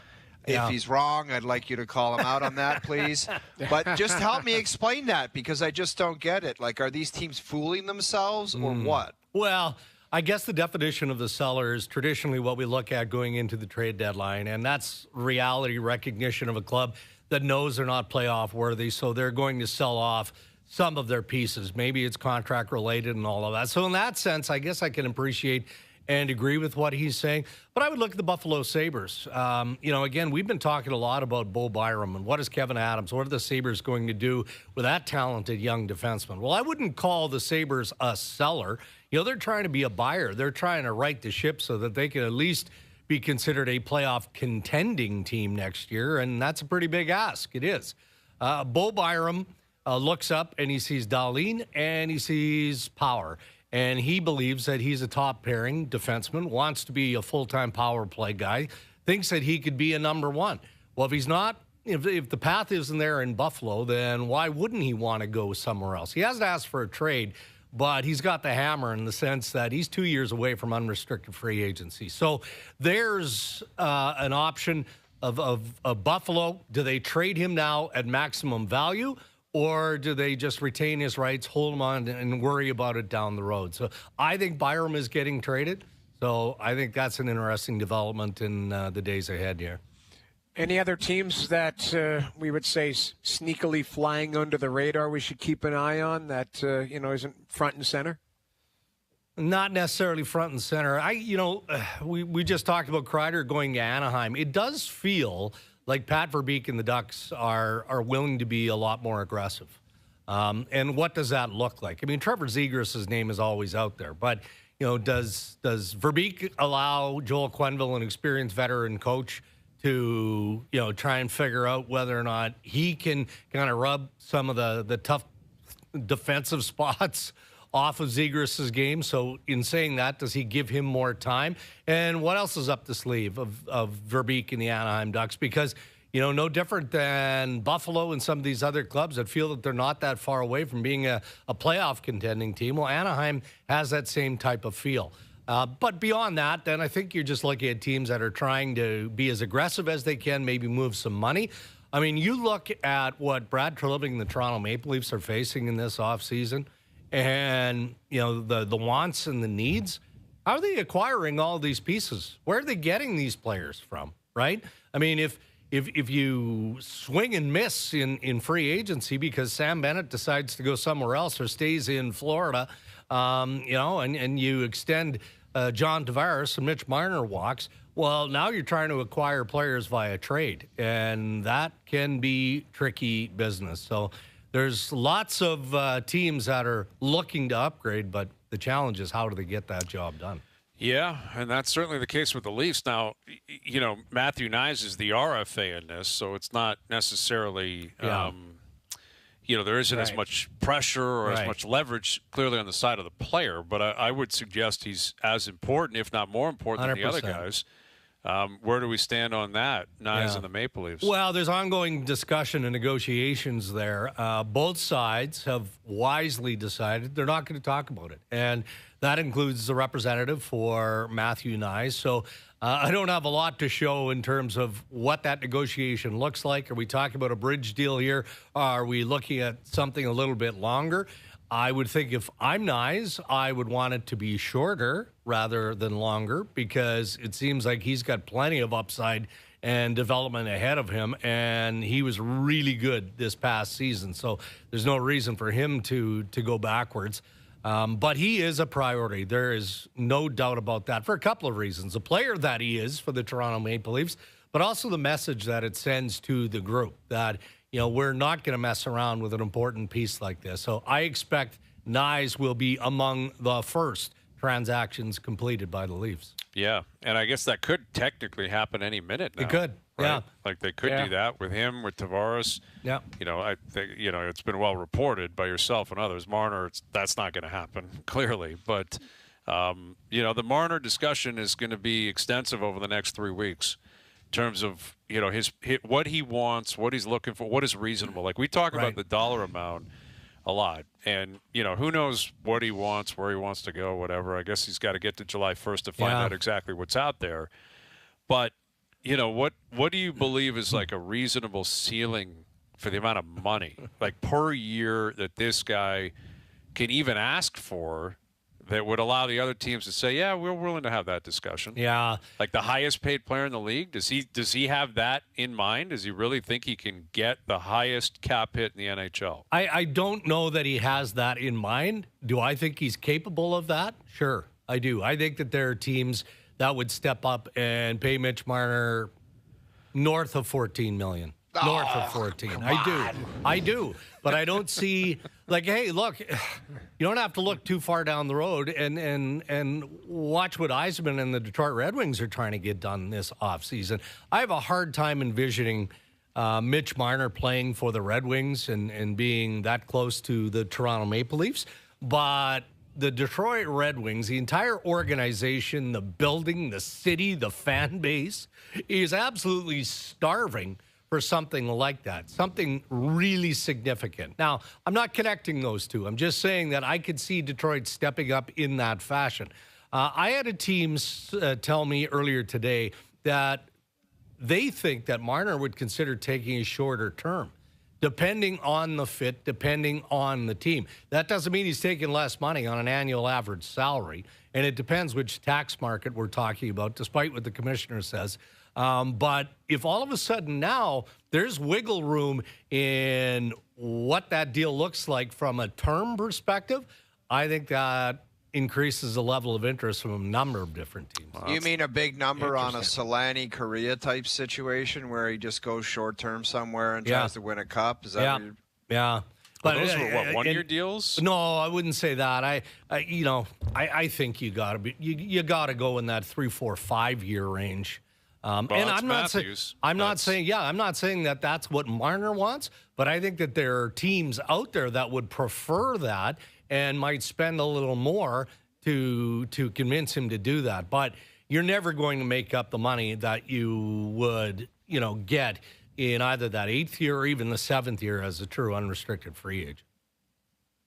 Yeah. If he's wrong, I'd like you to call him out on that, please. But just help me explain that, because I just don't get it. Like, are these teams fooling themselves or what? Well, I guess the definition of the seller is traditionally what we look at going into the trade deadline, and that's reality recognition of a club that knows they're not playoff worthy, so they're going to sell off some of their pieces. Maybe it's contract related and all of that. So in that sense, I guess I can appreciate and agree with what he's saying. But I would look at the Buffalo Sabres. Again, we've been talking a lot about Bo Byram and what is Kevin Adams, what are the Sabres going to do with that talented young defenseman? Well, I wouldn't call the Sabres a seller. They're trying to be a buyer. They're trying to right the ship so that they can at least be considered a playoff contending team next year, and that's a pretty big ask. It is. Bo Byram looks up and he sees Dolan and he sees power. And he believes that he's a top pairing defenseman, wants to be a full-time power play guy, thinks that he could be a number one. Well, if he's not, if the path isn't there in Buffalo, then why wouldn't he want to go somewhere else? He hasn't asked for a trade, but he's got the hammer in the sense that he's 2 years away from unrestricted free agency. So there's an option of Buffalo. Do they trade him now at maximum value? Or do they just retain his rights, hold him on, and worry about it down the road? So I think Byram is getting traded. So I think that's an interesting development in the days ahead here. Any other teams that we would say sneakily flying under the radar we should keep an eye on that, isn't front and center? Not necessarily front and center. We just talked about Kreider going to Anaheim. It does feel like Pat Verbeek and the Ducks are willing to be a lot more aggressive. And what does that look like? I mean, Trevor Zegras' name is always out there, but does Verbeek allow Joel Quenneville, an experienced veteran coach, to try and figure out whether or not he can kind of rub some of the tough defensive spots off of Zegras' game? So in saying that, does he give him more time? And what else is up the sleeve of Verbeek and the Anaheim Ducks? Because no different than Buffalo and some of these other clubs that feel that they're not that far away from being a playoff contending team. Well, Anaheim has that same type of feel. But beyond that, then I think you're just looking at teams that are trying to be as aggressive as they can, maybe move some money. I mean, you look at what Brad Treliving and the Toronto Maple Leafs are facing in this offseason, and, the wants and the needs. How are they acquiring all these pieces? Where are they getting these players from, right? I mean, if you swing and miss in free agency because Sam Bennett decides to go somewhere else or stays in Florida, and you extend John Tavares and Mitch Marner walks, well, now you're trying to acquire players via trade, and that can be tricky business. So there's lots of teams that are looking to upgrade, but the challenge is how do they get that job done? Yeah, and that's certainly the case with the Leafs. Now, Matthew Knies is the RFA in this, so it's not necessarily, there isn't as much pressure or as much leverage clearly on the side of the player. But I would suggest he's as important, if not more important, 100%. Than the other guys. Where do we stand on that, Knies and the Maple Leafs? Well, there's ongoing discussion and negotiations there. Both sides have wisely decided they're not going to talk about it. And that includes the representative for Matthew Knies. So I don't have a lot to show in terms of what that negotiation looks like. Are we talking about a bridge deal here? Are we looking at something a little bit longer? I would think if I'm Knies, I would want it to be shorter rather than longer, because it seems like he's got plenty of upside and development ahead of him, and he was really good this past season. So there's no reason for him to go backwards. But he is a priority. There is no doubt about that for a couple of reasons. The player that he is for the Toronto Maple Leafs, but also the message that it sends to the group that, we're not going to mess around with an important piece like this. So I expect Knies will be among the first transactions completed by the Leafs. Yeah, and I guess that could technically happen any minute now. It could, right? Yeah. Like they could do that with him, with Tavares. Yeah. I think, it's been well reported by yourself and others. Marner, that's not going to happen, clearly. But, the Marner discussion is going to be extensive over the next 3 weeks. In terms of, his what he wants, what he's looking for, what is reasonable. Like we talk about the dollar amount a lot. And, who knows what he wants, where he wants to go, whatever. I guess he's got to get to July 1st to find out exactly what's out there. But, what do you believe is like a reasonable ceiling for the amount of money, like per year, that this guy can even ask for, that would allow the other teams to say, yeah, we're willing to have that discussion? Yeah. Like the highest paid player in the league, does he have that in mind? Does he really think he can get the highest cap hit in the NHL? I don't know that he has that in mind. Do I think he's capable of that? Sure, I do. I think that there are teams that would step up and pay Mitch Marner north of $14 million. North of 14. I do. But I don't see, like, hey, look, you don't have to look too far down the road and watch what Yzerman and the Detroit Red Wings are trying to get done this offseason. I have a hard time envisioning Mitch Marner playing for the Red Wings and being that close to the Toronto Maple Leafs. But the Detroit Red Wings, the entire organization, the building, the city, the fan base is absolutely starving for something like that, something really significant. Now, I'm not connecting those two. I'm just saying that I could see Detroit stepping up in that fashion. I had a team tell me earlier today that they think that Marner would consider taking a shorter term, depending on the fit, depending on the team. That doesn't mean he's taking less money on an annual average salary, and it depends which tax market we're talking about, despite what the commissioner says. But if all of a sudden now there's wiggle room in what that deal looks like from a term perspective, I think that increases the level of interest from a number of different teams. Well, you mean a big number on a Solani Korea type situation where he just goes short term somewhere and tries to win a cup? Is that what you're... Yeah. But those were what, 1-year deals? No, I wouldn't say that. I think you got to go in that 3, 4, 5 year range. And I'm not saying that that's what Marner wants, but I think that there are teams out there that would prefer that and might spend a little more to convince him to do that. But you're never going to make up the money that you would, get in either that 8th year or even the 7th year as a true unrestricted free agent.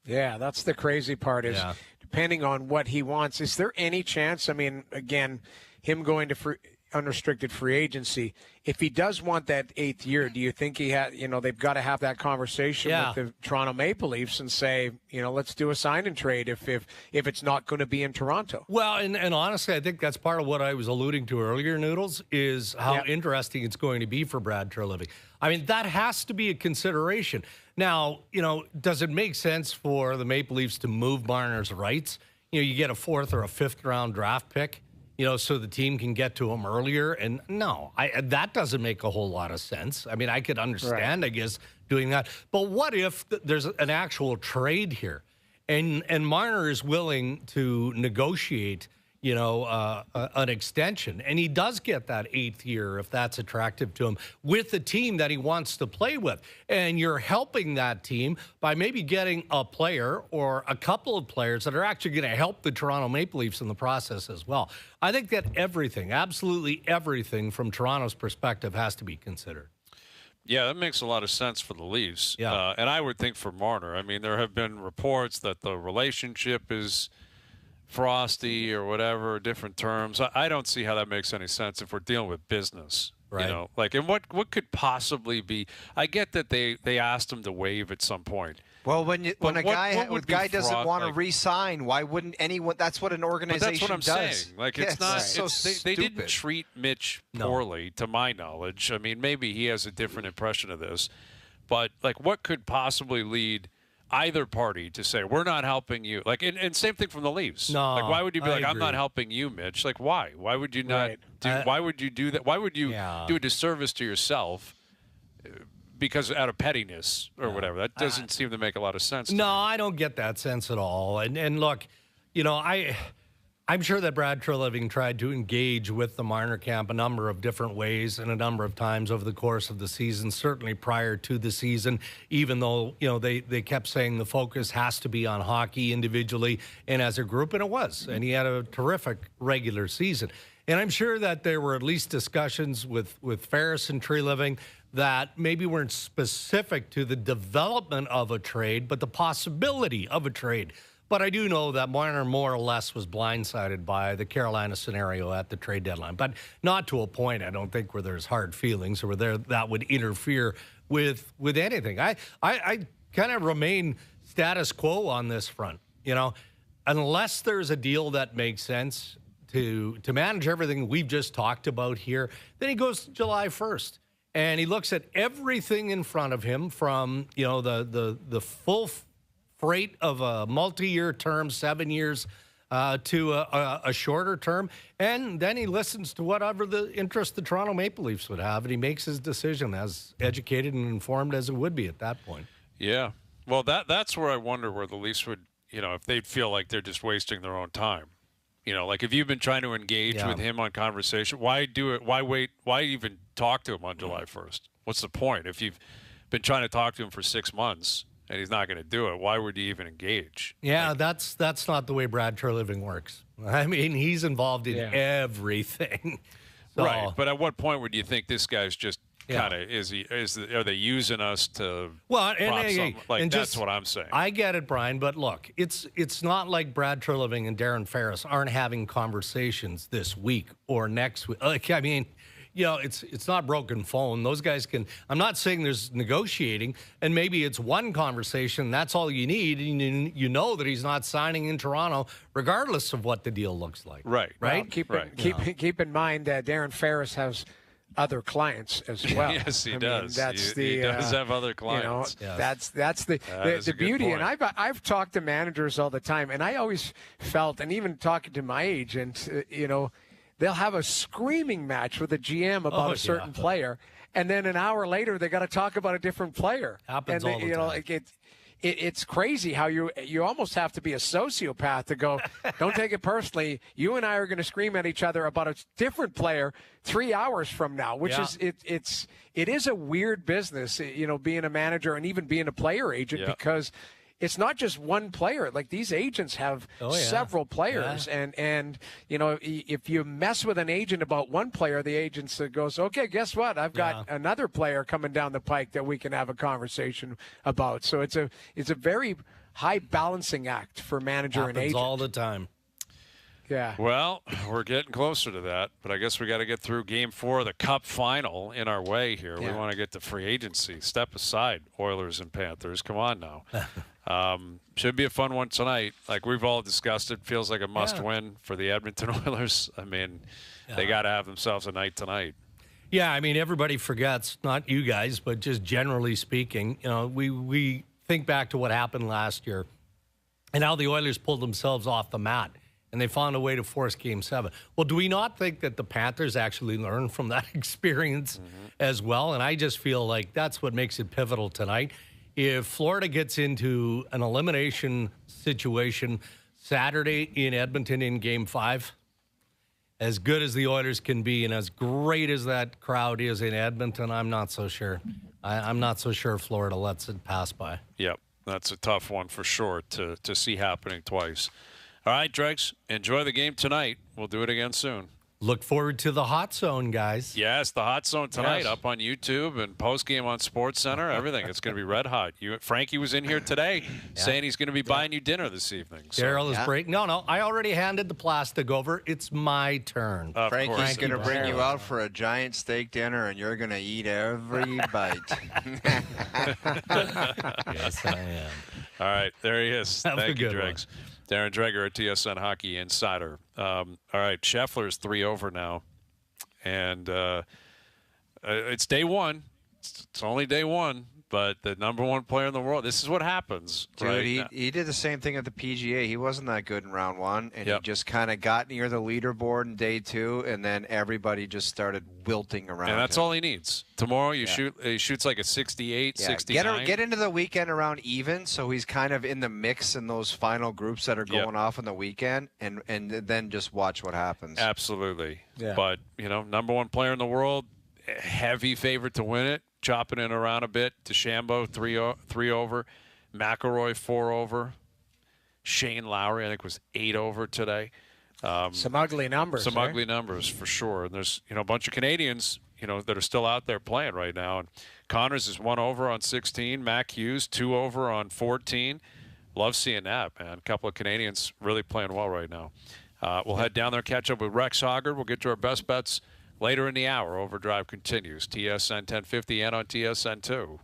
Yeah, that's the crazy part is depending on what he wants. Is there any chance, I mean, again, him going to unrestricted free agency, if he does want that 8th year, do you think they've got to have that conversation with the Toronto Maple Leafs and say, let's do a sign and trade if it's not going to be in Toronto? Well, and honestly, I think that's part of what I was alluding to earlier, Noodles, is how interesting it's going to be for Brad Treliving. I mean, that has to be a consideration. Now, does it make sense for the Maple Leafs to move Marner's rights? You get a 4th or a 5th round draft pick, so the team can get to him earlier. And no, that doesn't make a whole lot of sense. I mean, I could understand, I guess, doing that. But what if there's an actual trade here and Marner is willing to negotiate, an extension, and he does get that 8th year if that's attractive to him with the team that he wants to play with, and you're helping that team by maybe getting a player or a couple of players that are actually going to help the Toronto Maple Leafs in the process as well. I think that absolutely everything from Toronto's perspective has to be considered. Yeah, that makes a lot of sense for the Leafs. Yeah. And I would think for Marner, I mean, there have been reports that the relationship is frosty or whatever, different terms. I don't see how that makes any sense if we're dealing with business. Right. And what could possibly be? I get that they asked him to waive at some point. Well, when a guy doesn't want to re-sign, why wouldn't anyone? That's what an organization does. That's what I'm does. saying. Like, it's not. They didn't treat Mitch poorly, to my knowledge. I mean, maybe he has a different impression of this, but what could possibly lead either party to say, we're not helping you? And same thing from the Leafs. No, why would you be I'm not helping you, Mitch? Why? Why would you not why would you do that? Why would you do a disservice to yourself because out of pettiness or whatever? That doesn't seem to make a lot of sense. No, I don't get that sense at all. And look, I'm sure that Brad Treliving tried to engage with the Marner camp a number of different ways and a number of times over the course of the season, certainly prior to the season, even though, they kept saying the focus has to be on hockey individually and as a group, and it was. And he had a terrific regular season. And I'm sure that there were at least discussions with Ferris and Treliving that maybe weren't specific to the development of a trade, but the possibility of a trade. But I do know that Marner more or less was blindsided by the Carolina scenario at the trade deadline, but not to a point, I don't think, where there's hard feelings or where that would interfere with anything. I kind of remain status quo on this front. Unless there's a deal that makes sense to manage everything we've just talked about here, then he goes to July 1st. And he looks at everything in front of him from, the full freight of a multi-year term, 7 years, to a shorter term. And then he listens to whatever the interest the Toronto Maple Leafs would have, and he makes his decision as educated and informed as it would be at that point. Yeah. Well, that's where I wonder where the Leafs would, if they'd feel like they're just wasting their own time. If you've been trying to engage with him on conversation, why do it? Why wait? Why even talk to him on July 1st? What's the point? If you've been trying to talk to him for 6 months and he's not going to do it, why would you even engage? Yeah, that's not the way Brad Treliving works. I mean, he's involved in everything. So, right, but at what point would you think this guy's just kind of are they using us to prop something? That's what I'm saying. I get it, Brian, but look, it's not like Brad Treliving and Darren Ferris aren't having conversations this week or next week. I mean, it's not broken phone. Those guys can. I'm not saying there's negotiating, and maybe it's one conversation. That's all you need, and you know that he's not signing in Toronto, regardless of what the deal looks like. Right. Well, keep in mind that Darren Ferris has other clients as well. Yes, he does. He does have other clients. That's the beauty. And I've talked to managers all the time, and I always felt, and even talking to my agent, they'll have a screaming match with a GM about a certain player, and then an hour later they got to talk about a different player. Happens all the time. it's crazy how you almost have to be a sociopath to go, don't take it personally. You and I are going to scream at each other about a different player 3 hours from now, which is it is a weird business, being a manager and even being a player agent because it's not just one player. Like these agents have several players, and if you mess with an agent about one player, the agent goes, "Okay, guess what? I've got another player coming down the pike that we can have a conversation about." So it's a very high balancing act for manager and agent all the time. Yeah. Well, we're getting closer to that, but I guess we got to get through Game 4 of the Cup final in our way here. We want to get to free agency. Step aside, Oilers and Panthers. Come on now. Should be a fun one tonight. Like we've all discussed, it feels like a must-win for the Edmonton Oilers. I mean, they got to have themselves a night tonight. Yeah, I mean, everybody forgets, not you guys, but just generally speaking, we think back to what happened last year and how the Oilers pulled themselves off the mat. And they found a way to force Game 7. Well, do we not think that the Panthers actually learned from that experience as well? And I just feel like that's what makes it pivotal tonight. If Florida gets into an elimination situation Saturday in Edmonton in Game 5, as good as the Oilers can be and as great as that crowd is in Edmonton, I'm not so sure. I'm not so sure Florida lets it pass by. Yep, that's a tough one for sure to see happening twice. All right, Dregs, enjoy the game tonight. We'll do it again soon. Look forward to the Hot Zone, guys. Yes, the Hot Zone tonight up on YouTube and post-game on SportsCenter, everything. It's going to be red hot. Frankie was in here today saying he's going to be buying you dinner this evening. So. Daryl is breaking. No, I already handed the plastic over. It's my turn. Frankie's going to bring you out for a giant steak dinner, and you're going to eat every bite. Yes, I am. All right, there he is. Have Thank a you, good Dregs. Darren Dreger, at TSN Hockey Insider. All right, Scheffler's 3 over now. And it's day one. It's only day one, but the number one player in the world. This is what happens. Dude, right? he did the same thing at the PGA. He wasn't that good in round one, and he just kind of got near the leaderboard in day 2, and then everybody just started wilting around And that's him. all he needs. Tomorrow he shoots like a 68, 69. Get into the weekend around even, so he's kind of in the mix in those final groups that are going off on the weekend, and then just watch what happens. Absolutely. Yeah. But, number one player in the world, heavy favorite to win it. Chopping it around a bit. DeChambeau, 3 over. McIlroy, 4 over. Shane Lowry, I think, was 8 over today. Some ugly numbers. Some ugly numbers, for sure. And there's, a bunch of Canadians, that are still out there playing right now. And Connors is 1 over on 16. Mac Hughes, 2 over on 14. Love seeing that, man. A couple of Canadians really playing well right now. We'll head down there, catch up with Rex Hoggard. We'll get to our best bets later in the hour. OverDrive continues. TSN 1050 and on TSN 2.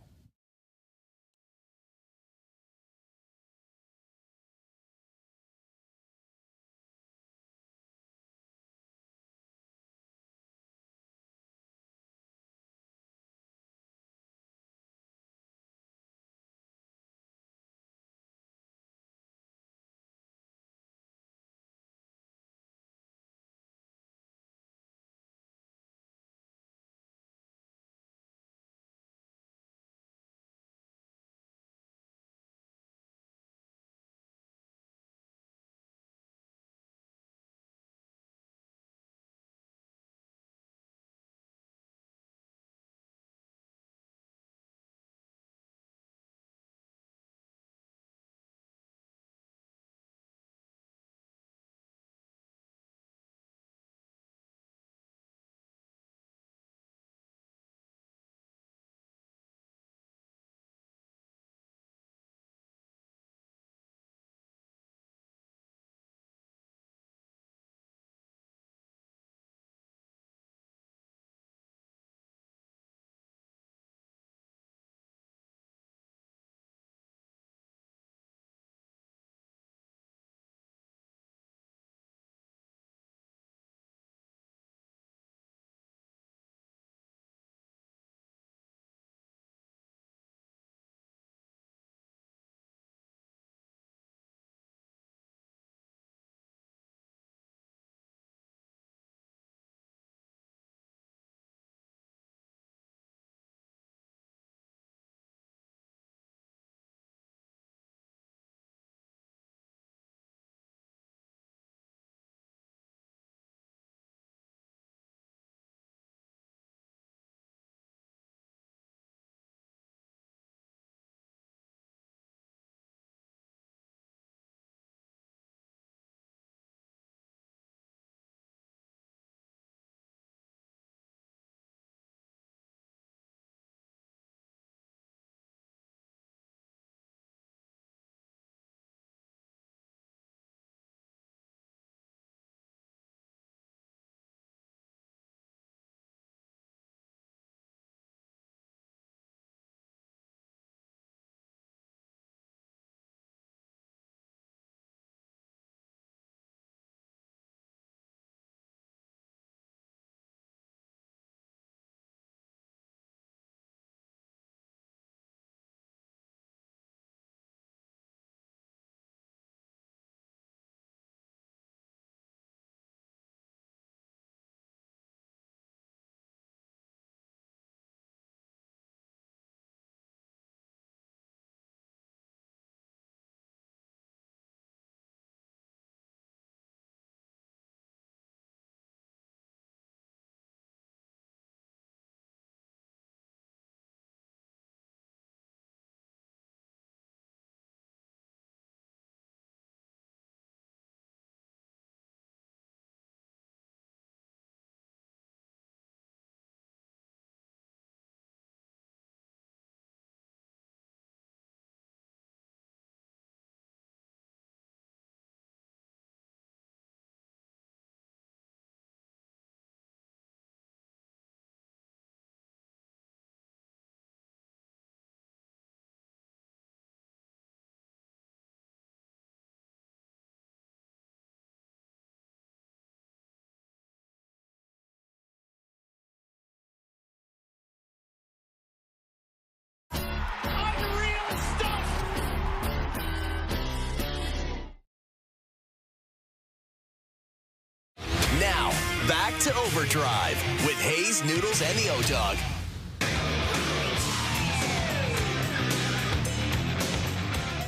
Back to Overdrive with Hayes, Noodles, and the O-Dog.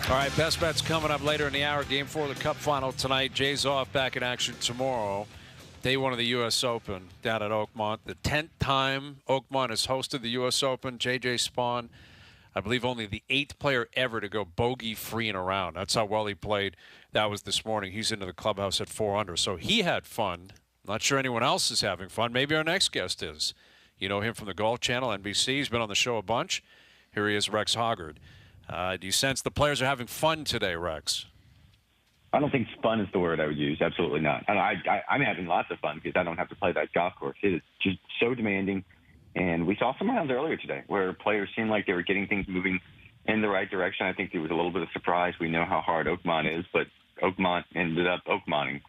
All right, best bets coming up later in the hour. Game 4 of the Cup final tonight. Jays off, back in action tomorrow. Day 1 of the U.S. Open down at Oakmont. The 10th time Oakmont has hosted the U.S. Open. J.J. Spawn, I believe only the 8th player ever to go bogey-free in a round. That's how well he played. That was this morning. He's into the clubhouse at 4 under. So he had fun. Not sure anyone else is having fun. Maybe our next guest is. You know him from the Golf Channel, NBC. He's been on the show a bunch. Here he is, Rex Hoggard. Do you sense the players are having fun today, Rex? I don't think fun is the word I would use. Absolutely not. And I'm having lots of fun because I don't have to play that golf course. It is just so demanding. And we saw some rounds earlier today where players seemed like they were getting things moving in the right direction. I think there was a little bit of surprise. We know how hard Oakmont is, but Oakmont ended up Oakmonting,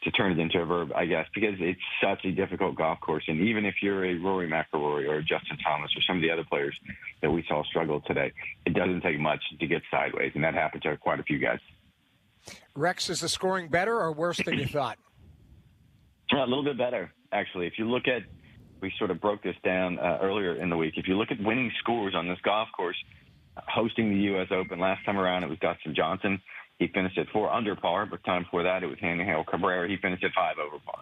to turn it into a verb, I guess, because it's such a difficult golf course. And even if you're a Rory McIlroy or a Justin Thomas or some of the other players that we saw struggle today, it doesn't take much to get sideways, and that happened to quite a few guys. Rex, is the scoring better or worse than you thought? A little bit better, actually. If you look at, we sort of broke this down earlier in the week. If you look at winning scores on this golf course, hosting the U.S. Open last time around, it was Dustin Johnson. He finished at 4 under par, but time before that, it was Angel Cabrera. He finished at 5 over par.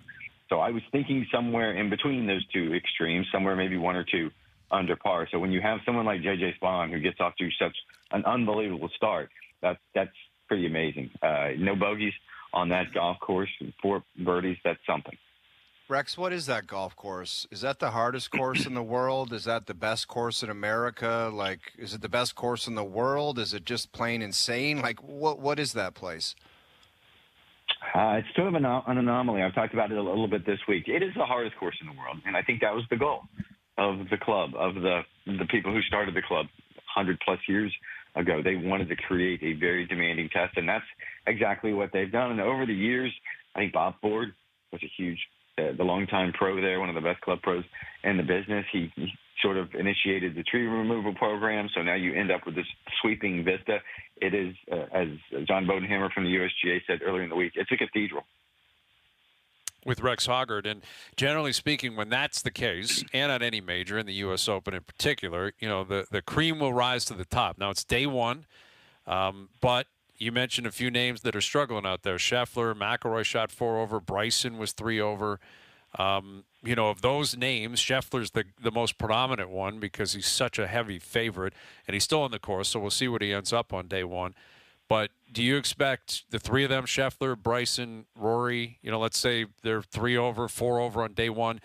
So I was thinking somewhere in between those two extremes, somewhere maybe 1 or 2 under par. So when you have someone like J.J. Spawn who gets off to such an unbelievable start, that's pretty amazing. No bogeys on that golf course, 4 birdies, that's something. Rex, what is that golf course? Is that the hardest course in the world? Is that the best course in America? Like, is it the best course in the world? Is it just plain insane? Like, what is that place? It's sort of an anomaly. I've talked about it a little bit this week. It is the hardest course in the world, and I think that was the goal of the club, of the people who started the club 100-plus years ago. They wanted to create a very demanding test, and that's exactly what they've done. And over the years, I think Bob Ford was a huge the longtime pro there, one of the best club pros in the business. He sort of initiated the tree removal program, so now you end up with this sweeping vista. It is, as John Bodenhammer from the USGA said earlier in the week, it's a cathedral. With Rex Hoggard, and generally speaking, when that's the case, and at any major, in the U.S. Open in particular, you know, the cream will rise to the top. Now, it's day 1, but you mentioned a few names that are struggling out there. Scheffler, McIlroy shot 4 over. Bryson was 3 over. You know, of those names, Scheffler's the most predominant one because he's such a heavy favorite, and he's still on the course, so we'll see what he ends up on day 1. But do you expect the 3 of them, Scheffler, Bryson, Rory, you know, let's say they're 3 over, 4 over on day 1,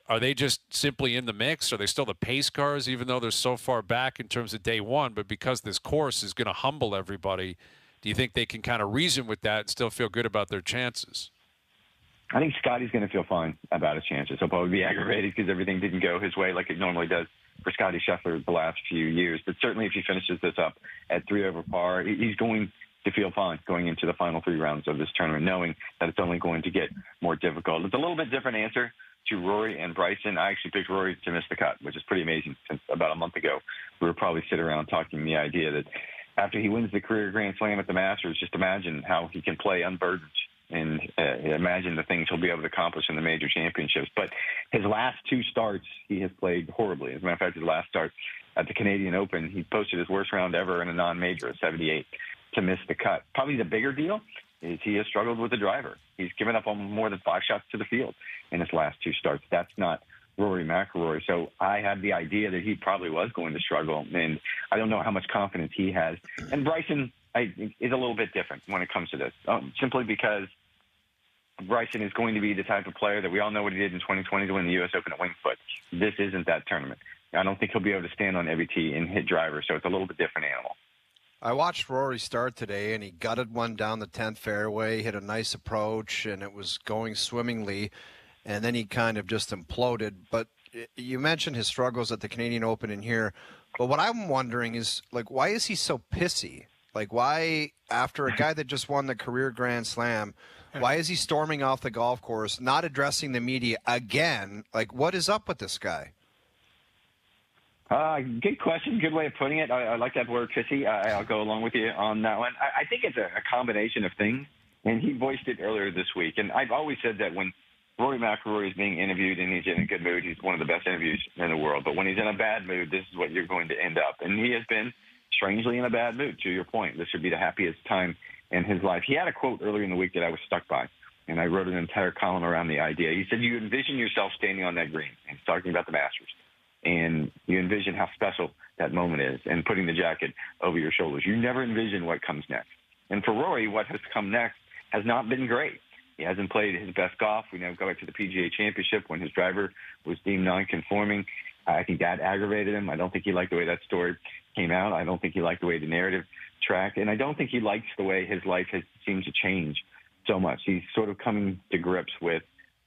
are they just simply in the mix? Are they still the pace cars, even though they're so far back in terms of day 1? But because this course is going to humble everybody, do you think they can kind of reason with that and still feel good about their chances? I think Scotty's going to feel fine about his chances. He'll probably be aggravated because everything didn't go his way like it normally does for Scotty Scheffler the last few years. But certainly if he finishes this up at 3 over par, he's going to feel fine going into the final 3 rounds of this tournament, knowing that it's only going to get more difficult. It's a little bit different answer to Rory and Bryson. I actually picked Rory to miss the cut, which is pretty amazing. Since about a month ago, we were probably sitting around talking the idea that after he wins the career Grand Slam at the Masters, just imagine how he can play unburdened and imagine the things he'll be able to accomplish in the major championships. But his last 2 starts, he has played horribly. As a matter of fact, his last start at the Canadian Open, he posted his worst round ever in a non-major, a 78, to miss the cut. Probably the bigger deal is he has struggled with the driver. He's given up on more than 5 shots to the field in his last 2 starts. That's not Rory McIlroy. So I had the idea that he probably was going to struggle, and I don't know how much confidence he has. And Bryson is a little bit different when it comes to this, simply because Bryson is going to be the type of player that we all know what he did in 2020 to win the U.S. Open at Winged Foot. This isn't that tournament. I don't think he'll be able to stand on every tee and hit driver, so it's a little bit different animal. I watched Rory start today, and he gutted one down the 10th fairway, hit a nice approach, and it was going swimmingly, and then he kind of just imploded. But you mentioned his struggles at the Canadian Open in here, but what I'm wondering is, like, why is he so pissy? Like, why, after a guy that just won the career Grand Slam, why is he storming off the golf course, not addressing the media again? Like, what is up with this guy? Good question. Good way of putting it. I like that word, pissy. I'll go along with you on that one. I think it's a combination of things, and he voiced it earlier this week. And I've always said that when Rory McIlroy is being interviewed and he's in a good mood. He's one of the best interviews in the world. But when he's in a bad mood, this is what you're going to end up. And he has been strangely in a bad mood, to your point. This should be the happiest time in his life. He had a quote earlier in the week that I was stuck by, and I wrote an entire column around the idea. He said, you envision yourself standing on that green. And he's talking about the Masters. And you envision how special that moment is and putting the jacket over your shoulders. You never envision what comes next. And for Rory, what has come next has not been great. He hasn't played his best golf. We now go back to the PGA Championship when his driver was deemed non-conforming. I think that aggravated him. I don't think he liked the way that story came out. I don't think he liked the way the narrative tracked. And I don't think he likes the way his life has seemed to change so much. He's sort of coming to grips with,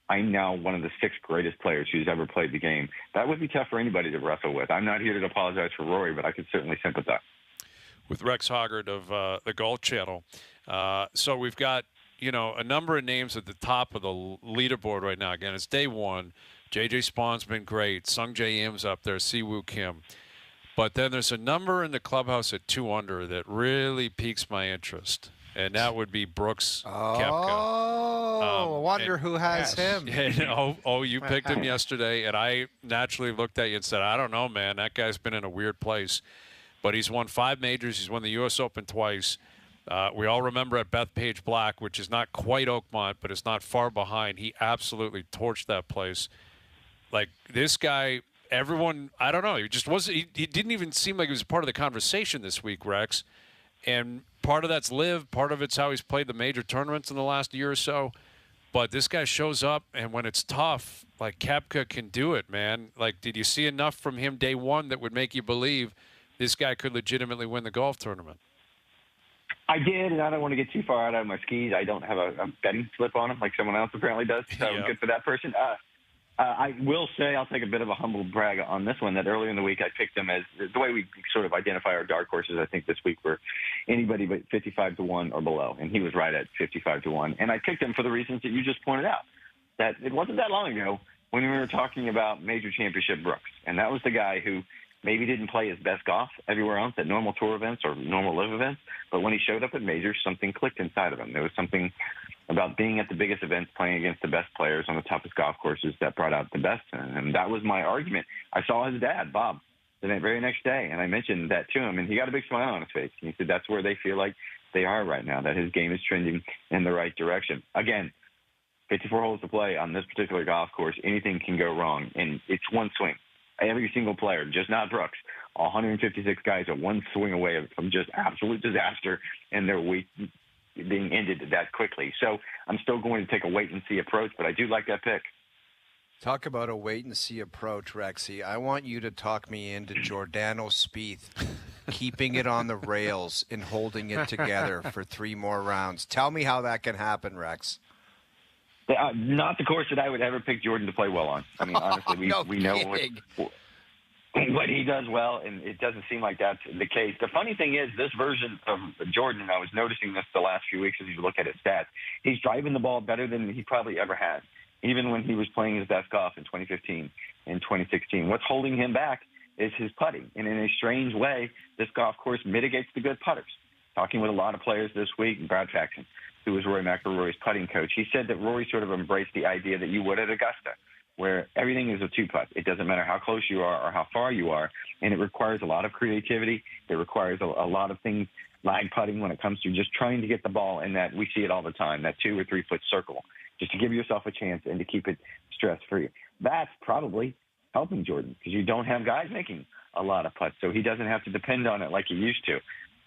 I'm now one of the 6 greatest players who's ever played the game. That would be tough for anybody to wrestle with. I'm not here to apologize for Rory, but I could certainly sympathize. With Rex Hoggard of the Golf Channel. So we've got, a number of names at the top of the leaderboard right now. Again, it's day 1. J.J. Spawn's been great. Sung J. Im's up there. Siwoo Kim. But then there's a number in the clubhouse at 2 under that really piques my interest. And that would be Brooks Koepka. Oh, I wonder who has him. You picked him yesterday, and I naturally looked at you and said, I don't know, man. That guy's been in a weird place. But he's won 5 majors. He's won the U.S. Open twice. We all remember at Bethpage Black, which is not quite Oakmont, but it's not far behind. He absolutely torched that place. Like, this guy, everyone, I don't know. He just wasn't. He didn't even seem like he was part of the conversation this week, Rex. And part of that's live. Part of it's how he's played the major tournaments in the last year or so. But this guy shows up, and when it's tough, like Koepka can do it, man. Like, did you see enough from him day 1 that would make you believe this guy could legitimately win the golf tournament? I did, and I don't want to get too far out of my skis. I don't have a betting slip on him like someone else apparently does, so good for that person. I will say I'll take a bit of a humble brag on this one, that earlier in the week I picked him as the way we sort of identify our dark horses, I think this week were anybody but 55-1 or below, and he was right at 55-1. And I picked him for the reasons that you just pointed out, that it wasn't that long ago when we were talking about major championship Brooks, and that was the guy who maybe didn't play his best golf everywhere else at normal tour events or normal live events, but when he showed up at majors, something clicked inside of him. There was something about being at the biggest events, playing against the best players on the toughest golf courses that brought out the best in him. And that was my argument. I saw his dad, Bob, the very next day, and I mentioned that to him, and he got a big smile on his face. And he said that's where they feel like they are right now, that his game is trending in the right direction. Again, 54 holes to play on this particular golf course. Anything can go wrong, and it's one swing. Every single player, just not Brooks, 156 guys are one swing away from just absolute disaster and their week being ended that quickly. So I'm still going to take a wait-and-see approach, but I do like that pick. Talk about a wait-and-see approach, Rexy. I want you to talk me into Giordano Spieth keeping it on the rails and holding it together for 3 more rounds. Tell me how that can happen, Rex. Not the course that I would ever pick Jordan to play well on. I mean, honestly, we know what he does well, and it doesn't seem like that's the case. The funny thing is, this version of Jordan, and I was noticing this the last few weeks as you look at his stats, he's driving the ball better than he probably ever has, even when he was playing his best golf in 2015 and 2016. What's holding him back is his putting, and in a strange way, this golf course mitigates the good putters. Talking with a lot of players this week, Brad Faxon, who was Rory McIlroy's putting coach, he said that Rory sort of embraced the idea that you would at Augusta, where everything is a 2-putt. It doesn't matter how close you are or how far you are, and it requires a lot of creativity. It requires a lot of things, lag putting when it comes to just trying to get the ball in that, we see it all the time, that 2 or 3 foot circle, just to give yourself a chance and to keep it stress-free. That's probably helping Jordan because you don't have guys making a lot of putts, so he doesn't have to depend on it like he used to.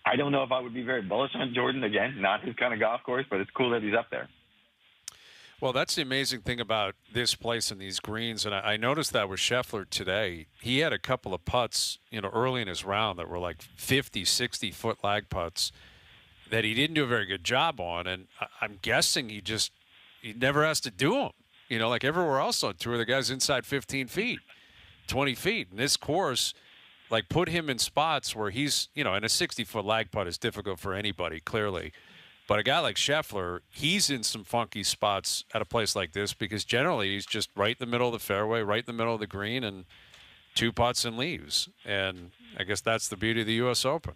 I don't know if I would be very bullish on Jordan. Again, not his kind of golf course, but it's cool that he's up there. Well, that's the amazing thing about this place and these greens, and I noticed that with Scheffler today. He had a couple of putts, early in his round that were like 50, 60-foot lag putts that he didn't do a very good job on, and I'm guessing he never has to do them. Like everywhere else on tour, the guy's inside 15 feet, 20 feet. And this course, put him in spots where he's, and a 60-foot lag putt is difficult for anybody, clearly. But a guy like Scheffler, he's in some funky spots at a place like this because generally he's just right in the middle of the fairway, right in the middle of the green, and 2 putts and leaves. And I guess that's the beauty of the U.S. Open.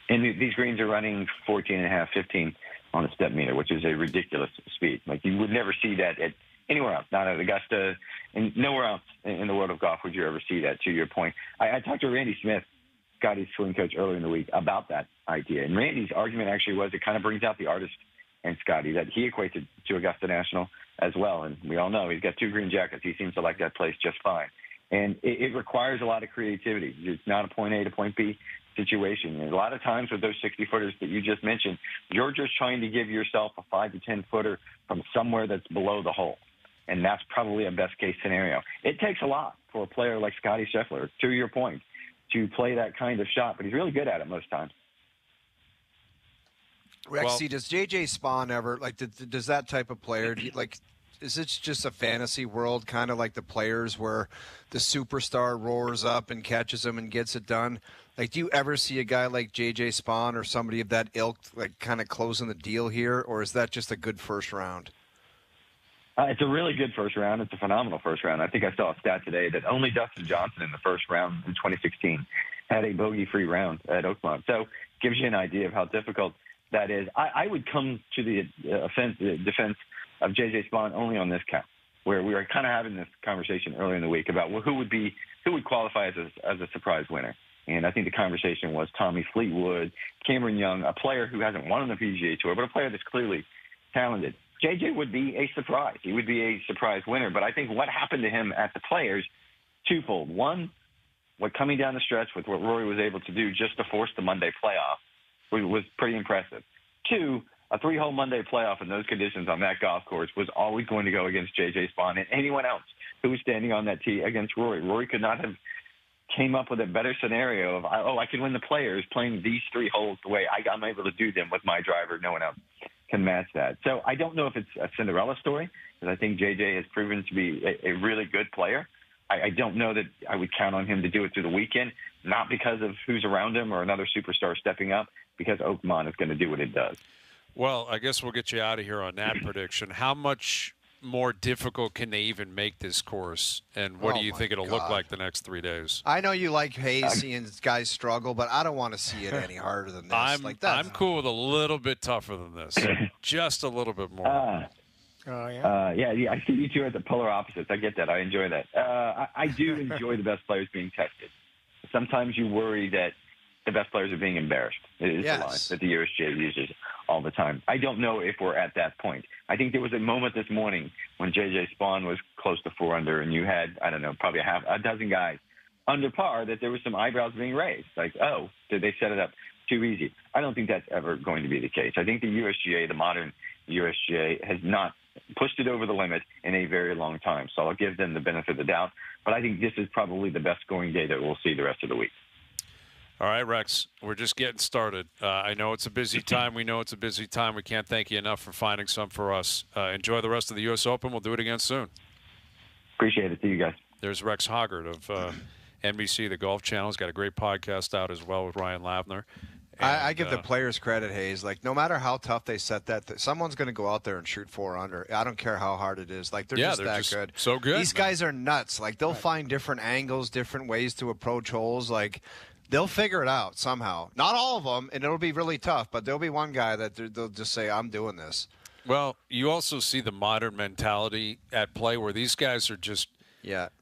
And these greens are running 14.5, 15 on a step meter, which is a ridiculous speed. Like, you would never see that at anywhere else, not at Augusta, and nowhere else in the world of golf would you ever see that, to your point. I talked to Randy Smith, Scotty's swing coach, earlier in the week about that idea. And Randy's argument actually was it kind of brings out the artist in Scotty, that he equates it to Augusta National as well. And we all know he's got 2 green jackets. He seems to like that place just fine. And it requires a lot of creativity. It's not a point A to point B situation. And a lot of times with those 60-footers that you just mentioned, you're just trying to give yourself a 5 to 10-footer from somewhere that's below the hole. And that's probably a best-case scenario. It takes a lot for a player like Scotty Scheffler, to your point, to play that kind of shot. But he's really good at it most times. Rexy, does J.J. Spawn ever, like, does that type of player, is it just a fantasy world, kind of like the players where the superstar roars up and catches him and gets it done? Like, do you ever see a guy like J.J. Spawn or somebody of that ilk, like, kind of closing the deal here, or is that just a good first round? It's a really good first round. It's a phenomenal first round. I think I saw a stat today that only Dustin Johnson in the first round in 2016 had a bogey-free round at Oakmont. So it gives you an idea of how difficult that is. I would come to the defense of J.J. Spawn only on this count, where we were kind of having this conversation earlier in the week about who would qualify as a surprise winner. And I think the conversation was Tommy Fleetwood, Cameron Young, a player who hasn't won on the PGA Tour, but a player that's clearly talented. JJ would be a surprise. He would be a surprise winner. But I think what happened to him at the Players, twofold. One, what coming down the stretch with what Rory was able to do just to force the Monday playoff was pretty impressive. Two, a 3-hole Monday playoff in those conditions on that golf course was always going to go against JJ Spawn and anyone else who was standing on that tee against Rory. Rory could not have came up with a better scenario of, I can win the Players playing these 3 holes the way I'm able to do them with my driver. No one else can match that. So I don't know if it's a Cinderella story, because I think JJ has proven to be a really good player. I don't know that I would count on him to do it through the weekend, not because of who's around him or another superstar stepping up, because Oakmont is going to do what it does. Well, I guess we'll get you out of here on that prediction. How much more difficult can they even make this course, and what do you think it'll look like the next 3 days? I know you like Hayesy and guys struggle, but I don't want to see it any harder than this. I'm cool with a little bit tougher than this, just a little bit more. Yeah, I see you two at the polar opposites. I get that. I enjoy that. I do enjoy the best players being tested. Sometimes you worry that the best players are being embarrassed. It is the line that the USGA uses all the time. I don't know if we're at that point. I think there was a moment this morning when J.J. Spawn was close to 4 under, and you had, I don't know, probably a dozen guys under par, that there was some eyebrows being raised. Like, oh, did they set it up too easy? I don't think that's ever going to be the case. I think the USGA, the modern USGA, has not pushed it over the limit in a very long time. So I'll give them the benefit of the doubt. But I think this is probably the best going day that we'll see the rest of the week. All right, Rex, we're just getting started. I know it's a busy time. We know it's a busy time. We can't thank you enough for finding some for us. Enjoy the rest of the U.S. Open. We'll do it again soon. Appreciate it. See you guys. There's Rex Hoggard of NBC, the Golf Channel. He's got a great podcast out as well with Ryan Lavner. And, I give the players credit, Hayes. Like, no matter how tough they set that, someone's going to go out there and shoot 4 under. I don't care how hard it is. Like, they're just good. So good. These guys are nuts. Like, they'll find different angles, different ways to approach holes. Like, they'll figure it out somehow. Not all of them, and it'll be really tough, but there'll be one guy that they'll just say, I'm doing this. Well, you also see the modern mentality at play where these guys are just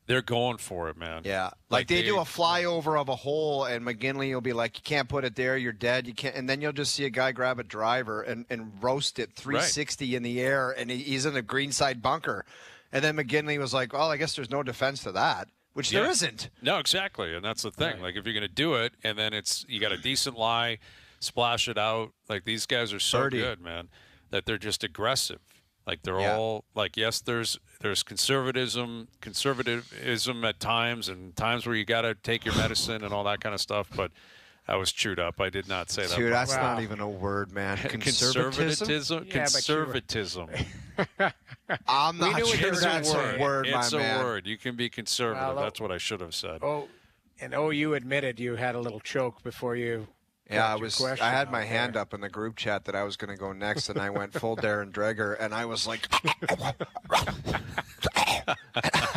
they're going for it, man. Yeah. Like they do a flyover of a hole, and McGinley will be like, you can't put it there, you're dead. You can't. And then you'll just see a guy grab a driver and roast it 360 in the air, and he's in a greenside bunker. And then McGinley was like, well, I guess there's no defense to that. Which there isn't. No, exactly, and that's the thing. Like, if you're going to do it, and then you got a decent lie, splash it out. Like, these guys are so good, man, that they're just aggressive. Like, they're all like, yes, there's conservatism at times, and times where you got to take your medicine and all that kind of stuff. But I was chewed up. I did not say that. Dude, that's not even a word, man. Conservatism. Conservatism. I'm not sure that's a word, It's my man. a word. You can be conservative. That's what I should have said. You admitted you had a little choke before you. Yeah, I had my hand up in the group chat that I was going to go next, and I went full Darren Dreger, and I was like,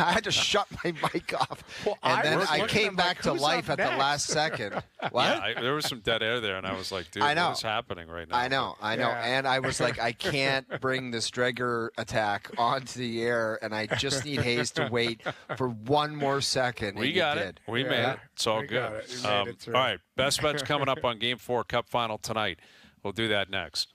I had to shut my mic off. Well, and then I looking came at back to who's life up at the next? last second. What? Yeah, there was some dead air there, and I was like, dude, I know. what is happening right now? I know. Yeah. And I was like, I can't bring this Dregger attack onto the air, and I just need Hayes to wait for one more second. We and got he it. did. We made it. It's all We good. got it. We made it through. All right, best bets coming up on Game 4 Cup Final tonight. We'll do that next.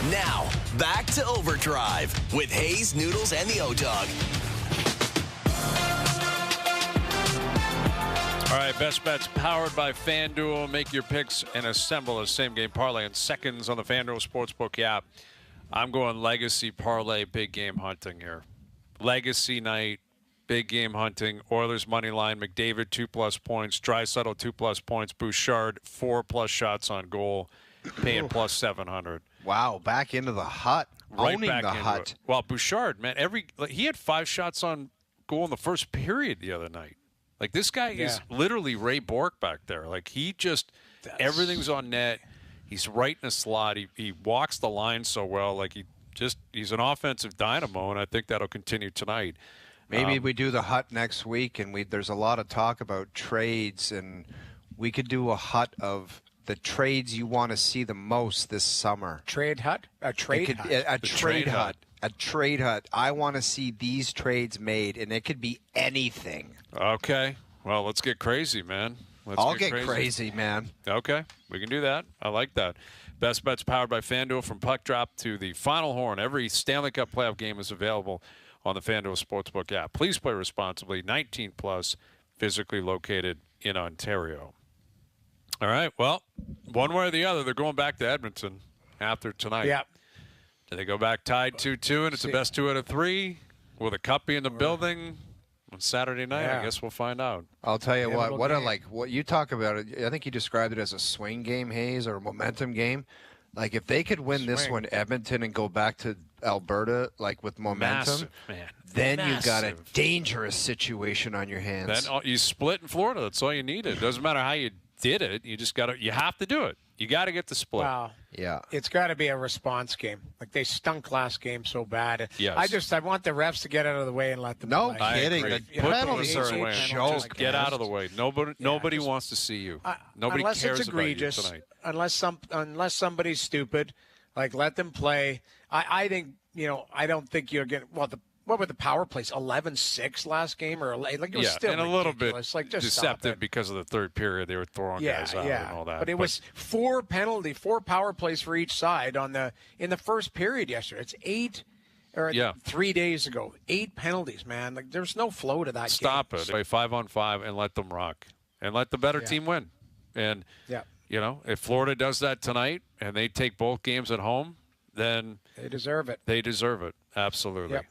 Now, back to Overdrive with Hayes, Noodles, and the O-Dog. All right, best bets powered by FanDuel. Make your picks and assemble a same-game parlay in seconds on the FanDuel Sportsbook app. I'm going legacy parlay, big game hunting here. Legacy night, big game hunting. Oilers money line, McDavid 2+ points, Draisaitl 2+ points, Bouchard 4+ shots on goal. paying plus 700. Wow, back into the hut, Right owning back the into hut. it. Well, Bouchard, man, he had 5 shots on goal in the first period the other night. Like, this guy is literally Ray Bork back there. Like, everything's on net. He's right in a slot. He walks the line so well. Like, he's an offensive dynamo, and I think that'll continue tonight. Maybe we do the hut next week, and there's a lot of talk about trades, and we could do a hut of the trades you want to see the most this summer. Trade hut? A trade hut? A trade hut. A trade hut. I want to see these trades made, and it could be anything. Okay. Well, let's get crazy, man. I'll get crazy, man. Okay. We can do that. I like that. Best Bets powered by FanDuel. From puck drop to the final horn, every Stanley Cup playoff game is available on the FanDuel Sportsbook app. Please play responsibly. 19 plus, physically located in Ontario. All right. Well, one way or the other, they're going back to Edmonton after tonight. Yeah. Do they go back tied 2-2, and it's the best 2 out of 3? Will the cup be in the building on Saturday night? Yeah. I guess we'll find out. I'll tell you what you talk about it. I think you described it as a swing game, Hayes, or a momentum game. Like, if they could win this one, Edmonton, and go back to Alberta, like, with momentum, then you've got a dangerous situation on your hands. Then you split in Florida. That's all you needed. It doesn't matter how you did it. You have to do it. You got to get the split. Wow. Yeah. It's got to be a response game. Like, they stunk last game so bad. Yes. I want the refs to get out of the way and let them play. No kidding. The penalties are a joke. Just get out of the way. Nobody wants to see you. Nobody unless cares it's egregious, about you tonight. Unless somebody's stupid, like, let them play. I think, I don't think you're getting, what were the power plays? 11-6 last game, or like it was still and a little bit like, just deceptive because of the third period. They were throwing guys out and all that. But it was 4 power plays for each side in the first period yesterday. It's 8 or 3 days ago. 8 penalties, man. Like, there's no flow to that. Stop it. Play 5-on-5 and let them rock, and let the better team win. And if Florida does that tonight and they take both games at home, then they deserve it. They deserve it. Absolutely. Yep.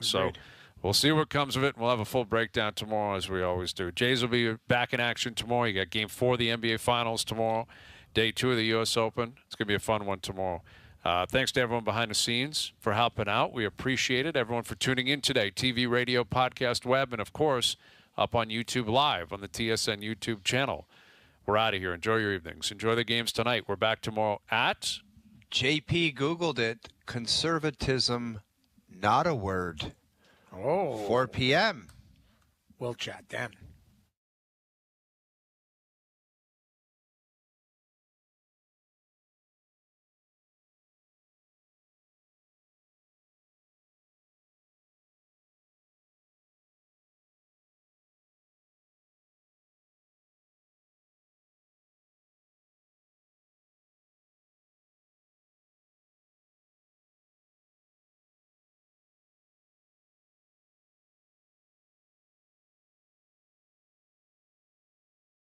So we'll see what comes of it. We'll have a full breakdown tomorrow, as we always do. Jays will be back in action tomorrow. You got Game 4 of the NBA Finals tomorrow, Day 2 of the U.S. Open. It's going to be a fun one tomorrow. Thanks to everyone behind the scenes for helping out. We appreciate it. Everyone for tuning in today. TV, radio, podcast, web, and, of course, up on YouTube Live on the TSN YouTube channel. We're out of here. Enjoy your evenings. Enjoy the games tonight. We're back tomorrow at... JP Googled it. Conservatism, not a word. 4 p.m. We'll chat then.